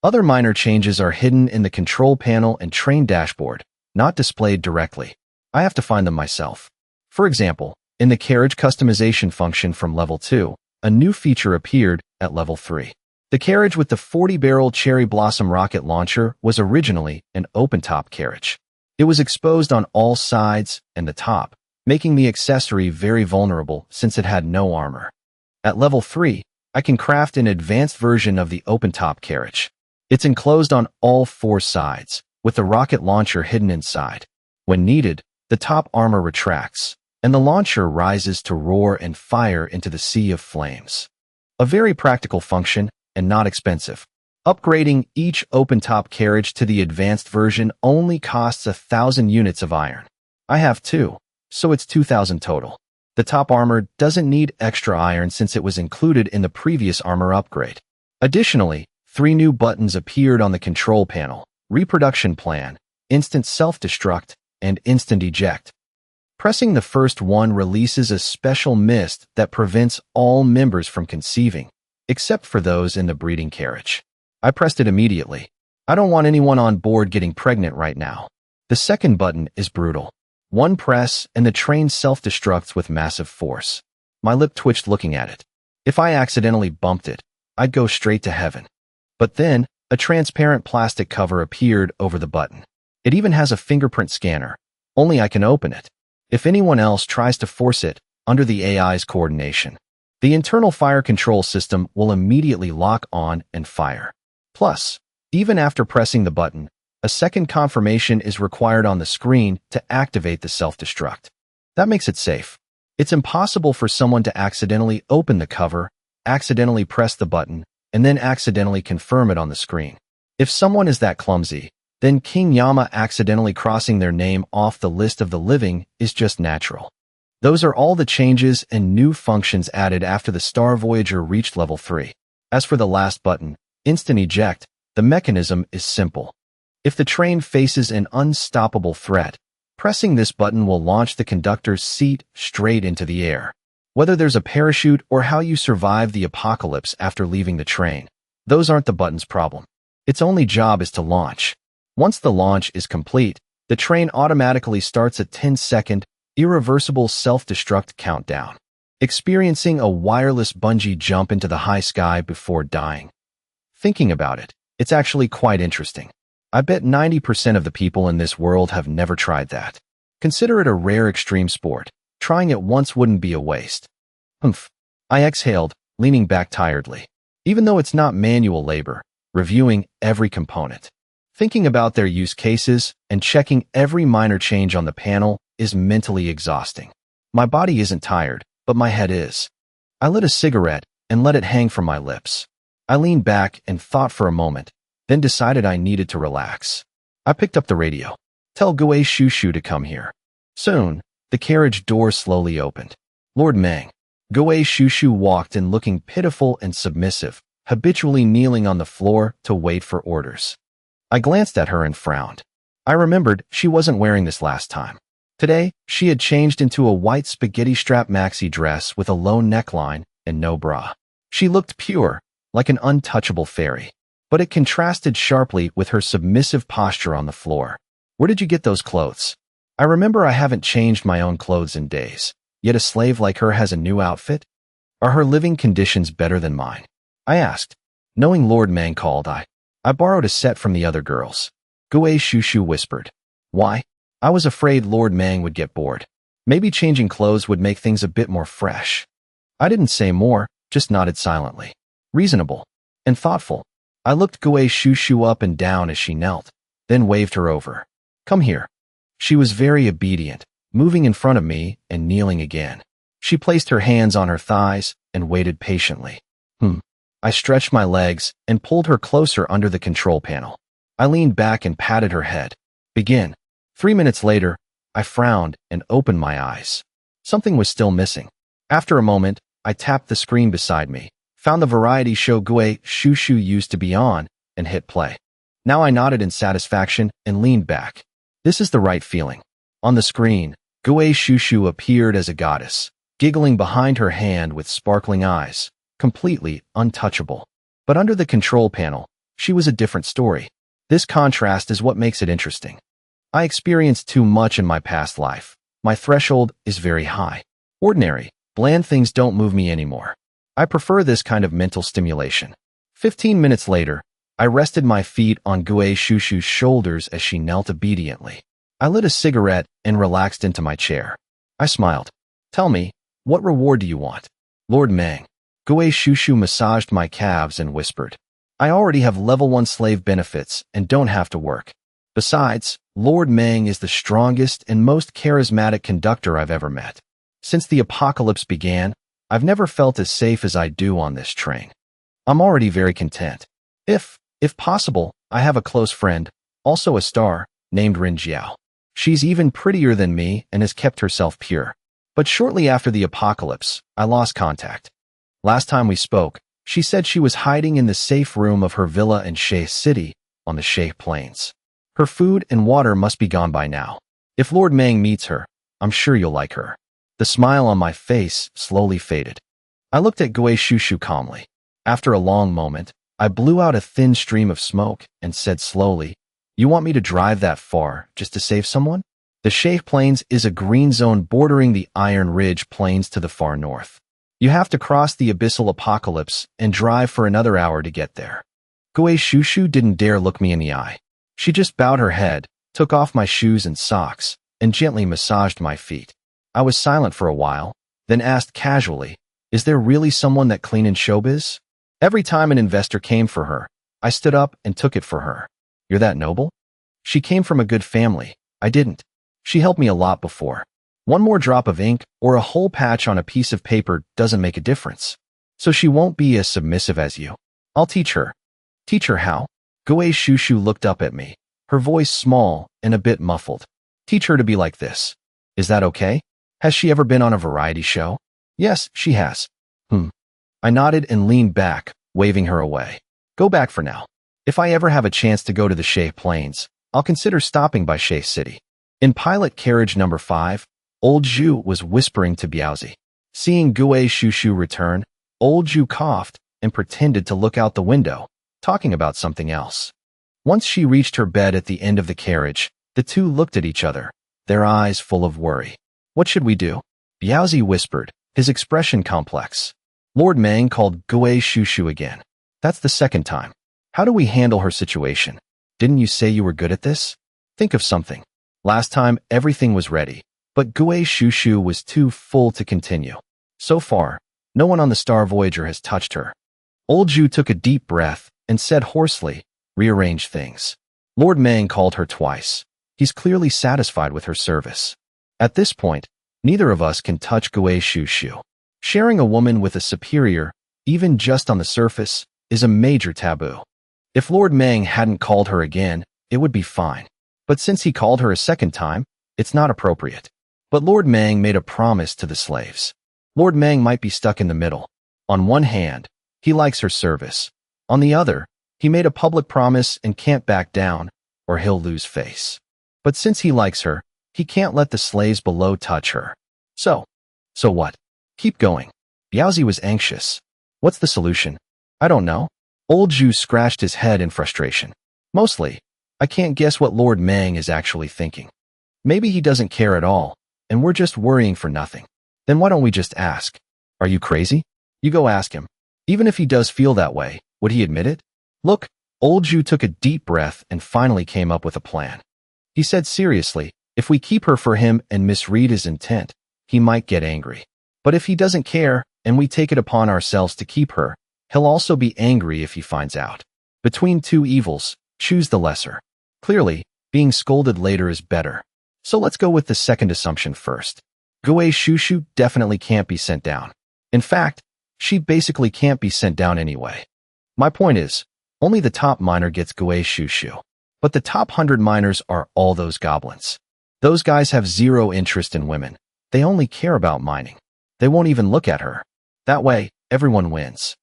Other minor changes are hidden in the control panel and train dashboard, not displayed directly. I have to find them myself. For example, in the carriage customization function from level 2, a new feature appeared at level 3. The carriage with the 40-barrel cherry blossom rocket launcher was originally an open-top carriage. It was exposed on all sides and the top, making the accessory very vulnerable since it had no armor. At level 3, I can craft an advanced version of the open-top carriage. It's enclosed on all 4 sides, with the rocket launcher hidden inside. When needed, the top armor retracts, and the launcher rises to roar and fire into the sea of flames. A very practical function and not expensive. Upgrading each open-top carriage to the advanced version only costs 1,000 units of iron. I have 2, so it's 2,000 total. The top armor doesn't need extra iron since it was included in the previous armor upgrade. Additionally, 3 new buttons appeared on the control panel: Reproduction Plan, Instant Self-Destruct, and Instant Eject. Pressing the first one releases a special mist that prevents all members from conceiving, except for those in the breeding carriage. I pressed it immediately. I don't want anyone on board getting pregnant right now. The second button is brutal. One press and the train self-destructs with massive force. My lip twitched looking at it. If I accidentally bumped it, I'd go straight to heaven. But then, a transparent plastic cover appeared over the button. It even has a fingerprint scanner. Only I can open it. If anyone else tries to force it, under the AI's coordination, the internal fire control system will immediately lock on and fire. Plus, even after pressing the button, a second confirmation is required on the screen to activate the self-destruct. That makes it safe. It's impossible for someone to accidentally open the cover, accidentally press the button, and then accidentally confirm it on the screen. If someone is that clumsy, then King Yama accidentally crossing their name off the list of the living is just natural. Those are all the changes and new functions added after the Star Voyager reached level 3. As for the last button, Instant Eject, the mechanism is simple. If the train faces an unstoppable threat, pressing this button will launch the conductor's seat straight into the air. Whether there's a parachute or how you survive the apocalypse after leaving the train, those aren't the button's problem. Its only job is to launch. Once the launch is complete, the train automatically starts a 10-second, irreversible self-destruct countdown, experiencing a wireless bungee jump into the high sky before dying. Thinking about it, it's actually quite interesting. I bet 90% of the people in this world have never tried that. Consider it a rare extreme sport. Trying it once wouldn't be a waste. Humph. I exhaled, leaning back tiredly. Even though it's not manual labor, reviewing every component, thinking about their use cases, and checking every minor change on the panel is mentally exhausting. My body isn't tired, but my head is. I lit a cigarette and let it hang from my lips. I leaned back and thought for a moment, then decided I needed to relax. I picked up the radio. Tell Gue Shushu to come here. Soon, the carriage door slowly opened. Lord Mang. Gue Shushu walked in looking pitiful and submissive, habitually kneeling on the floor to wait for orders. I glanced at her and frowned. I remembered she wasn't wearing this last time. Today, she had changed into a white spaghetti strap maxi dress with a low neckline and no bra. She looked pure, like an untouchable fairy, but it contrasted sharply with her submissive posture on the floor. Where did you get those clothes? I remember I haven't changed my own clothes in days, yet a slave like her has a new outfit? Are her living conditions better than mine? I asked. Knowing Lord Mang called, I borrowed a set from the other girls. Gue Shushu whispered. Why? I was afraid Lord Mang would get bored. Maybe changing clothes would make things a bit more fresh. I didn't say more, just nodded silently. Reasonable. And thoughtful. I looked Gue Shushu up and down as she knelt, then waved her over. Come here. She was very obedient, moving in front of me and kneeling again. She placed her hands on her thighs and waited patiently. I stretched my legs and pulled her closer under the control panel. I leaned back and patted her head. Begin. 3 minutes later, I frowned and opened my eyes. Something was still missing. After a moment, I tapped the screen beside me, found the variety show Gue Shushu used to be on, and hit play. Now I nodded in satisfaction and leaned back. This is the right feeling. On the screen, Gue Shushu appeared as a goddess, giggling behind her hand with sparkling eyes, completely untouchable. But under the control panel, she was a different story. This contrast is what makes it interesting. I experienced too much in my past life. My threshold is very high. Ordinary, bland things don't move me anymore. I prefer this kind of mental stimulation. 15 minutes later, I rested my feet on Gue Shushu's shoulders as she knelt obediently. I lit a cigarette and relaxed into my chair. I smiled. Tell me, what reward do you want? Lord Mang. Gue Shushu massaged my calves and whispered. I already have level 1 slave benefits and don't have to work. Besides, Lord Mang is the strongest and most charismatic conductor I've ever met. Since the apocalypse began, I've never felt as safe as I do on this train. I'm already very content. If possible, I have a close friend, also a star, named Rin Jiao. She's even prettier than me and has kept herself pure. But shortly after the apocalypse, I lost contact. Last time we spoke, she said she was hiding in the safe room of her villa in Shay City on the Shay Plains. Her food and water must be gone by now. If Lord Mang meets her, I'm sure you'll like her. The smile on my face slowly faded. I looked at Gue Shushu calmly. After a long moment, I blew out a thin stream of smoke and said slowly, You want me to drive that far just to save someone? The Shay Plains is a green zone bordering the Iron Ridge Plains to the far north. You have to cross the abyssal apocalypse and drive for another hour to get there. Gue Shushu didn't dare look me in the eye. She just bowed her head, took off my shoes and socks, and gently massaged my feet. I was silent for a while, then asked casually, Is there really someone that clean in showbiz? Every time an investor came for her, I stood up and took it for her. You're that noble? She came from a good family. I didn't. She helped me a lot before. One more drop of ink or a whole patch on a piece of paper doesn't make a difference. So she won't be as submissive as you. I'll teach her. Teach her how? Gue Shushu looked up at me, her voice small and a bit muffled. Teach her to be like this. Is that okay? Has she ever been on a variety show? Yes, she has. I nodded and leaned back, waving her away. Go back for now. If I ever have a chance to go to the Shay Plains, I'll consider stopping by Shay City. In pilot carriage number 5, Old Zhu was whispering to Biaozi. Seeing Gue Shushu return, Old Zhu coughed and pretended to look out the window, talking about something else. Once she reached her bed at the end of the carriage, the two looked at each other, their eyes full of worry. What should we do? Biaozi whispered, his expression complex. Lord Mang called Gue Shushu again. That's the second time. How do we handle her situation? Didn't you say you were good at this? Think of something. Last time, everything was ready, but Gue Shushu was too full to continue. So far, no one on the Star Voyager has touched her. Old Zhu took a deep breath and said hoarsely, Rearrange things. Lord Mang called her twice. He's clearly satisfied with her service. At this point, neither of us can touch Gue Shushu. Sharing a woman with a superior, even just on the surface, is a major taboo. If Lord Mang hadn't called her again, it would be fine. But since he called her a second time, it's not appropriate. But Lord Mang made a promise to the slaves. Lord Mang might be stuck in the middle. On one hand, he likes her service. On the other, he made a public promise and can't back down, or he'll lose face. But since he likes her, he can't let the slaves below touch her. So what? Keep going. Biaozi was anxious. What's the solution? I don't know. Old Zhu scratched his head in frustration. Mostly, I can't guess what Lord Mang is actually thinking. Maybe he doesn't care at all, and we're just worrying for nothing. Then why don't we just ask? Are you crazy? You go ask him. Even if he does feel that way, would he admit it? Look, Old Zhu took a deep breath and finally came up with a plan. He said seriously, if we keep her for him and misread his intent, he might get angry. But if he doesn't care, and we take it upon ourselves to keep her, he'll also be angry if he finds out. Between two evils, choose the lesser. Clearly, being scolded later is better. So let's go with the second assumption first. Gue Shushu definitely can't be sent down. In fact, she basically can't be sent down anyway. My point is, only the top miner gets Gue Shushu. But the top 100 miners are all those goblins. Those guys have zero interest in women. They only care about mining. They won't even look at her. That way, everyone wins.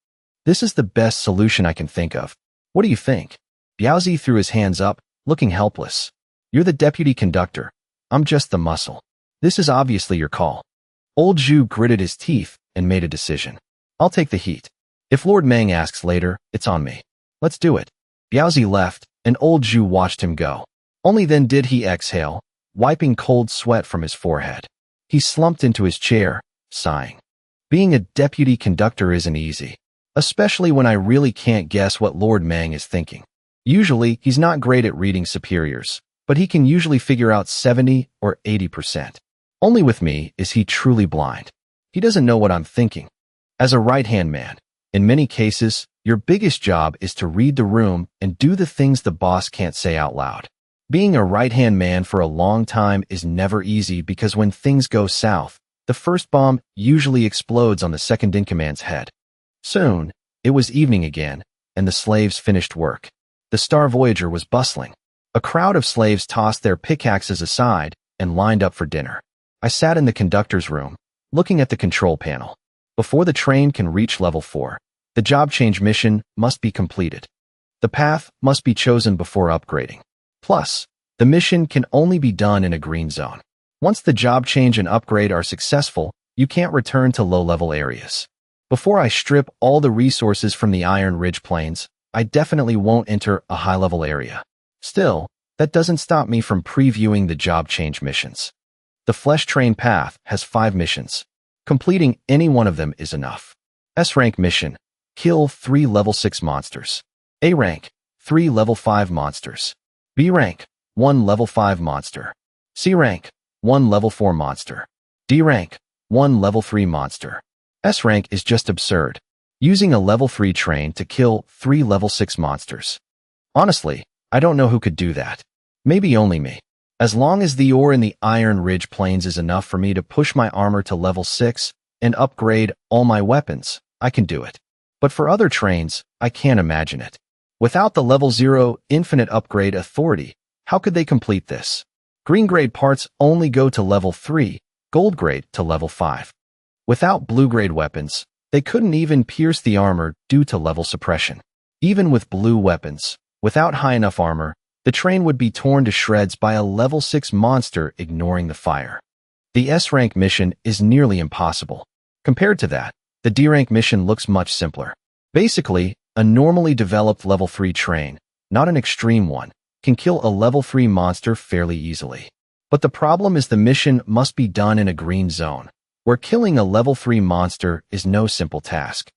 This is the best solution I can think of. What do you think? Biaozi threw his hands up, looking helpless. You're the deputy conductor. I'm just the muscle. This is obviously your call. Old Zhu gritted his teeth and made a decision. I'll take the heat. If Lord Meng asks later, it's on me. Let's do it. Biaozi left, and Old Zhu watched him go. Only then did he exhale, wiping cold sweat from his forehead. He slumped into his chair, sighing. Being a deputy conductor isn't easy, especially when I really can't guess what Lord Meng is thinking. Usually, he's not great at reading superiors, but he can usually figure out 70 or 80%. Only with me is he truly blind. He doesn't know what I'm thinking. As a right-hand man, in many cases, your biggest job is to read the room and do the things the boss can't say out loud. Being a right-hand man for a long time is never easy because when things go south, the first bomb usually explodes on the second-in-command's head. Soon, it was evening again, and the slaves finished work. The Star Voyager was bustling. A crowd of slaves tossed their pickaxes aside and lined up for dinner. I sat in the conductor's room, looking at the control panel. Before the train can reach level 4, the job change mission must be completed. The path must be chosen before upgrading. Plus, the mission can only be done in a green zone. Once the job change and upgrade are successful, you can't return to low-level areas. Before I strip all the resources from the Iron Ridge Plains, I definitely won't enter a high-level area. Still, that doesn't stop me from previewing the job change missions. The Flesh Train path has 5 missions. Completing any one of them is enough. S-rank mission: kill 3 level 6 monsters. A rank: 3 level 5 monsters. B rank: 1 level 5 monster. C rank: 1 level 4 monster. D rank: 1 level 3 monster. S rank is just absurd. Using a level 3 train to kill 3 level 6 monsters. Honestly, I don't know who could do that. Maybe only me. As long as the ore in the Iron Ridge Plains is enough for me to push my armor to level 6 and upgrade all my weapons, I can do it. But for other trains, I can't imagine it. Without the level 0 infinite upgrade authority, how could they complete this? Green grade parts only go to level 3, gold grade to level 5. Without blue grade weapons, they couldn't even pierce the armor due to level suppression. Even with blue weapons, without high enough armor, the train would be torn to shreds by a level 6 monster ignoring the fire. The S-rank mission is nearly impossible. Compared to that, the D-rank mission looks much simpler. Basically, a normally developed level 3 train, not an extreme one, can kill a level 3 monster fairly easily. But the problem is the mission must be done in a green zone, where killing a level 3 monster is no simple task.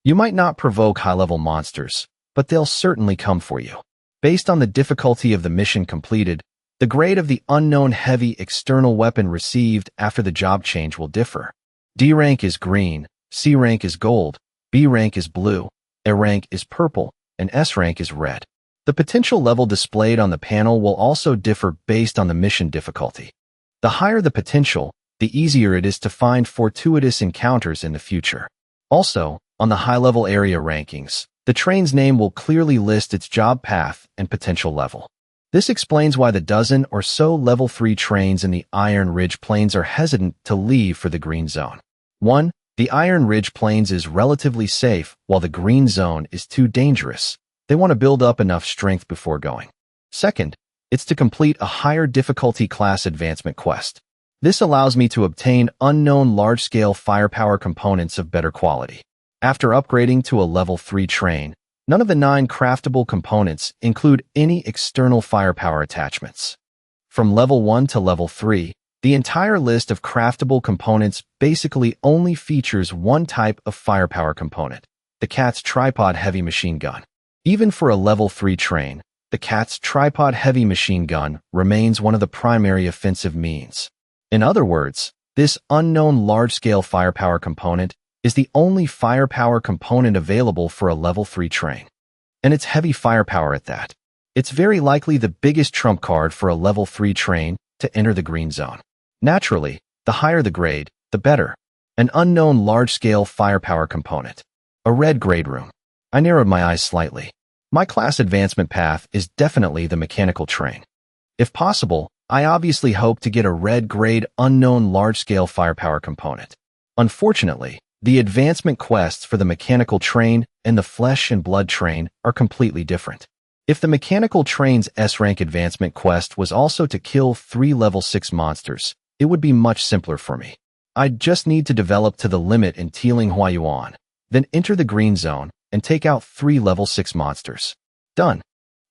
You might not provoke high-level monsters, but they'll certainly come for you. Based on the difficulty of the mission completed, the grade of the unknown heavy external weapon received after the job change will differ. D rank is green, C rank is gold, B rank is blue, A rank is purple, and S rank is red. The potential level displayed on the panel will also differ based on the mission difficulty. The higher the potential, the easier it is to find fortuitous encounters in the future. Also, on the high-level area rankings, the train's name will clearly list its job path and potential level. This explains why the dozen or so level 3 trains in the Iron Ridge Plains are hesitant to leave for the green zone. 1. The Iron Ridge Plains is relatively safe, while the green zone is too dangerous. They want to build up enough strength before going. Second, it's to complete a higher difficulty class advancement quest. This allows me to obtain unknown large-scale firepower components of better quality. After upgrading to a level 3 train, none of the 9 craftable components include any external firepower attachments. From level 1 to level 3, the entire list of craftable components basically only features one type of firepower component, the Cat's Tripod Heavy Machine Gun. Even for a level 3 train, the Cat's Tripod Heavy Machine Gun remains one of the primary offensive means. In other words, this unknown large-scale firepower component is the only firepower component available for a level 3 train. And it's heavy firepower at that. It's very likely the biggest trump card for a level 3 train to enter the green zone. Naturally, the higher the grade, the better. An unknown large-scale firepower component. A red grade room. I narrowed my eyes slightly. My class advancement path is definitely the mechanical train. If possible, I obviously hope to get a red grade unknown large-scale firepower component. Unfortunately, the advancement quests for the mechanical train and the flesh and blood train are completely different. If the mechanical train's S-rank advancement quest was also to kill 3 level 6 monsters, it would be much simpler for me. I'd just need to develop to the limit in Teeling Huayuan, then enter the green zone and take out 3 level 6 monsters. Done.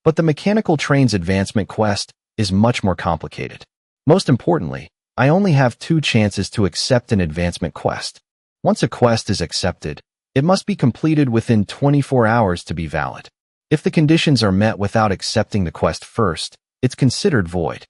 But the mechanical train's advancement quest is much more complicated. Most importantly, I only have 2 chances to accept an advancement quest. Once a quest is accepted, it must be completed within 24 hours to be valid. If the conditions are met without accepting the quest first, it's considered void.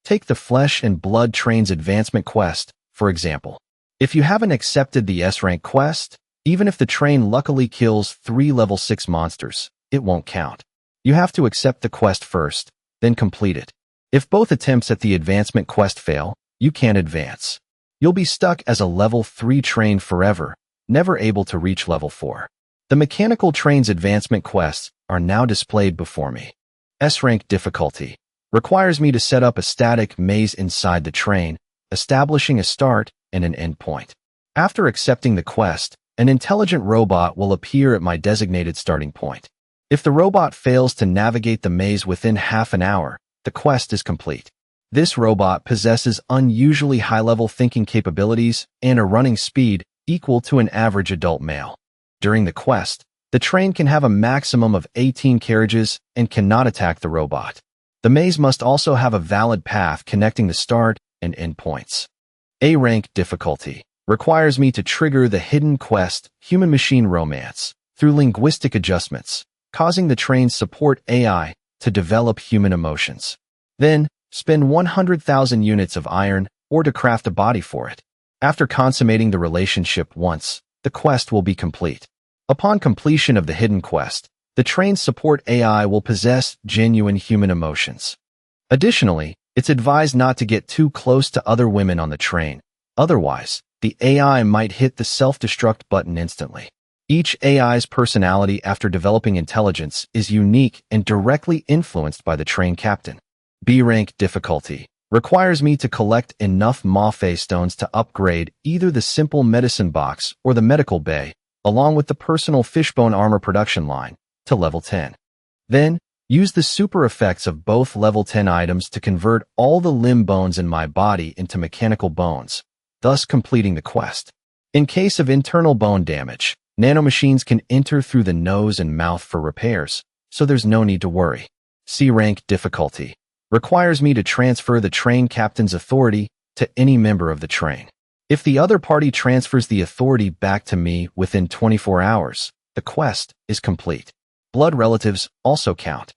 Take the Flesh and Blood Train's advancement quest, for example. If you haven't accepted the S-rank quest, even if the train luckily kills 3 level 6 monsters, it won't count. You have to accept the quest first, then complete it. If both attempts at the advancement quest fail, you can't advance. You'll be stuck as a level 3 train forever, never able to reach level 4. The mechanical train's advancement quests are now displayed before me. S-rank difficulty requires me to set up a static maze inside the train, establishing a start and an end point. After accepting the quest, an intelligent robot will appear at my designated starting point. If the robot fails to navigate the maze within half an hour, the quest is complete. This robot possesses unusually high-level thinking capabilities and a running speed equal to an average adult male. During the quest, the train can have a maximum of 18 carriages and cannot attack the robot. The maze must also have a valid path connecting the start and end points. A-rank difficulty requires me to trigger the hidden quest Human-Machine Romance through linguistic adjustments, causing the train's support AI to develop human emotions. Then, spend 100,000 units of iron or to craft a body for it. After consummating the relationship once, the quest will be complete. Upon completion of the hidden quest, the train's support AI will possess genuine human emotions. Additionally, it's advised not to get too close to other women on the train. Otherwise, the AI might hit the self-destruct button instantly. Each AI's personality after developing intelligence is unique and directly influenced by the train captain. B-rank difficulty requires me to collect enough Mafe stones to upgrade either the simple medicine box or the medical bay, along with the personal fishbone armor production line, to level 10. Then, use the super effects of both level 10 items to convert all the limb bones in my body into mechanical bones, thus completing the quest. In case of internal bone damage, nanomachines can enter through the nose and mouth for repairs, so there's no need to worry. C-rank difficulty requires me to transfer the train captain's authority to any member of the train. If the other party transfers the authority back to me within 24 hours, the quest is complete. Blood relatives also count.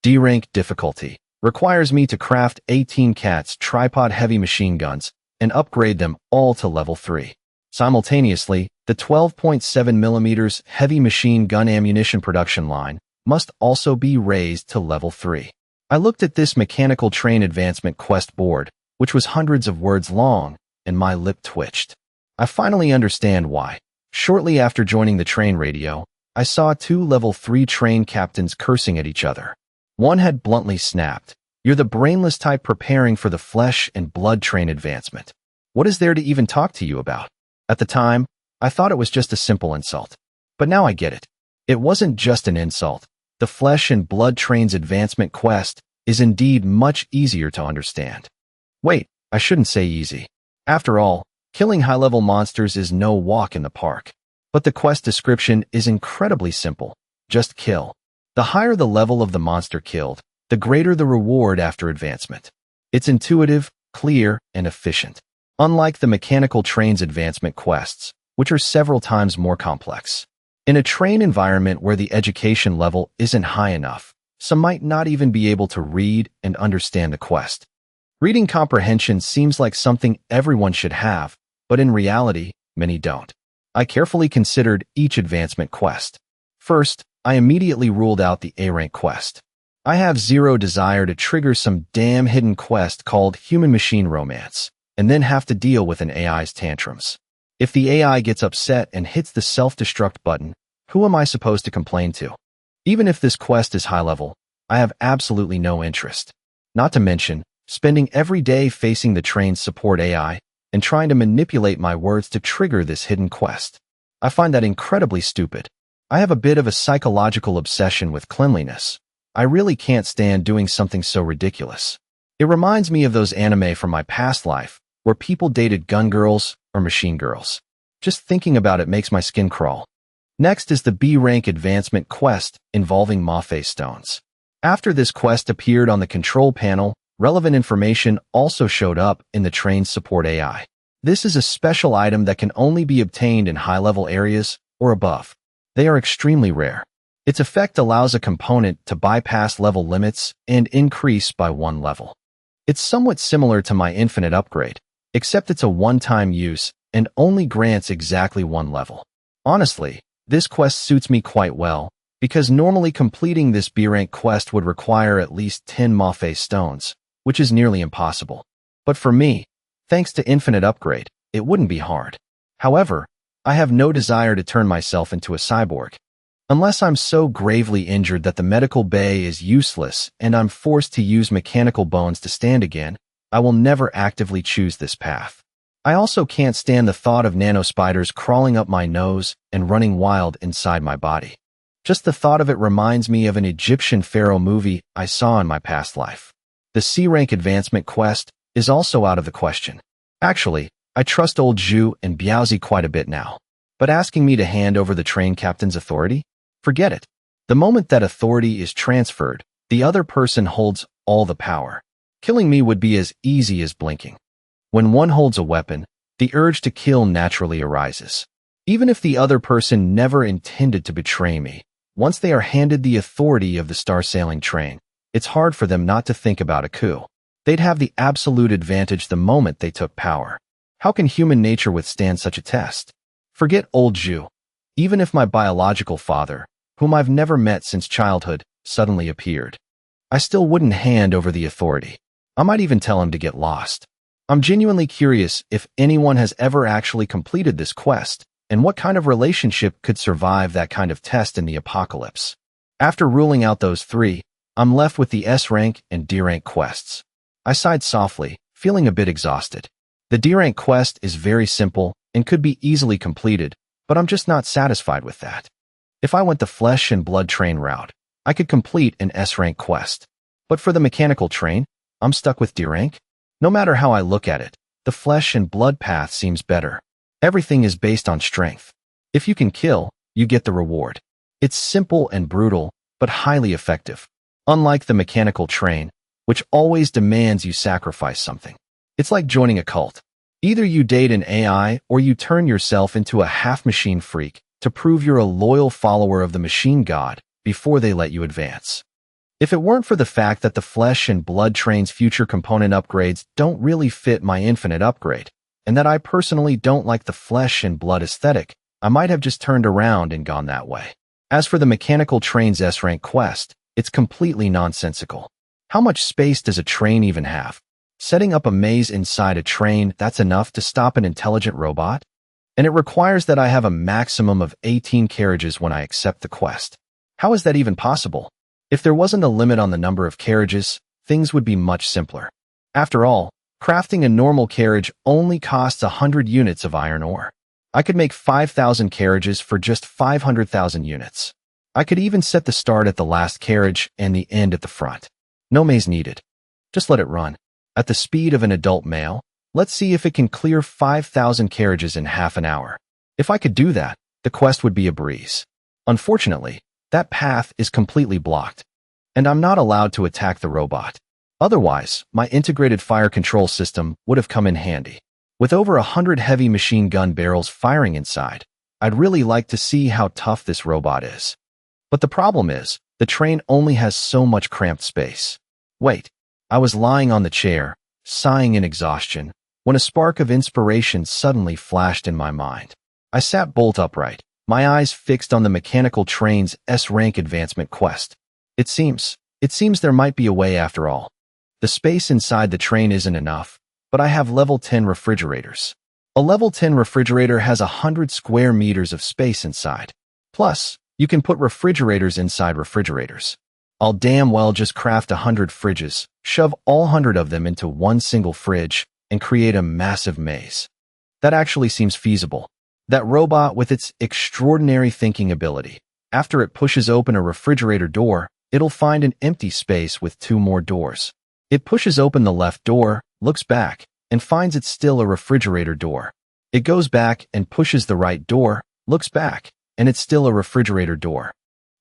D-rank difficulty requires me to craft 18 CATS tripod heavy machine guns and upgrade them all to level 3. Simultaneously, the 12.7mm heavy machine gun ammunition production line must also be raised to level 3. I looked at this mechanical train advancement quest board, which was hundreds of words long, and my lip twitched. I finally understand why. Shortly after joining the train radio, I saw 2 level 3 train captains cursing at each other. One had bluntly snapped, "You're the brainless type preparing for the flesh and blood train advancement. What is there to even talk to you about?" At the time, I thought it was just a simple insult. But now I get it. It wasn't just an insult. The flesh and blood train's advancement quest is indeed much easier to understand. Wait, I shouldn't say easy. After all, killing high-level monsters is no walk in the park. But the quest description is incredibly simple. Just kill. The higher the level of the monster killed, the greater the reward after advancement. It's intuitive, clear, and efficient. Unlike the mechanical train's advancement quests, which are several times more complex. In a train environment where the education level isn't high enough, some might not even be able to read and understand the quest. Reading comprehension seems like something everyone should have, but in reality, many don't. I carefully considered each advancement quest. First, I immediately ruled out the A-rank quest. I have zero desire to trigger some damn hidden quest called Human-Machine Romance, and then have to deal with an AI's tantrums. If the AI gets upset and hits the self-destruct button, who am I supposed to complain to? Even if this quest is high level, I have absolutely no interest. Not to mention, spending every day facing the train's support AI and trying to manipulate my words to trigger this hidden quest. I find that incredibly stupid. I have a bit of a psychological obsession with cleanliness. I really can't stand doing something so ridiculous. It reminds me of those anime from my past life, where people dated gun girls or machine girls. Just thinking about it makes my skin crawl. Next is the B rank advancement quest involving manhwa stones. After this quest appeared on the control panel, relevant information also showed up in the train's support AI. This is a special item that can only be obtained in high-level areas or above. They are extremely rare. Its effect allows a component to bypass level limits and increase by 1 level. It's somewhat similar to my infinite upgrade, except it's a one-time use and only grants exactly 1 level. Honestly, this quest suits me quite well, because normally completing this B-rank quest would require at least 10 manhwa stones, which is nearly impossible. But for me, thanks to infinite upgrade, it wouldn't be hard. However, I have no desire to turn myself into a cyborg. Unless I'm so gravely injured that the medical bay is useless and I'm forced to use mechanical bones to stand again, I will never actively choose this path. I also can't stand the thought of nanospiders crawling up my nose and running wild inside my body. Just the thought of it reminds me of an Egyptian pharaoh movie I saw in my past life. The C-rank advancement quest is also out of the question. Actually, I trust old Zhu and Biaozi quite a bit now. But asking me to hand over the train captain's authority? Forget it. The moment that authority is transferred, the other person holds all the power. Killing me would be as easy as blinking. When one holds a weapon, the urge to kill naturally arises. Even if the other person never intended to betray me, once they are handed the authority of the star-sailing train, it's hard for them not to think about a coup. They'd have the absolute advantage the moment they took power. How can human nature withstand such a test? Forget old Zhu. Even if my biological father, whom I've never met since childhood, suddenly appeared, I still wouldn't hand over the authority. I might even tell him to get lost. I'm genuinely curious if anyone has ever actually completed this quest, and what kind of relationship could survive that kind of test in the apocalypse. After ruling out those 3, I'm left with the S-rank and D-rank quests. I sighed softly, feeling a bit exhausted. The D-rank quest is very simple and could be easily completed, but I'm just not satisfied with that. If I went the flesh and blood train route, I could complete an S-rank quest. But for the mechanical train, I'm stuck with D-rank. No matter how I look at it, the flesh and blood path seems better. Everything is based on strength. If you can kill, you get the reward. It's simple and brutal, but highly effective. Unlike the mechanical train, which always demands you sacrifice something. It's like joining a cult. Either you date an AI or you turn yourself into a half-machine freak to prove you're a loyal follower of the machine god before they let you advance. If it weren't for the fact that the flesh and blood train's future component upgrades don't really fit my infinite upgrade, and that I personally don't like the flesh and blood aesthetic, I might have just turned around and gone that way. As for the mechanical train's S-rank quest, it's completely nonsensical. How much space does a train even have? Setting up a maze inside a train, that's enough to stop an intelligent robot? And it requires that I have a maximum of 18 carriages when I accept the quest. How is that even possible? If there wasn't a limit on the number of carriages, things would be much simpler. After all, crafting a normal carriage only costs 100 units of iron ore. I could make 5,000 carriages for just 500,000 units. I could even set the start at the last carriage and the end at the front. No maze needed. Just let it run. At the speed of an adult male, let's see if it can clear 5,000 carriages in half an hour. If I could do that, the quest would be a breeze. Unfortunately, that path is completely blocked, and I'm not allowed to attack the robot. Otherwise, my integrated fire control system would have come in handy. With over 100 heavy machine gun barrels firing inside, I'd really like to see how tough this robot is. But the problem is, the train only has so much cramped space. Wait, I was lying on the chair, sighing in exhaustion, when a spark of inspiration suddenly flashed in my mind. I sat bolt upright, my eyes fixed on the mechanical train's S-rank advancement quest. It seems there might be a way after all. The space inside the train isn't enough, but I have level 10 refrigerators. A level 10 refrigerator has 100 square meters of space inside. Plus, You can put refrigerators inside refrigerators. I'll damn well just craft 100 fridges, shove all 100 of them into one single fridge, and create a massive maze. That actually seems feasible. That robot with its extraordinary thinking ability. After it pushes open a refrigerator door, it'll find an empty space with 2 more doors. It pushes open the left door, looks back, and finds it's still a refrigerator door. It goes back and pushes the right door, looks back, and it's still a refrigerator door.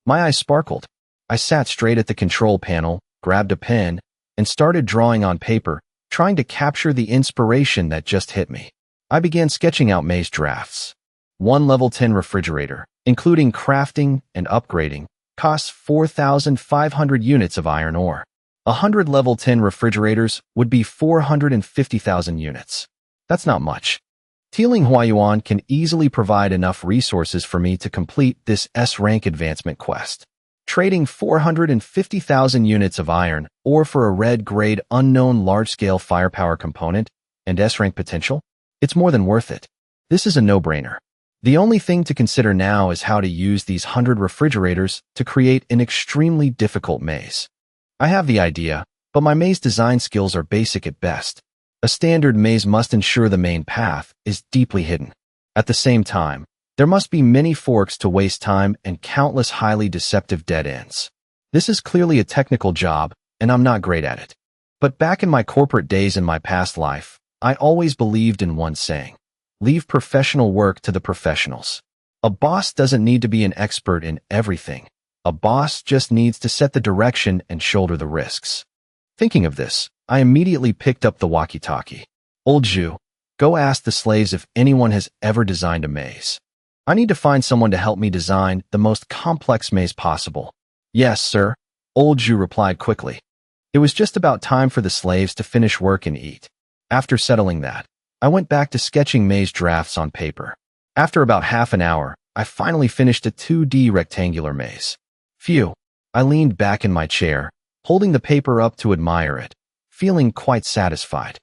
My eyes sparkled. I sat straight at the control panel, grabbed a pen, and started drawing on paper, trying to capture the inspiration that just hit me. I began sketching out maze drafts. One level 10 refrigerator, including crafting and upgrading, costs 4,500 units of iron ore. 100 level 10 refrigerators would be 450,000 units. That's not much. Tealing Huayuan can easily provide enough resources for me to complete this S-rank advancement quest. Trading 450,000 units of iron ore for a red-grade unknown large-scale firepower component and S-rank potential? It's more than worth it. This is a no-brainer. The only thing to consider now is how to use these 100 refrigerators to create an extremely difficult maze. I have the idea, but my maze design skills are basic at best. A standard maze must ensure the main path is deeply hidden. At the same time, there must be many forks to waste time and countless highly deceptive dead ends. This is clearly a technical job, and I'm not great at it. But back in my corporate days in my past life, I always believed in one saying: leave professional work to the professionals. A boss doesn't need to be an expert in everything. A boss just needs to set the direction and shoulder the risks. Thinking of this, I immediately picked up the walkie-talkie. Old Zhu, go ask the slaves if anyone has ever designed a maze. I need to find someone to help me design the most complex maze possible. Yes, sir, Old Zhu replied quickly. It was just about time for the slaves to finish work and eat. After settling that, I went back to sketching maze drafts on paper. After about half an hour, I finally finished a 2D rectangular maze. Phew, I leaned back in my chair, holding the paper up to admire it, feeling quite satisfied.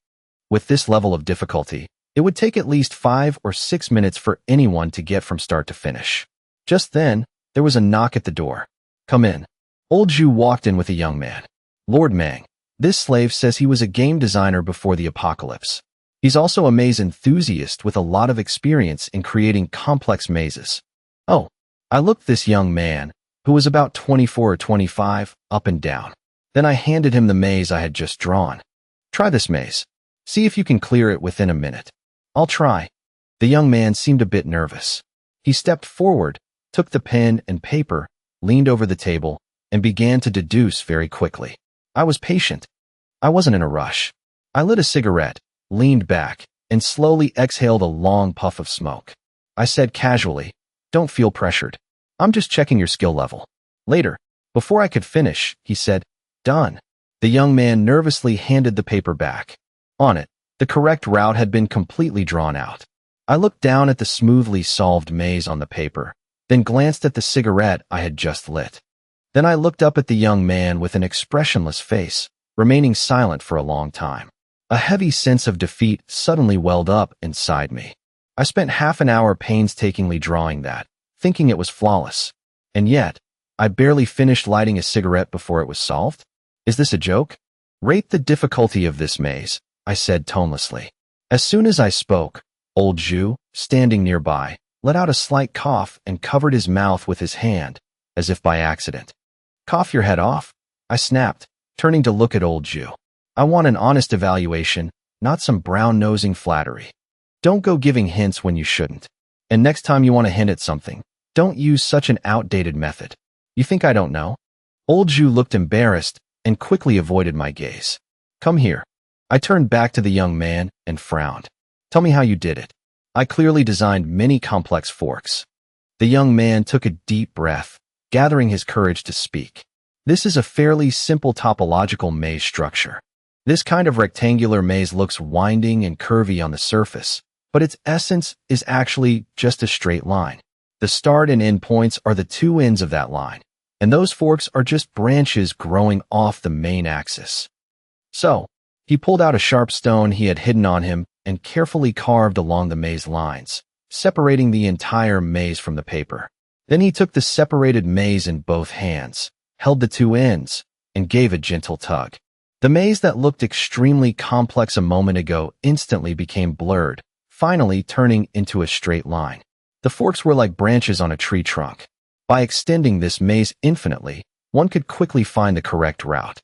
With this level of difficulty, it would take at least 5 or 6 minutes for anyone to get from start to finish. Just then, there was a knock at the door. Come in. Old Zhu walked in with a young man. Lord Mang, this slave says he was a game designer before the apocalypse. He's also a maze enthusiast with a lot of experience in creating complex mazes. Oh, I looked this young man, who was about 24 or 25, up and down. Then I handed him the maze I had just drawn. Try this maze. See if you can clear it within a minute. I'll try. The young man seemed a bit nervous. He stepped forward, took the pen and paper, leaned over the table, and began to deduce very quickly. I was patient. I wasn't in a rush. I lit a cigarette, leaned back, and slowly exhaled a long puff of smoke. I said casually, "Don't feel pressured. I'm just checking your skill level." Later, before I could finish, he said, "Done." The young man nervously handed the paper back. On it, the correct route had been completely drawn out. I looked down at the smoothly solved maze on the paper, then glanced at the cigarette I had just lit. Then I looked up at the young man with an expressionless face, remaining silent for a long time. A heavy sense of defeat suddenly welled up inside me. I spent half an hour painstakingly drawing that, thinking it was flawless. And yet, I barely finished lighting a cigarette before it was solved? Is this a joke? Rate the difficulty of this maze, I said tonelessly. As soon as I spoke, Old Zhu, standing nearby, let out a slight cough and covered his mouth with his hand, as if by accident. Cough your head off? I snapped, turning to look at Old Zhu. I want an honest evaluation, not some brown-nosing flattery. Don't go giving hints when you shouldn't. And next time you want to hint at something, don't use such an outdated method. You think I don't know? Old Zhu looked embarrassed and quickly avoided my gaze. Come here. I turned back to the young man and frowned. Tell me how you did it. I clearly designed many complex forks. The young man took a deep breath, gathering his courage to speak. This is a fairly simple topological maze structure. This kind of rectangular maze looks winding and curvy on the surface, but its essence is actually just a straight line. The start and end points are the two ends of that line, and those forks are just branches growing off the main axis. So, he pulled out a sharp stone he had hidden on him and carefully carved along the maze lines, separating the entire maze from the paper. Then he took the separated maze in both hands, held the two ends, and gave a gentle tug. The maze that looked extremely complex a moment ago instantly became blurred, finally turning into a straight line. The forks were like branches on a tree trunk. By extending this maze infinitely, one could quickly find the correct route.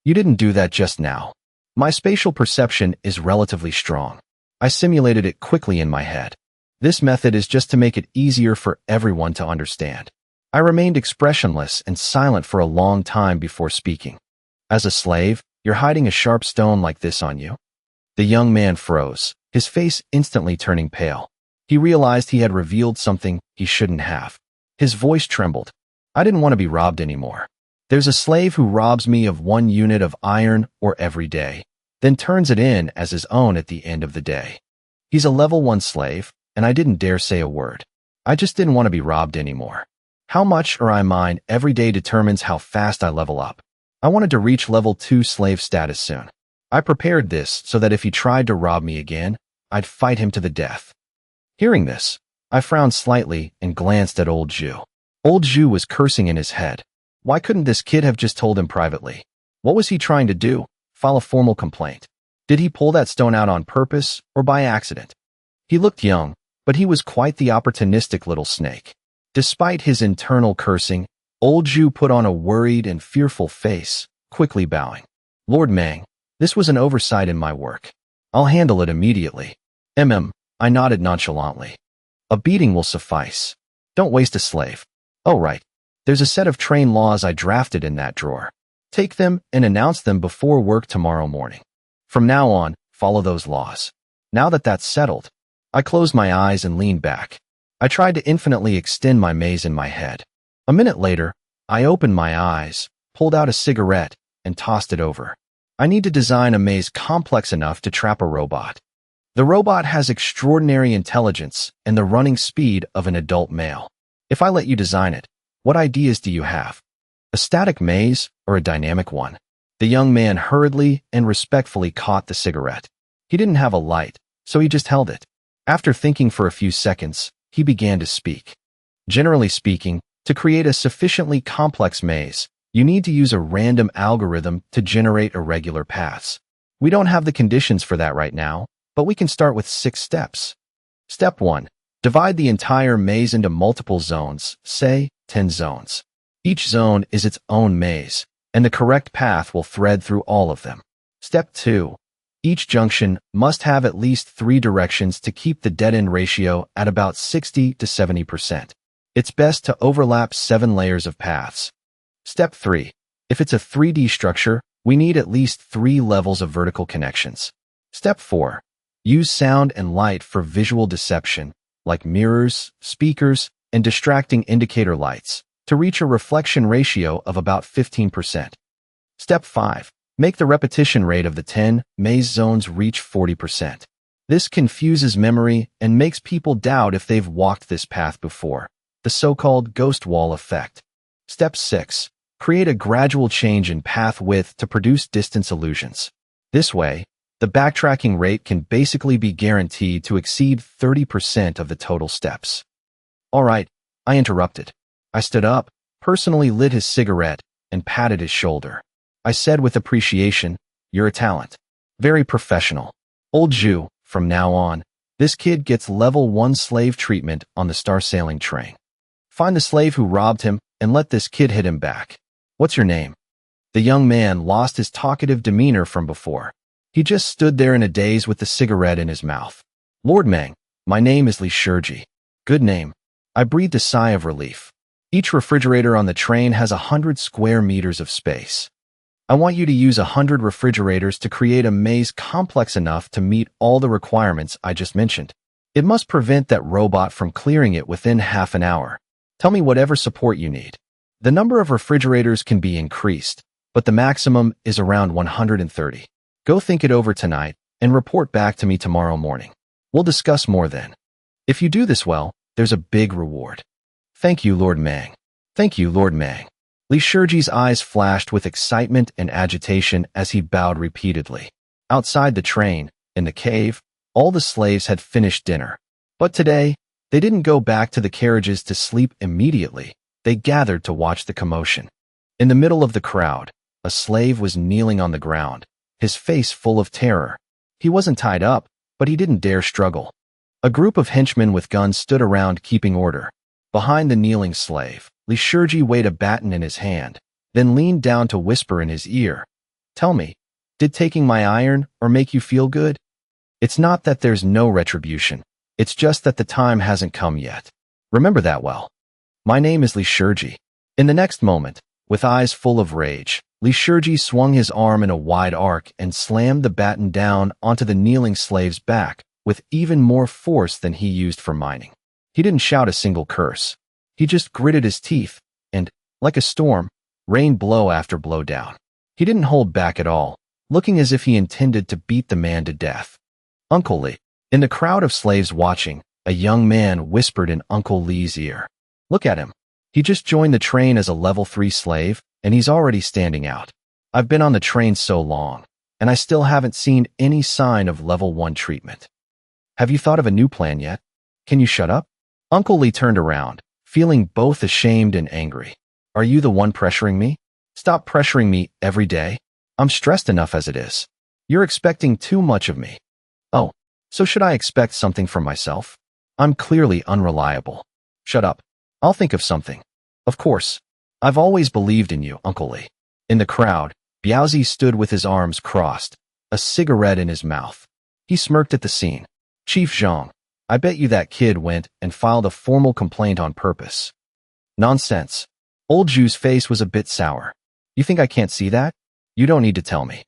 You didn't do that just now. My spatial perception is relatively strong. I simulated it quickly in my head. This method is just to make it easier for everyone to understand. I remained expressionless and silent for a long time before speaking. As a slave, you're hiding a sharp stone like this on you? The young man froze, his face instantly turning pale. He realized he had revealed something he shouldn't have. His voice trembled. I didn't want to be robbed anymore. There's a slave who robs me of 1 unit of iron ore every day, then turns it in as his own at the end of the day. He's a level 1 slave, and I didn't dare say a word. I just didn't want to be robbed anymore. How much I mine every day determines how fast I level up. I wanted to reach level 2 slave status soon. I prepared this so that if he tried to rob me again, I'd fight him to the death. Hearing this, I frowned slightly and glanced at old Zhu. Old Zhu was cursing in his head. Why couldn't this kid have just told him privately? What was he trying to do? File a formal complaint? Did he pull that stone out on purpose or by accident? He looked young, but he was quite the opportunistic little snake. Despite his internal cursing, old Zhu put on a worried and fearful face, quickly bowing. Lord Mang, this was an oversight in my work. I'll handle it immediately. I nodded nonchalantly. A beating will suffice. Don't waste a slave. Oh right. There's a set of train laws I drafted in that drawer. Take them and announce them before work tomorrow morning. From now on, follow those laws. Now that that's settled, I closed my eyes and leaned back. I tried to infinitely extend my maze in my head. A minute later, I opened my eyes, pulled out a cigarette, and tossed it over. I need to design a maze complex enough to trap a robot. The robot has extraordinary intelligence and the running speed of an adult male. If I let you design it, what ideas do you have? A static maze or a dynamic one? The young man hurriedly and respectfully caught the cigarette. He didn't have a light, so he just held it. After thinking for a few seconds, he began to speak. Generally speaking, to create a sufficiently complex maze, you need to use a random algorithm to generate irregular paths. We don't have the conditions for that right now, but we can start with 6 steps. Step 1. Divide the entire maze into multiple zones, say 10 zones. Each zone is its own maze, and the correct path will thread through all of them. Step 2. Each junction must have at least 3 directions to keep the dead-end ratio at about 60 to 70%. It's best to overlap 7 layers of paths. Step 3. If it's a 3D structure, we need at least 3 levels of vertical connections. Step 4. Use sound and light for visual deception, like mirrors, speakers, and distracting indicator lights, to reach a reflection ratio of about 15%. Step 5. Make the repetition rate of the 10 maze zones reach 40%. This confuses memory and makes people doubt if they've walked this path before, the so-called ghost wall effect. Step 6. Create a gradual change in path width to produce distance illusions. This way, the backtracking rate can basically be guaranteed to exceed 30% of the total steps. All right, I interrupted. I stood up, personally lit his cigarette, and patted his shoulder. I said with appreciation, "You're a talent. Very professional. Old Zhu, from now on, this kid gets level 1 slave treatment on the star sailing train. Find the slave who robbed him and let this kid hit him back. What's your name?" The young man lost his talkative demeanor from before. He just stood there in a daze with the cigarette in his mouth. "Lord Mang, my name is Li Shiji." "Good name." I breathed a sigh of relief. Each refrigerator on the train has 100 square meters of space. I want you to use 100 refrigerators to create a maze complex enough to meet all the requirements I just mentioned. It must prevent that robot from clearing it within half an hour. Tell me whatever support you need. The number of refrigerators can be increased, but the maximum is around 130. Go think it over tonight and report back to me tomorrow morning. We'll discuss more then. If you do this well, there's a big reward. Thank you, Lord Mang. Thank you, Lord Mang. Li Shiji's eyes flashed with excitement and agitation as he bowed repeatedly. Outside the train, in the cave, all the slaves had finished dinner. But today, They didn't go back to the carriages to sleep immediately. They gathered to watch the commotion. In the middle of the crowd, a slave was kneeling on the ground, his face full of terror. He wasn't tied up, but he didn't dare struggle. A group of henchmen with guns stood around keeping order. Behind the kneeling slave, Li Shiji weighed a baton in his hand, then leaned down to whisper in his ear, "Tell me, did taking my iron or make you feel good? It's not that there's no retribution. It's just that the time hasn't come yet. Remember that well. My name is Li Shiji." In the next moment, with eyes full of rage, Li Shiji swung his arm in a wide arc and slammed the baton down onto the kneeling slave's back with even more force than he used for mining. He didn't shout a single curse. He just gritted his teeth and, like a storm, rained blow after blow down. He didn't hold back at all, looking as if he intended to beat the man to death. "Uncle Li." In the crowd of slaves watching, a young man whispered in Uncle Li's ear. "Look at him. He just joined the train as a level 3 slave, and he's already standing out. I've been on the train so long, and I still haven't seen any sign of level 1 treatment. Have you thought of a new plan yet? Can you shut up?" Uncle Li turned around, feeling both ashamed and angry. "Are you the one pressuring me? Stop pressuring me every day. I'm stressed enough as it is. You're expecting too much of me. Oh, so should I expect something from myself? I'm clearly unreliable. Shut up. I'll think of something. Of course. I've always believed in you, Uncle Li." In the crowd, Biaozi stood with his arms crossed, a cigarette in his mouth. He smirked at the scene. "Chief Zhang, I bet you that kid went and filed a formal complaint on purpose." "Nonsense." Old Zhu's face was a bit sour. "You think I can't see that? You don't need to tell me.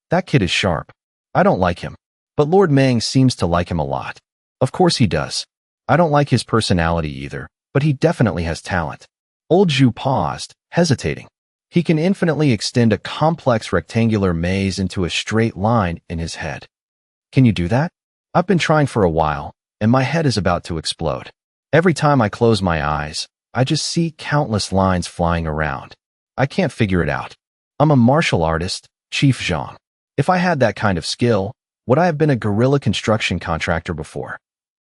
That kid is sharp. I don't like him. But Lord Mang seems to like him a lot." "Of course he does. I don't like his personality either, but he definitely has talent." Old Zhu paused, hesitating. He can infinitely extend a complex rectangular maze into a straight line in his head. "Can you do that?" "I've been trying for a while, and my head is about to explode. Every time I close my eyes, I just see countless lines flying around. I can't figure it out. I'm a martial artist, Chief Zhang. If I had that kind of skill, would I have been a guerrilla construction contractor before?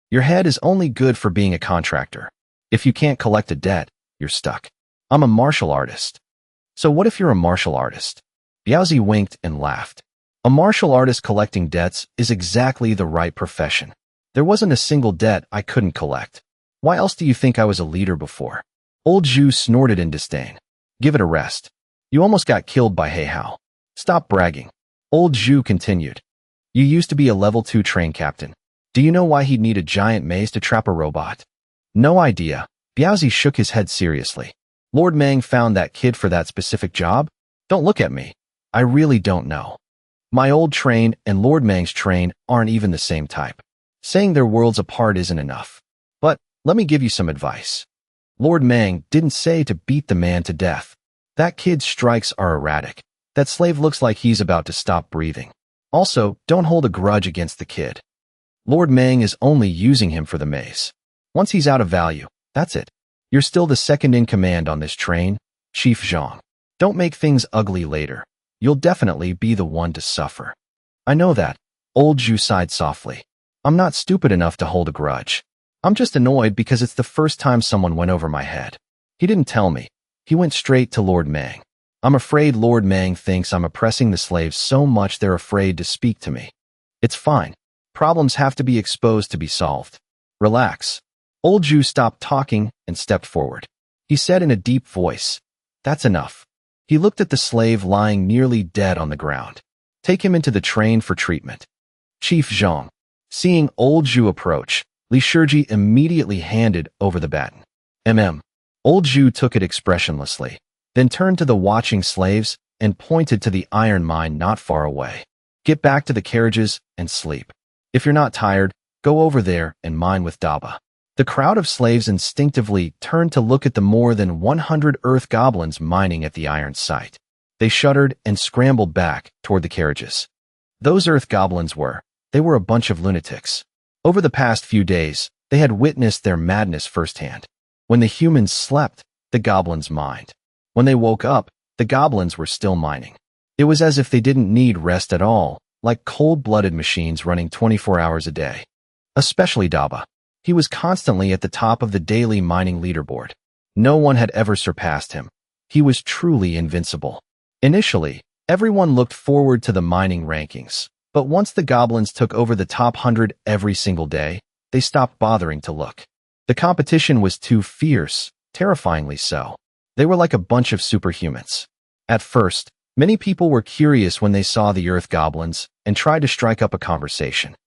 Your head is only good for being a contractor. If you can't collect a debt, you're stuck. I'm a martial artist." "So what if you're a martial artist?" Biaozi winked and laughed. "A martial artist collecting debts is exactly the right profession. There wasn't a single debt I couldn't collect. Why else do you think I was a leader before?" Old Zhu snorted in disdain. "Give it a rest. You almost got killed by Heihao. Stop bragging." Old Zhu continued. "You used to be a level 2 train captain. Do you know why he'd need a giant maze to trap a robot?" "No idea." Biaozi shook his head seriously. "Lord Mang found that kid for that specific job? Don't look at me. I really don't know. My old train and Lord Mang's train aren't even the same type. Saying they're worlds apart isn't enough. But let me give you some advice. Lord Mang didn't say to beat the man to death. That kid's strikes are erratic. That slave looks like he's about to stop breathing. Also, don't hold a grudge against the kid. Lord Mang is only using him for the maze. Once he's out of value, that's it. You're still the second in command on this train, Chief Zhang. Don't make things ugly later. You'll definitely be the one to suffer." "I know that." Old Zhu sighed softly. "I'm not stupid enough to hold a grudge. I'm just annoyed because it's the first time someone went over my head. He didn't tell me. He went straight to Lord Mang. I'm afraid Lord Mang thinks I'm oppressing the slaves so much they're afraid to speak to me. It's fine. Problems have to be exposed to be solved. Relax." Old Zhu stopped talking and stepped forward. He said in a deep voice, "That's enough." He looked at the slave lying nearly dead on the ground. "Take him into the train for treatment." Chief Zhang. Seeing Old Zhu approach, Li Shiji immediately handed over the baton. Old Zhu took it expressionlessly, then turned to the watching slaves and pointed to the iron mine not far away. "Get back to the carriages and sleep. If you're not tired, go over there and mine with Daba." The crowd of slaves instinctively turned to look at the more than 100 earth goblins mining at the iron site. They shuddered and scrambled back toward the carriages. Those earth goblins they were a bunch of lunatics. Over the past few days, they had witnessed their madness firsthand. When the humans slept, the goblins mined. When they woke up, the goblins were still mining. It was as if they didn't need rest at all, like cold-blooded machines running 24 hours a day. Especially Daba. He was constantly at the top of the daily mining leaderboard. No one had ever surpassed him. He was truly invincible. Initially, everyone looked forward to the mining rankings, but once the goblins took over the top 100 every single day, they stopped bothering to look. The competition was too fierce, terrifyingly so. They were like a bunch of superhumans. At first, many people were curious when they saw the earth goblins and tried to strike up a conversation.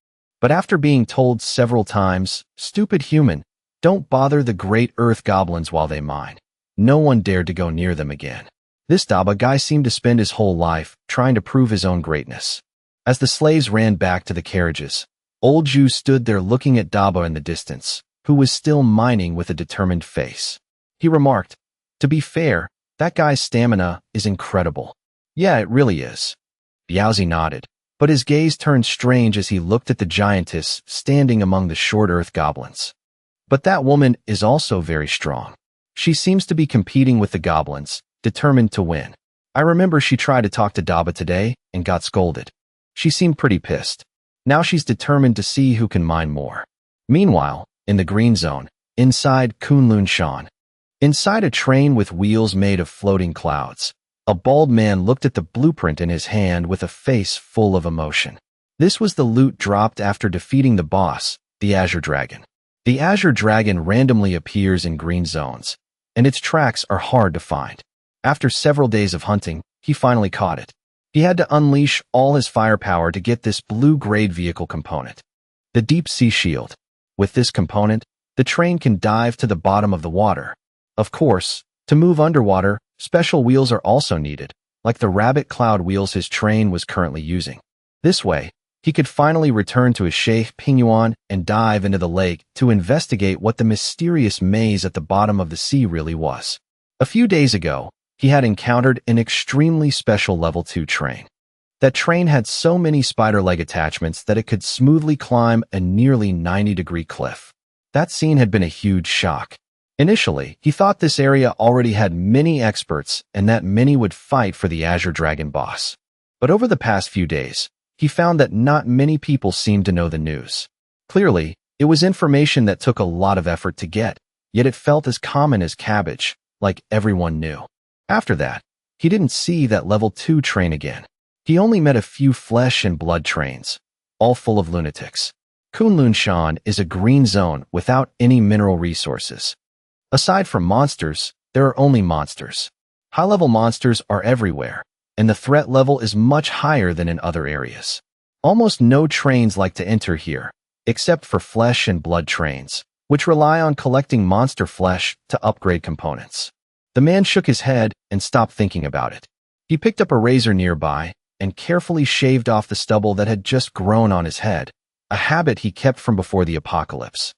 But after being told several times, "Stupid human, don't bother the great earth goblins while they mine," no one dared to go near them again. This Daba guy seemed to spend his whole life trying to prove his own greatness. As the slaves ran back to the carriages, old Ju stood there looking at Daba in the distance, who was still mining with a determined face. He remarked, "To be fair, that guy's stamina is incredible." "Yeah, it really is." Biaozi nodded, but his gaze turned strange as he looked at the giantess standing among the short earth goblins. "But that woman is also very strong. She seems to be competing with the goblins, determined to win. I remember she tried to talk to Daba today and got scolded. She seemed pretty pissed. Now she's determined to see who can mine more." Meanwhile, in the green zone, inside Kunlun Shan, inside a train with wheels made of floating clouds, a bald man looked at the blueprint in his hand with a face full of emotion. This was the loot dropped after defeating the boss, the Azure Dragon. The Azure Dragon randomly appears in green zones, and its tracks are hard to find. After several days of hunting, he finally caught it. He had to unleash all his firepower to get this blue-grade vehicle component, the Deep Sea Shield. With this component, the train can dive to the bottom of the water. Of course, to move underwater, special wheels are also needed, like the rabbit cloud wheels his train was currently using. This way, he could finally return to his Sheikh Pingyuan and dive into the lake to investigate what the mysterious maze at the bottom of the sea really was. A few days ago, he had encountered an extremely special level 2 train. That train had so many spider leg attachments that it could smoothly climb a nearly 90-degree cliff. That scene had been a huge shock. Initially, he thought this area already had many experts and that many would fight for the Azure Dragon boss. But over the past few days, he found that not many people seemed to know the news. Clearly, it was information that took a lot of effort to get, yet it felt as common as cabbage, like everyone knew. After that, he didn't see that level 2 train again. He only met a few flesh and blood trains, all full of lunatics. Kunlun Shan is a green zone without any mineral resources. Aside from monsters, there are only monsters. High-level monsters are everywhere, and the threat level is much higher than in other areas. Almost no trains like to enter here, except for flesh and blood trains, which rely on collecting monster flesh to upgrade components. The man shook his head and stopped thinking about it. He picked up a razor nearby and carefully shaved off the stubble that had just grown on his head, a habit he kept from before the apocalypse.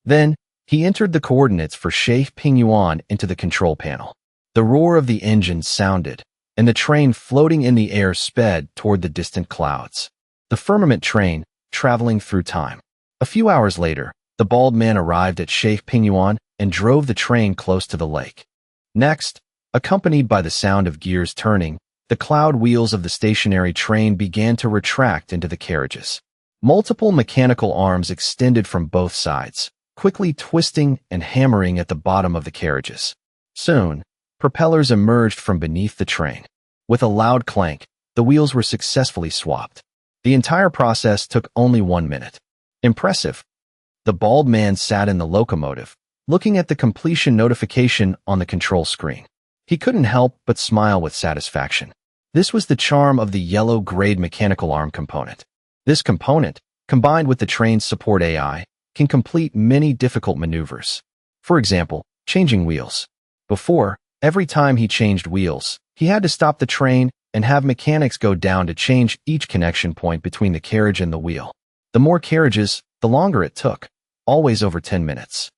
Then, he entered the coordinates for Sheikh Pingyuan into the control panel. The roar of the engine sounded, and the train floating in the air sped toward the distant clouds. The firmament train, traveling through time. A few hours later, the bald man arrived at Sheikh Pingyuan and drove the train close to the lake. Next, accompanied by the sound of gears turning, the cloud wheels of the stationary train began to retract into the carriages. Multiple mechanical arms extended from both sides, quickly twisting and hammering at the bottom of the carriages. Soon, propellers emerged from beneath the train. With a loud clank, the wheels were successfully swapped. The entire process took only 1 minute. Impressive. The bald man sat in the locomotive, looking at the completion notification on the control screen. He couldn't help but smile with satisfaction. This was the charm of the yellow-grade mechanical arm component. This component, combined with the train's support AI, can complete many difficult maneuvers. For example, changing wheels. Before, every time he changed wheels, he had to stop the train and have mechanics go down to change each connection point between the carriage and the wheel. The more carriages, the longer it took, always over 10 minutes.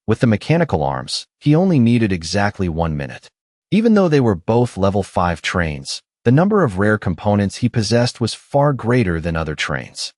With the mechanical arms, he only needed exactly 1 minute. Even though they were both level 5 trains, the number of rare components he possessed was far greater than other trains.